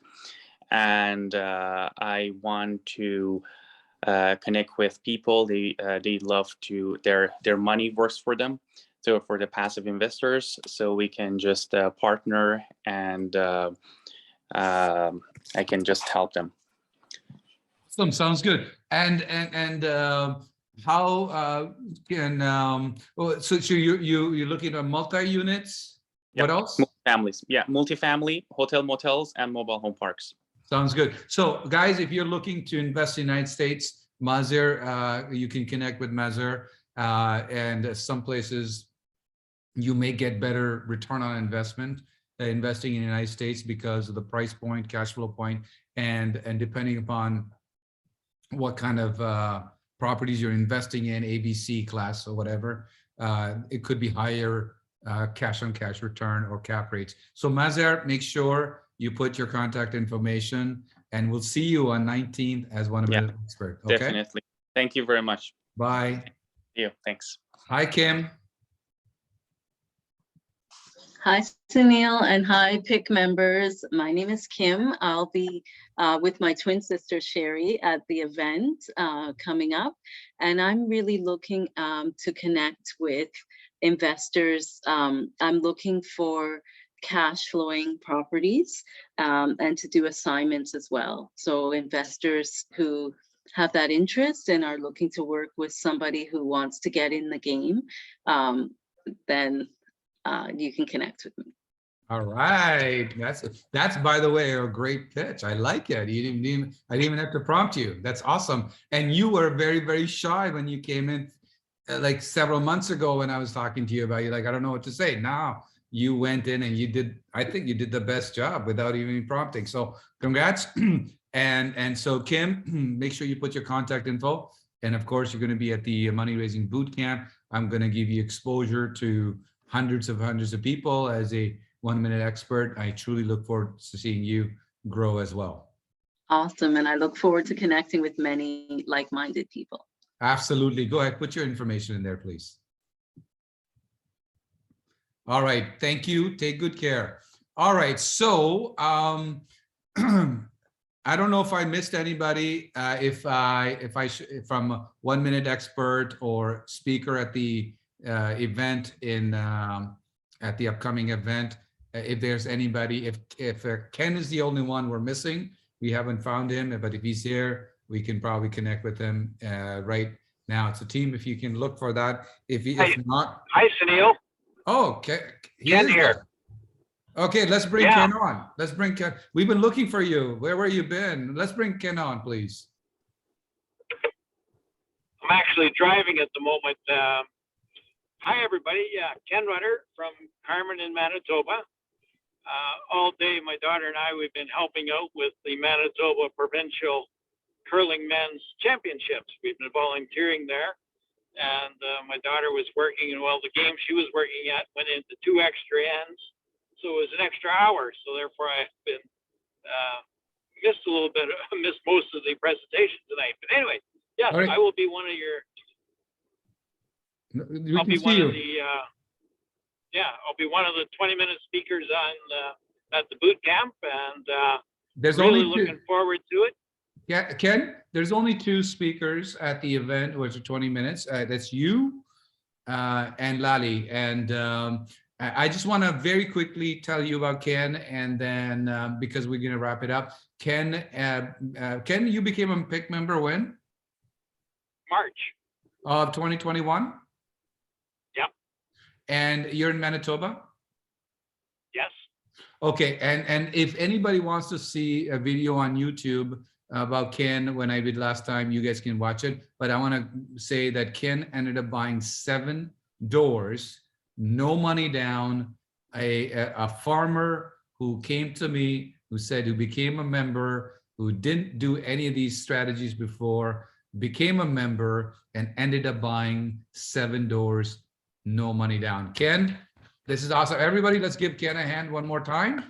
And I want to connect with people. They love to, their money works for them. So for the passive investors, so we can just partner, and I can just help them. Awesome, sounds good. And how can so you're looking at multi-units? What else? Families, yeah, multifamily, hotel, motels, and mobile home parks. Sounds good. So guys, if you're looking to invest in the United States, Mazir, you can connect with Mazir, and some places you may get better return on investment investing in the United States because of the price point, cash flow point, and depending upon what kind of properties you're investing in, ABC class or whatever, it could be higher cash on cash return or cap rates. So Mazir, make sure you put your contact information, and we'll see you on 19th as one of the experts. Okay? Definitely. Thank you very much. Bye. See you. Thanks. Hi, Kim. Hi, Sunil, and hi, PIC members. My name is Kim. I'll be with my twin sister, Sherry, at the event coming up. And I'm really looking to connect with investors. I'm looking for cash flowing properties and to do assignments as well. So investors who have that interest and are looking to work with somebody who wants to get in the game, then you can connect with me. All right, that's by the way a great pitch. I like it. I didn't even have to prompt you. That's awesome. And you were very, very shy when you came in, like several months ago when I was talking to you about, you like, I don't know what to say. Now you went in and you did. I think you did the best job without even prompting. So congrats. and so Kim, make sure you put your contact info. And of course, you're going to be at the money raising boot camp. I'm going to give you exposure to hundreds of people as a 1 minute expert. I truly look forward to seeing you grow as well. Awesome. And I look forward to connecting with many like-minded people. Absolutely. Go ahead. Put your information in there, please. All right. Thank you. Take good care. All right. So I don't know if I missed anybody. If I'm a 1 minute expert or speaker at the event at the upcoming event, if there's anybody, if Ken is the only one we're missing, we haven't found him, but if he's here, we can probably connect with him right now. It's a team, if you can look for that. If not. Hi, Sunil. Oh, Ken here. Okay, let's bring Ken on. Let's bring Ken. We've been looking for you. Where you been? Let's bring Ken on, please. I'm actually driving at the moment. Hi, everybody. Ken Rutter from Carmen in Manitoba. All day, my daughter and I, we've been helping out with the Manitoba Provincial curling men's championships. We've been volunteering there. And my daughter was working, and the game she was working at went into 2 extra ends. So it was an extra hour. So therefore I've been missed a little bit, missed most of the presentation tonight. But anyway, yes, All right. I will be one of your, We I'll can be see one you. of the, I'll be one of the 20-minute speakers on at the boot camp, and There's really only looking forward to it. Yeah, Ken, there's only 2 speakers at the event, which are 20 minutes. That's you and Lali. And I just want to very quickly tell you about Ken, and then because we're going to wrap it up. Ken, Ken, you became a PIC member when? March. Of 2021? Yep. And you're in Manitoba? Yes. Okay, and if anybody wants to see a video on YouTube about Ken when I did last time, you guys can watch it. But I want to say that Ken ended up buying 7 doors, no money down, a farmer who came to me, who became a member, who didn't do any of these strategies before, became a member and ended up buying 7 doors, no money down. Ken, this is awesome. Everybody, let's give Ken a hand one more time.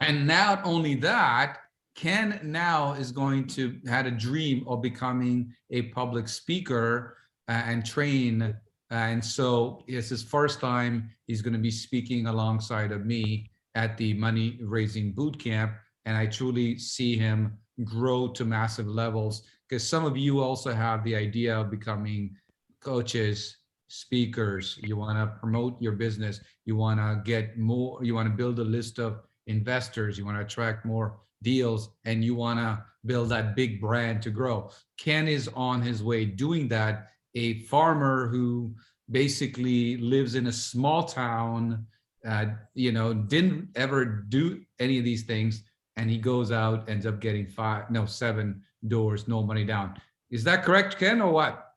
And not only that, Ken now is going to had a dream of becoming a public speaker and train. And so it's his first time he's going to be speaking alongside of me at the money raising boot camp. And I truly see him grow to massive levels, because some of you also have the idea of becoming coaches, speakers. You want to promote your business. You want to get more, you want to build a list of investors. You want to attract more deals, and you want to build that big brand to grow. Ken is on his way doing that. A farmer who basically lives in a small town, didn't ever do any of these things, and he goes out, ends up getting 7 doors, no money down. Is that correct, Ken, or what?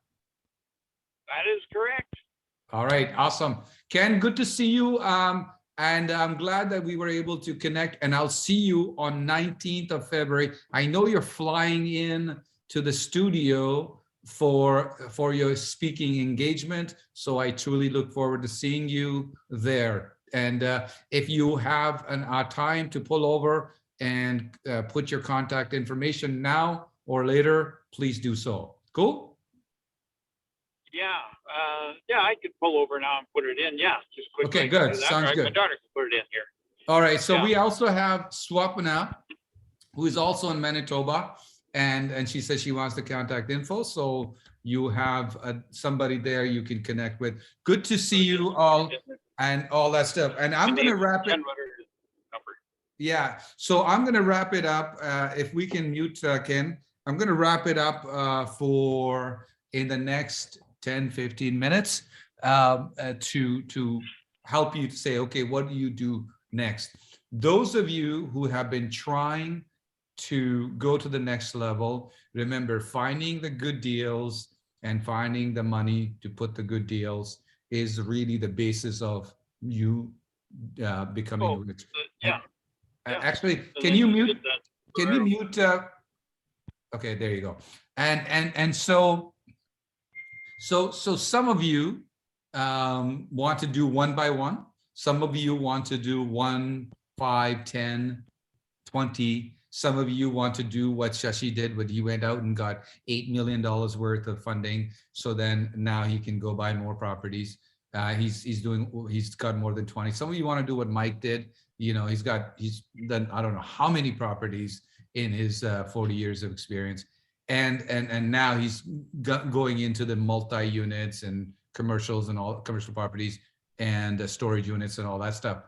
That is correct. All right, awesome. Ken, good to see you. And I'm glad that we were able to connect, and I'll see you on 19th of February. I know you're flying in to the studio for your speaking engagement, so I truly look forward to seeing you there. And if you have a time to pull over and put your contact information now or later, please do so. Cool? Yeah, I could pull over now and put it in. Yeah, just quickly. Okay, good. Do that. Sounds Or good. my daughter can put it in here. All right, so Yeah. we also have Swapna, who is also in Manitoba, and she says she wants the contact info. So you have somebody there you can connect with. Good to see you all and all that stuff. And I'm going to wrap it. Yeah, so I'm going to wrap it up. If we can mute Ken, I'm going to wrap it up for in the next 10-15 minutes to help you to say, okay, what do you do next? Those of you who have been trying to go to the next level, remember, finding the good deals and finding the money to put the good deals is really the basis of you becoming rich. Yeah. Actually, can you mute? Can you mute? Okay, there you go. And so some of you want to do 1 by 1. Some of you want to do 1, 5, 10, 20. Some of you want to do what Shashi did, when he went out and got $8 million worth of funding. So then now he can go buy more properties. He's got more than 20. Some of you want to do what Mike did. He's done, I don't know how many properties in his 40 years of experience. And now he's going into the multi-units and commercials and all commercial properties and storage units and all that stuff.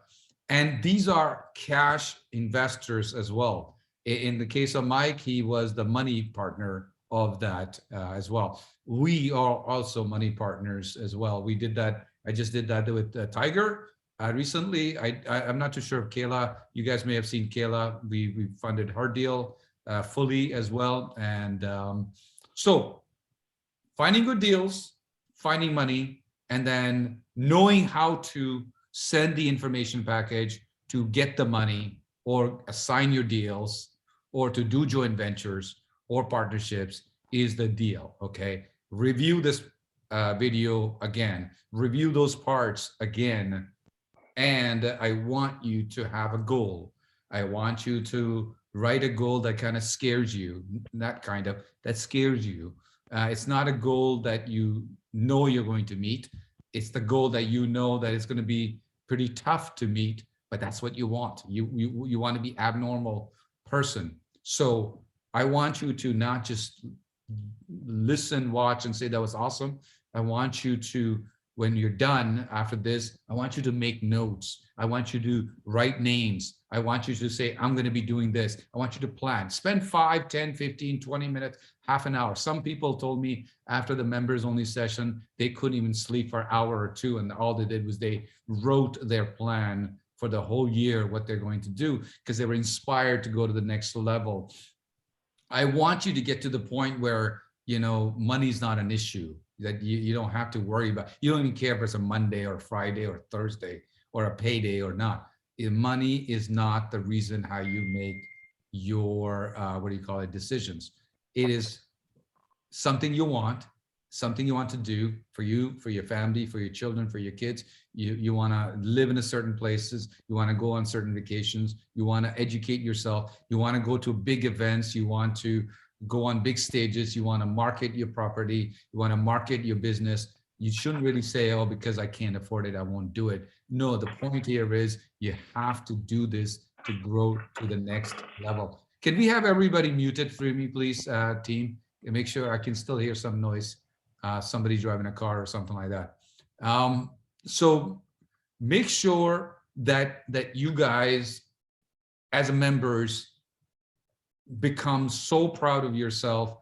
And these are cash investors as well. In the case of Mike, he was the money partner of that as well. We are also money partners as well. We did that. I just did that with Tiger recently. I'm not too sure if Kayla, you guys may have seen Kayla. We funded her deal fully as well. And so finding good deals, finding money, and then knowing how to send the information package to get the money or assign your deals or to do joint ventures or partnerships is the deal, okay? Review this video again, review those parts again, and I want you to have a goal. I want you to write a goal that kind of scares you, that scares you. It's not a goal that you know you're going to meet. It's the goal that you know that it's going to be pretty tough to meet, but that's what you want. You want to be abnormal person. So I want you to not just listen, watch, and say that was awesome. I want you to, when you're done after this, I want you to make notes. I want you to write names. I want you to say, I'm going to be doing this. I want you to plan. Spend 5, 10, 15, 20 minutes, half an hour. Some people told me after the members only session, they couldn't even sleep for an hour or two. And all they did was they wrote their plan for the whole year, what they're going to do, because they were inspired to go to the next level. I want you to get to the point where, you know, money's not an issue, that you don't have to worry about. You don't even care if it's a Monday or Friday or Thursday or a payday or not. Money is not the reason how you make your, decisions. It is something you want to do for you, for your family, for your children, for your kids. You want to live in a certain places. You want to go on certain vacations. You want to educate yourself. You want to go to big events. You want to go on big stages. You want to market your property. You want to market your business. You shouldn't really say, oh, because I can't afford it, I won't do it. No, the point here is you have to do this to grow to the next level. Can we have everybody muted for me, please, team? And make sure I can still hear some noise. Somebody driving a car or something like that. So make sure that you guys as members become so proud of yourself,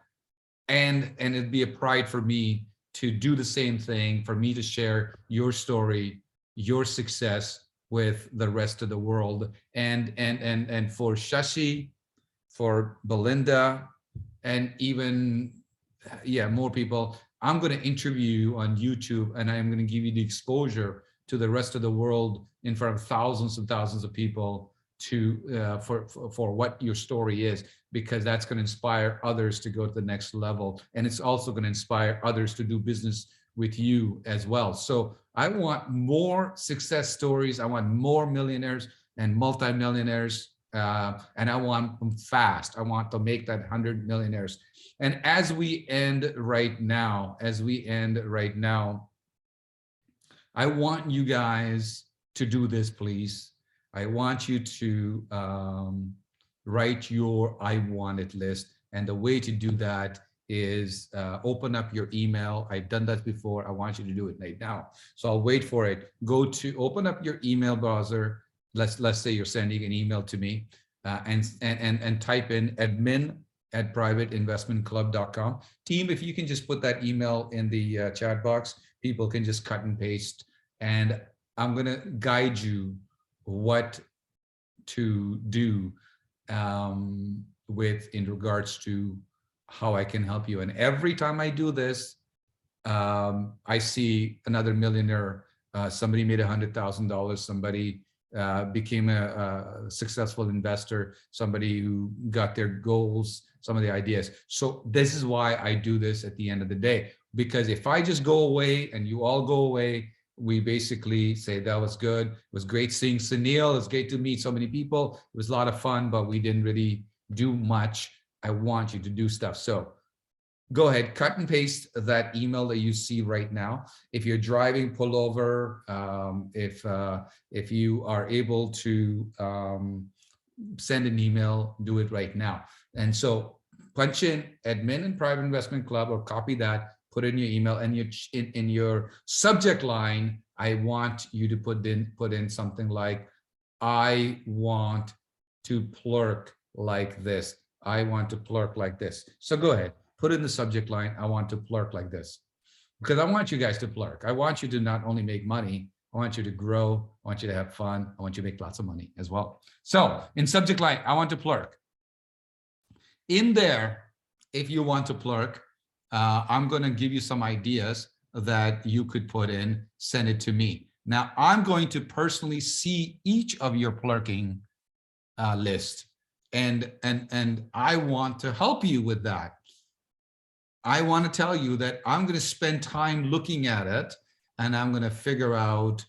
and it'd be a pride for me to do the same thing, for me to share your story, your success with the rest of the world. And for Shashi, for Belinda, and even, yeah, more people, I'm going to interview you on YouTube, and I'm going to give you the exposure to the rest of the world in front of thousands and thousands of people to for what your story is, because that's going to inspire others to go to the next level. And it's also going to inspire others to do business with you as well. So I want more success stories. I want more millionaires and multimillionaires. And I want them fast. I want to make that 100 millionaires. And as we end right now, I want you guys to do this, please. I want you to write your I want it list. And the way to do that is open up your email. I've done that before. I want you to do it right now. So I'll wait for it. Go to open up your email browser. Let's say you're sending an email to me, and type in admin@privateinvestmentclub.com. Team, if you can just put that email in the chat box, people can just cut and paste, and I'm going to guide you what to do in regards to how I can help you. And every time I do this, I see another millionaire. Somebody made $100,000. Somebody became a successful investor, somebody who got their goals, some of the ideas. So this is why I do this at the end of the day, because if I just go away and you all go away, we basically say that was good. It was great seeing Sunil. It's great to meet so many people. It was a lot of fun, but we didn't really do much. I want you to do stuff. So go ahead, cut and paste that email that you see right now. If you're driving, pull over. If you are able to send an email, do it right now. And so punch in admin and private investment club, or copy that, put in your email, and in your subject line, I want you to put in something like, I want to plurk like this. I want to plurk like this. So go ahead. Put in the subject line, I want to plurk like this, because I want you guys to plurk. I want you to not only make money, I want you to grow. I want you to have fun. I want you to make lots of money as well. So in subject line, I want to plurk. In there, if you want to plurk, I'm going to give you some ideas that you could put in, send it to me. Now, I'm going to personally see each of your plurking list. And I want to help you with that. I want to tell you that I'm going to spend time looking at it, and I'm going to figure out,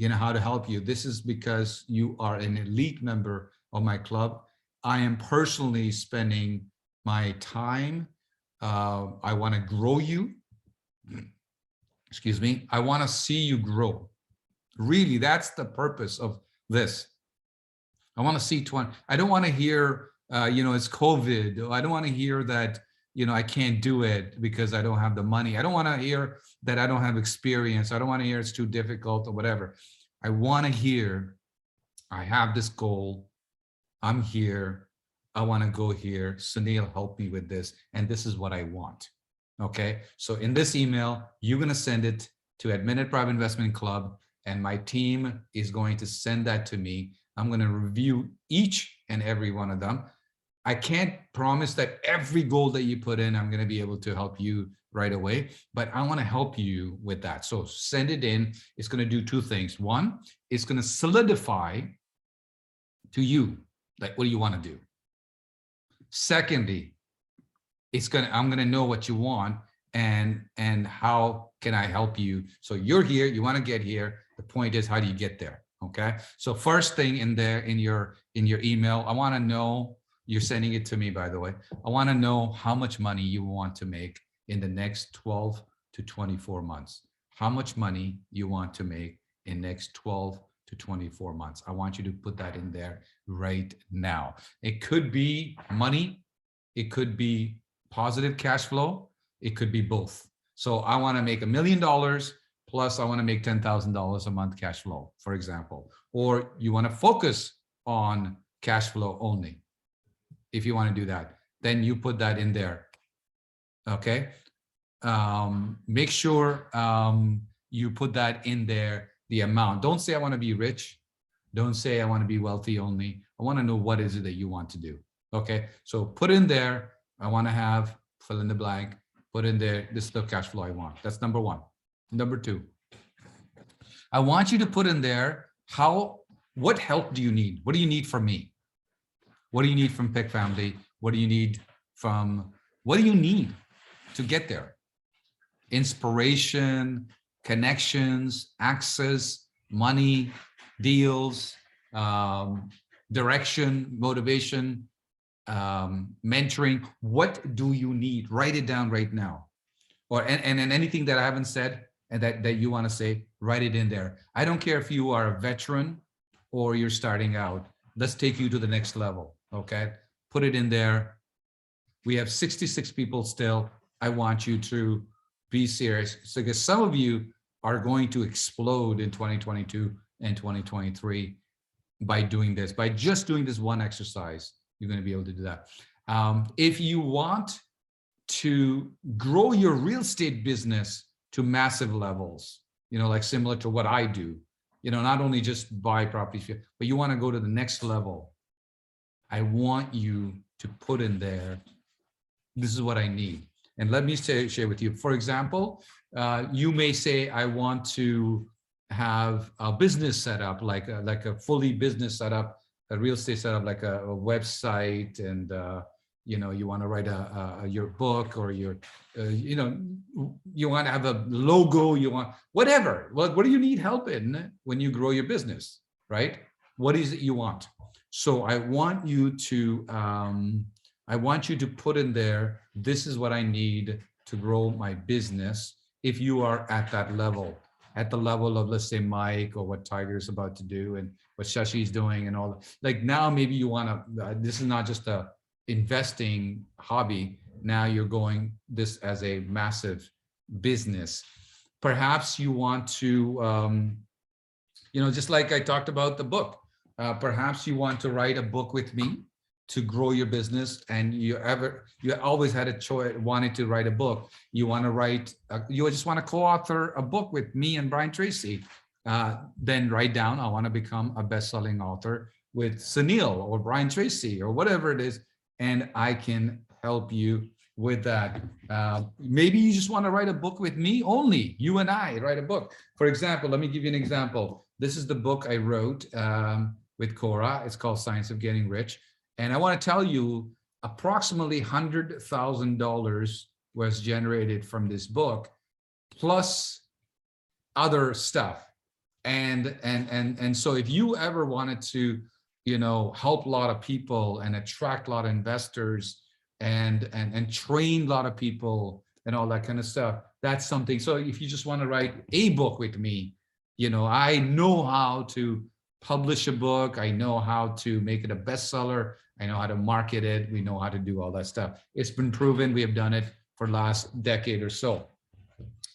how to help you. This is because you are an elite member of my club. I am personally spending my time. I want to grow you. Excuse me. I want to see you grow. Really, that's the purpose of this. I want to see 20. I don't want to hear, it's COVID. I don't want to hear that, I can't do it because I don't have the money. I don't want to hear that I don't have experience. I don't want to hear it's too difficult or whatever. I want to hear, I have this goal. I'm here. I want to go here. Sunil, help me with this. And this is what I want. Okay. So in this email, you're going to send it to Admitted Private Investment Club, and my team is going to send that to me. I'm going to review each and every one of them. I can't promise that every goal that you put in, I'm going to be able to help you right away, but I want to help you with that. So send it in. It's going to do two things. One, it's going to solidify to you, like, what do you want to do? Secondly, I'm going to know what you want and how can I help you? So you're here, you want to get here. The point is, how do you get there? Okay. So first thing in there, in your email, I want to know, you're sending it to me, by the way. I want to know how much money you want to make in the next 12 to 24 months. How much money you want to make in next 12 to 24 months. I want you to put that in there right now. It could be money. It could be positive cash flow. It could be both. So I want to make $1 million plus I want to make $10,000 a month cash flow, for example. Or you want to focus on cash flow only. If you want to do that, then you put that in there. Okay. Make sure you put that in there, the amount. Don't say I want to be rich. Don't say I want to be wealthy only. I want to know what is it that you want to do. Okay. So put in there, I want to have, fill in the blank, put in there, this is the cash flow I want. That's number one. Number two, I want you to put in there, what help do you need? What do you need from me? What do you need from Pick Family? What do you need to get there? Inspiration, connections, access, money, deals, direction, motivation, mentoring. What do you need? Write it down right now. And anything that I haven't said and that you want to say, write it in there. I don't care if you are a veteran or you're starting out. Let's take you to the next level. Okay, put it in there. We have 66 people still. I want you to be serious. So because some of you are going to explode in 2022 and 2023 by doing this, by just doing this one exercise, you're going to be able to do that. If you want to grow your real estate business to massive levels, like similar to what I do, not only just buy properties, but you want to go to the next level. I want you to put in there, this is what I need. And let me share with you. For example, you may say, I want to have a business set up, like a fully business setup, a real estate setup, like a website, and you want to write your book, or you want to have a logo, you want whatever. What do you need help in when you grow your business, right? What is it you want? So I want you to put in there, this is what I need to grow my business. If you are at that level, at the level of, let's say, Mike, or what Tiger's about to do and what Shashi's doing and all that. Like now, maybe you want to, this is not just a investing hobby. Now you're going this as a massive business. Perhaps you want to, just like I talked about the book, perhaps you want to write a book with me to grow your business, and you always had a choice, wanted to write a book. You want to write, you just want to co-author a book with me and Brian Tracy. Then write down, I want to become a best-selling author with Sunil or Brian Tracy or whatever it is, and I can help you with that. Maybe you just want to write a book with me only, you and I write a book. For example, let me give you an example. This is the book I wrote with Cora. It's called Science of Getting Rich. And I want to tell you, approximately $100,000 was generated from this book, plus other stuff. And so if you ever wanted to, help a lot of people and attract a lot of investors and train a lot of people and all that kind of stuff, that's something. So if you just want to write a book with me, I know how to publish a book. I know how to make it a bestseller. I know how to market it. We know how to do all that stuff. It's been proven. We have done it for the last decade or so.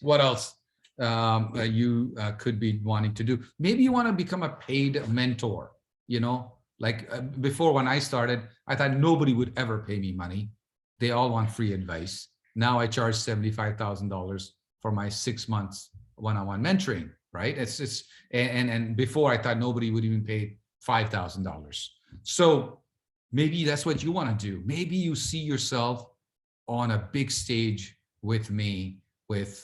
What else you could be wanting to do? Maybe you want to become a paid mentor. Before, when I started, I thought nobody would ever pay me money. They all want free advice. Now I charge $75,000 for my 6 months one-on-one mentoring, right? And before I thought nobody would even pay $5,000. So maybe that's what you want to do. Maybe you see yourself on a big stage with me, with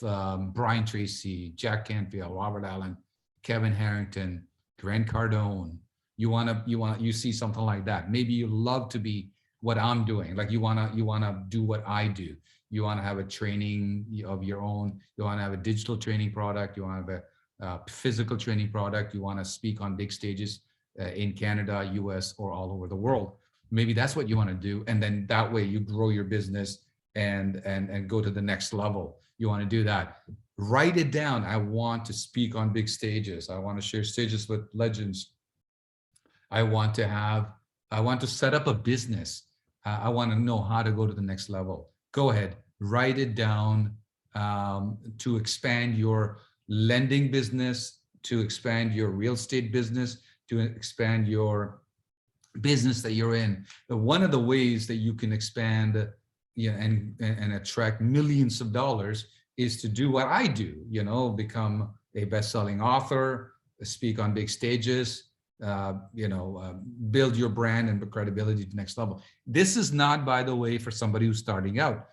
Brian Tracy, Jack Canfield, Robert Allen, Kevin Harrington, Grant Cardone. You see something like that. Maybe you love to be what I'm doing. Like you wanna do what I do. You want to have a training of your own. You want to have a digital training product. You want to have a physical training product. You want to speak on big stages in Canada, US, or all over the world. Maybe that's what you want to do. And then that way you grow your business and go to the next level. You want to do that. Write it down. I want to speak on big stages. I want to share stages with legends. I want to set up a business. I want to know how to go to the next level. Go ahead, write it down to expand your lending business, to expand your real estate business, to expand your business that you're in. But one of the ways that you can expand and attract millions of dollars is to do what I do, become a best-selling author, speak on big stages, build your brand and credibility to the next level. This is not, by the way, for somebody who's starting out,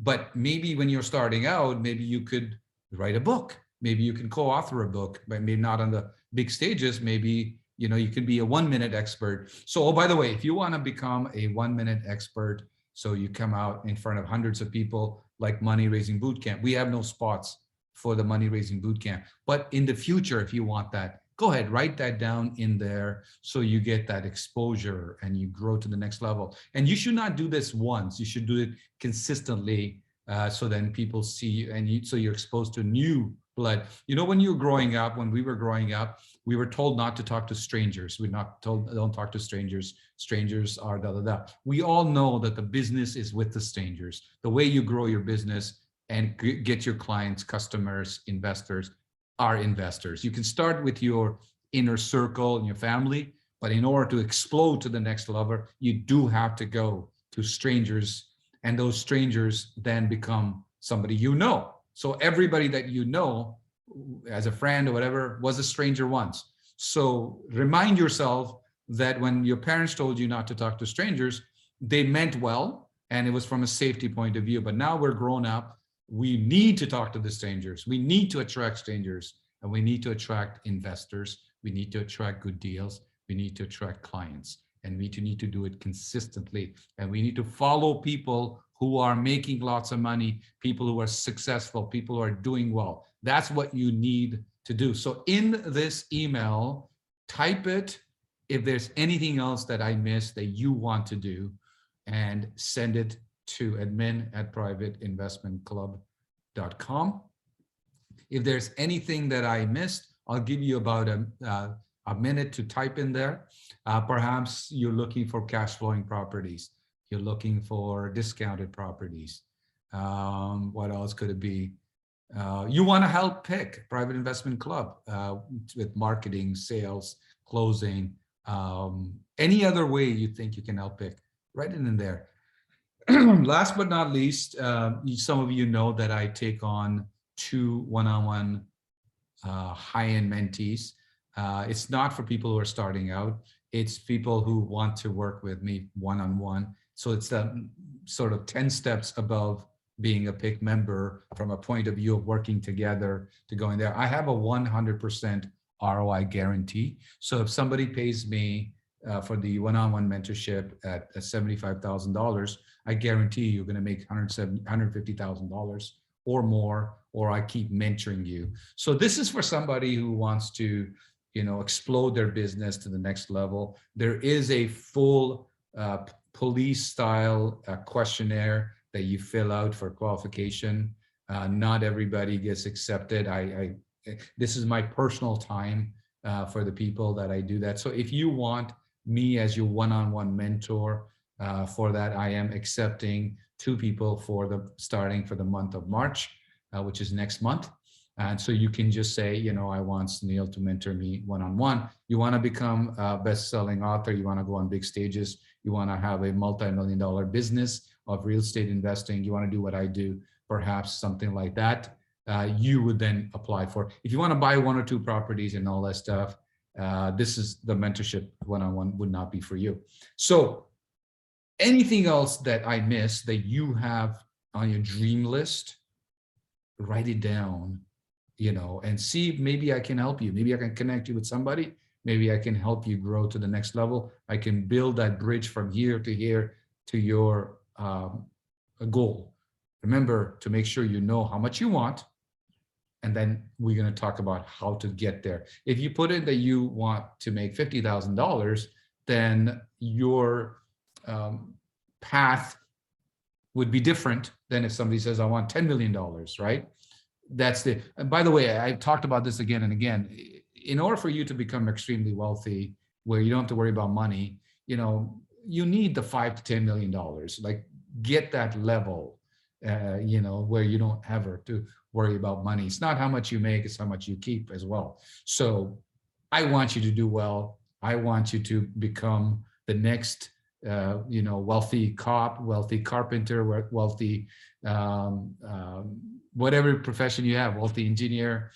but maybe when you're starting out, maybe you could write a book. Maybe you can co-author a book, but maybe not on the big stages. Maybe, you could be a 1-minute expert. So, by the way, if you want to become a 1-minute expert, so you come out in front of hundreds of people like Money Raising Bootcamp. We have no spots for the Money Raising Bootcamp, but in the future, if you want that, go ahead, write that down in there so you get that exposure and you grow to the next level. And you should not do this once. You should do it consistently so then people see you and so you're exposed to new blood. When you were growing up, when we were growing up, we were told not to talk to strangers. We're not told, don't talk to strangers. Strangers are da da da. We all know that the business is with the strangers. The way you grow your business and get your clients, customers, investors, are investors. You can start with your inner circle and your family, but in order to explode to the next level, you do have to go to strangers, and those strangers then become somebody you know. So everybody that you know as a friend or whatever was a stranger once. So remind yourself that when your parents told you not to talk to strangers, they meant well, and it was from a safety point of view. But now we're grown up. We need to talk to the strangers. We need to attract strangers, and we need to attract investors. We need to attract good deals. We need to attract clients, and we need to do it consistently. And we need to follow people who are making lots of money, people who are successful, people who are doing well. That's what you need to do. So in this email, type it if there's anything else that I missed that you want to do, and send it to admin@privateinvestmentclub.com. If there's anything that I missed, I'll give you about a minute to type in there. Perhaps you're looking for cash flowing properties. You're looking for discounted properties. What else could it be? You want to help pick Private Investment Club with marketing, sales, closing, any other way you think you can help pick, write it in there. Last but not least, some of you know that I take on 2 one-on-one high-end mentees. It's not for people who are starting out. It's people who want to work with me one-on-one. So it's sort of 10 steps above being a PIC member from a point of view of working together to go in there. I have a 100% ROI guarantee. So if somebody pays me for the one-on-one mentorship at $75,000, I guarantee you're going to make $150,000 or more, or I keep mentoring you. So this is for somebody who wants to, explode their business to the next level. There is a full police style questionnaire that you fill out for qualification. Not everybody gets accepted. This is my personal time for the people that I do that. So if you want me as your one-on-one mentor for that, I am accepting 2 people starting for the month of March, which is next month. And so you can just say, I want Sunil to mentor me one-on-one. You want to become a best-selling author. You want to go on big stages. You want to have a multi-million-dollar business of real estate investing. You want to do what I do, perhaps something like that. You would then apply for. If you want to buy 1 or 2 properties and all that stuff, this is the mentorship one-on-one would not be for you. So anything else that I missed that you have on your dream list, write it down, and see if maybe I can help you. Maybe I can connect you with somebody. Maybe I can help you grow to the next level. I can build that bridge from here to your goal. Remember to make sure you know how much you want, and then we're going to talk about how to get there. If you put in that you want to make $50,000, then your path would be different than if somebody says, I want $10 million, right? And by the way, I've talked about this again and again. In order for you to become extremely wealthy, where you don't have to worry about money, you need the $5 to $10 million. Like, get that level, where you don't ever to worry about money. It's not how much you make, it's how much you keep as well. So I want you to do well. I want you to become the next, wealthy cop, wealthy carpenter, wealthy, whatever profession you have, wealthy engineer,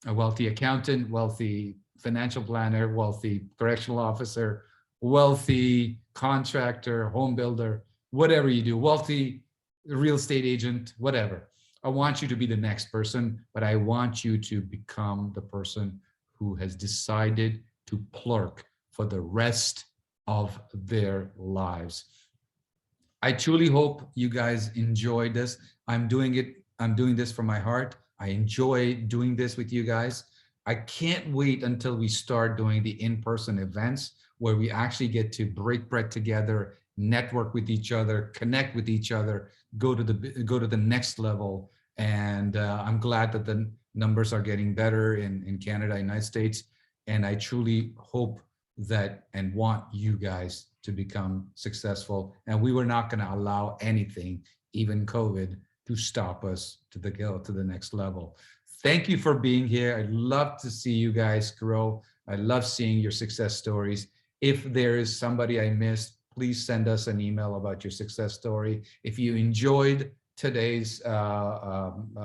a wealthy accountant, wealthy financial planner, wealthy correctional officer, wealthy contractor, home builder, whatever you do, wealthy real estate agent, whatever. I want you to be the next person, but I want you to become the person who has decided to plurk for the rest of their lives. I truly hope you guys enjoyed this. I'm doing this from my heart. I enjoy doing this with you guys. I can't wait until we start doing the in-person events where we actually get to break bread together, network with each other, connect with each other, go to the next level. And I'm glad that the numbers are getting better in Canada, United States. And I truly hope that and want you guys to become successful. And we were not going to allow anything, even COVID, to stop us to the next level. Thank you for being here. I love to see you guys grow. I love seeing your success stories. If there is somebody I missed, please send us an email about your success story. If you enjoyed today's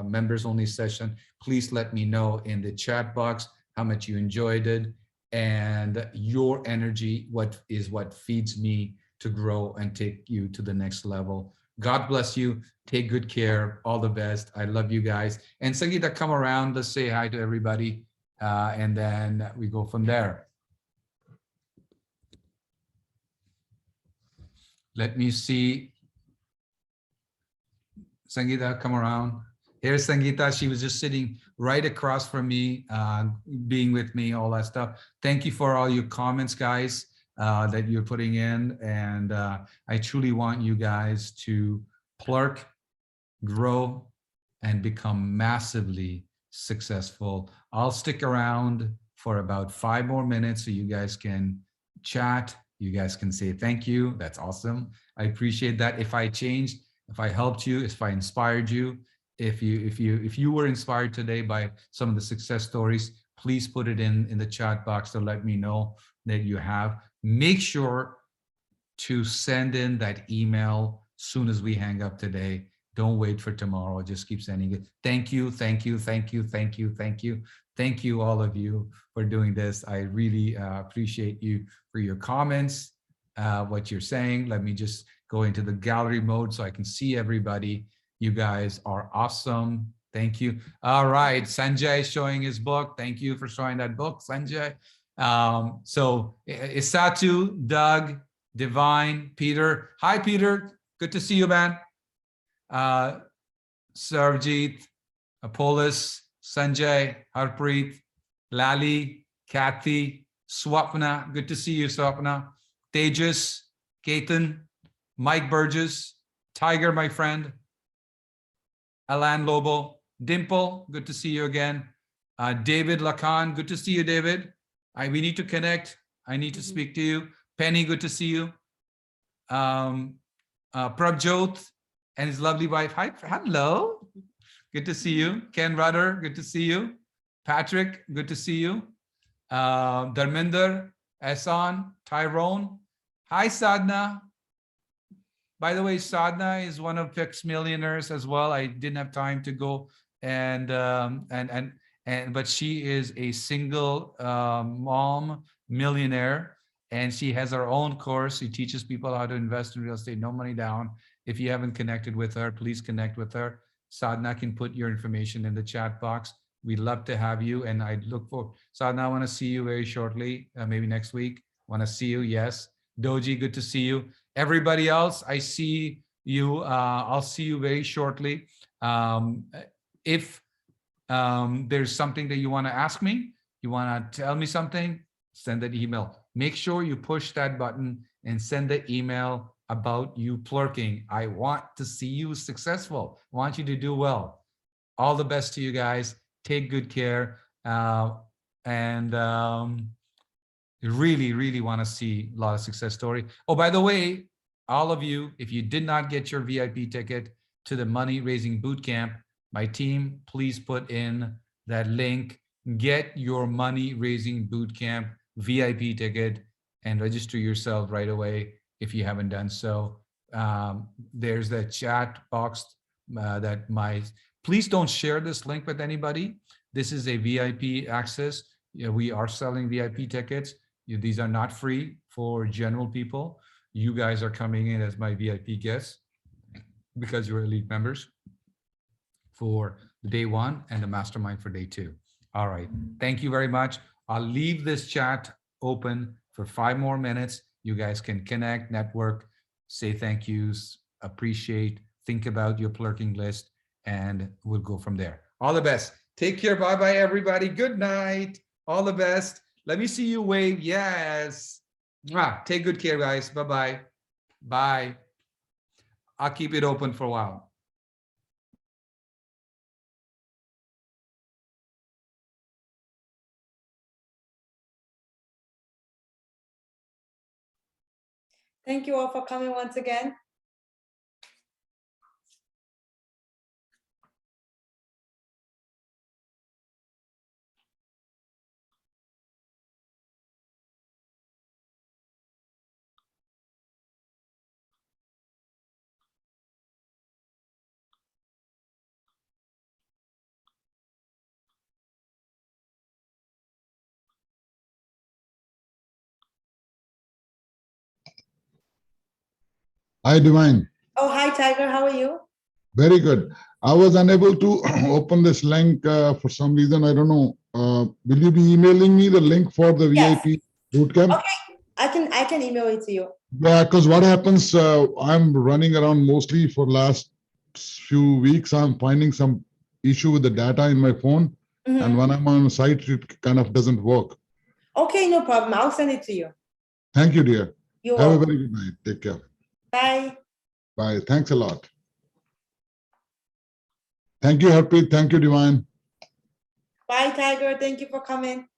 members only session, please let me know in the chat box how much you enjoyed it. And your energy, what feeds me to grow and take you to the next level. God bless you. Take good care. All the best. I love you guys. And Sangeeta, come around. Let's say hi to everybody. And then we go from there. Let me see. Sangeeta, come around. Here's Sangeeta. She was just sitting right across from me, being with me, all that stuff. Thank you for all your comments, guys, that you're putting in. And I truly want you guys to plurk, grow, and become massively successful. I'll stick around for about 5 more minutes so you guys can chat. You guys can say thank you. That's awesome. I appreciate that. If I changed, if I helped you, if I inspired you, if you were inspired today by some of the success stories, please put it in the chat box to let me know that you have. Make sure to send in that email soon as we hang up today. Don't wait for tomorrow. Just keep sending it. Thank you, thank you, thank you, thank you, thank you. Thank you, all of you, for doing this. I really appreciate you for your comments, what you're saying. Let me just go into the gallery mode so I can see everybody. You guys are awesome. Thank you. All right, Sanjay is showing his book. Thank you for showing that book, Sanjay. So Isatu, Doug, Divine, Peter. Hi, Peter. Good to see you, man. Sarvjeet, Apollos, Sanjay, Harpreet, Lali, Kathy, Swapna. Good to see you, Swapna. Tejas, Ketan, Mike Burgess, Tiger, my friend. Alan Lobo, Dimple. Good to see you again. David Lacan. Good to see you, David. We need to connect. I need to speak to you. Penny, good to see you. Prabjot and his lovely wife. Hi, hello. Good to see you. Ken Rudder, good to see you. Patrick, good to see you. Dharminder, Ehsan, Tyrone. Hi, Sadhna. By the way, Sadhna is one of Fix Millionaires as well. I didn't have time to go but she is a single mom millionaire, and she has her own course. She teaches people how to invest in real estate, no money down. If you haven't connected with her, please connect with her. Sadhna can put your information in the chat box. We'd love to have you, and I look for Sadhna. I want to see you very shortly, maybe next week. Want to see you? Yes. Doji, good to see you. Everybody else, I see you. I'll see you very shortly. If there's something that you want to ask me, you want to tell me something, send an email. Make sure you push that button and send the email about you plurking. I want to see you successful. I want you to do well. All the best to you guys. Take good care. Really, really want to see a lot of success story. Oh, by the way, all of you, if you did not get your VIP ticket to the Money Raising Bootcamp, my team, please put in that link. Get your Money Raising Bootcamp VIP ticket and register yourself right away if you haven't done so. There's the chat box please don't share this link with anybody. This is a VIP access. We are selling VIP tickets. These are not free for general people. You guys are coming in as my VIP guests because you're elite members for day one and the mastermind for day two. All right. Thank you very much. I'll leave this chat open for 5 more minutes. You guys can connect, network, say thank yous, appreciate, think about your plurking list, and we'll go from there. All the best. Take care. Bye-bye, everybody. Good night. All the best. Let me see you wave. Yes. Take good care, guys. Bye-bye. Bye. I'll keep it open for a while. Thank you all for coming once again. Hi, Divine. Oh, hi, Tiger. How are you? Very good. I was unable to open this link for some reason. I don't know. Will you be emailing me the link for the VIP bootcamp? Okay, I can email it to you. Yeah, because what happens, I'm running around mostly for last few weeks. I'm finding some issue with the data in my phone. And when I'm on site, it kind of doesn't work. Okay, no problem. I'll send it to you. Thank you, dear. You're Have welcome. a very good night. Take care. Bye. Bye. Thanks a lot. Thank you, Harpreet. Thank you, Divine. Bye, Tiger. Thank you for coming.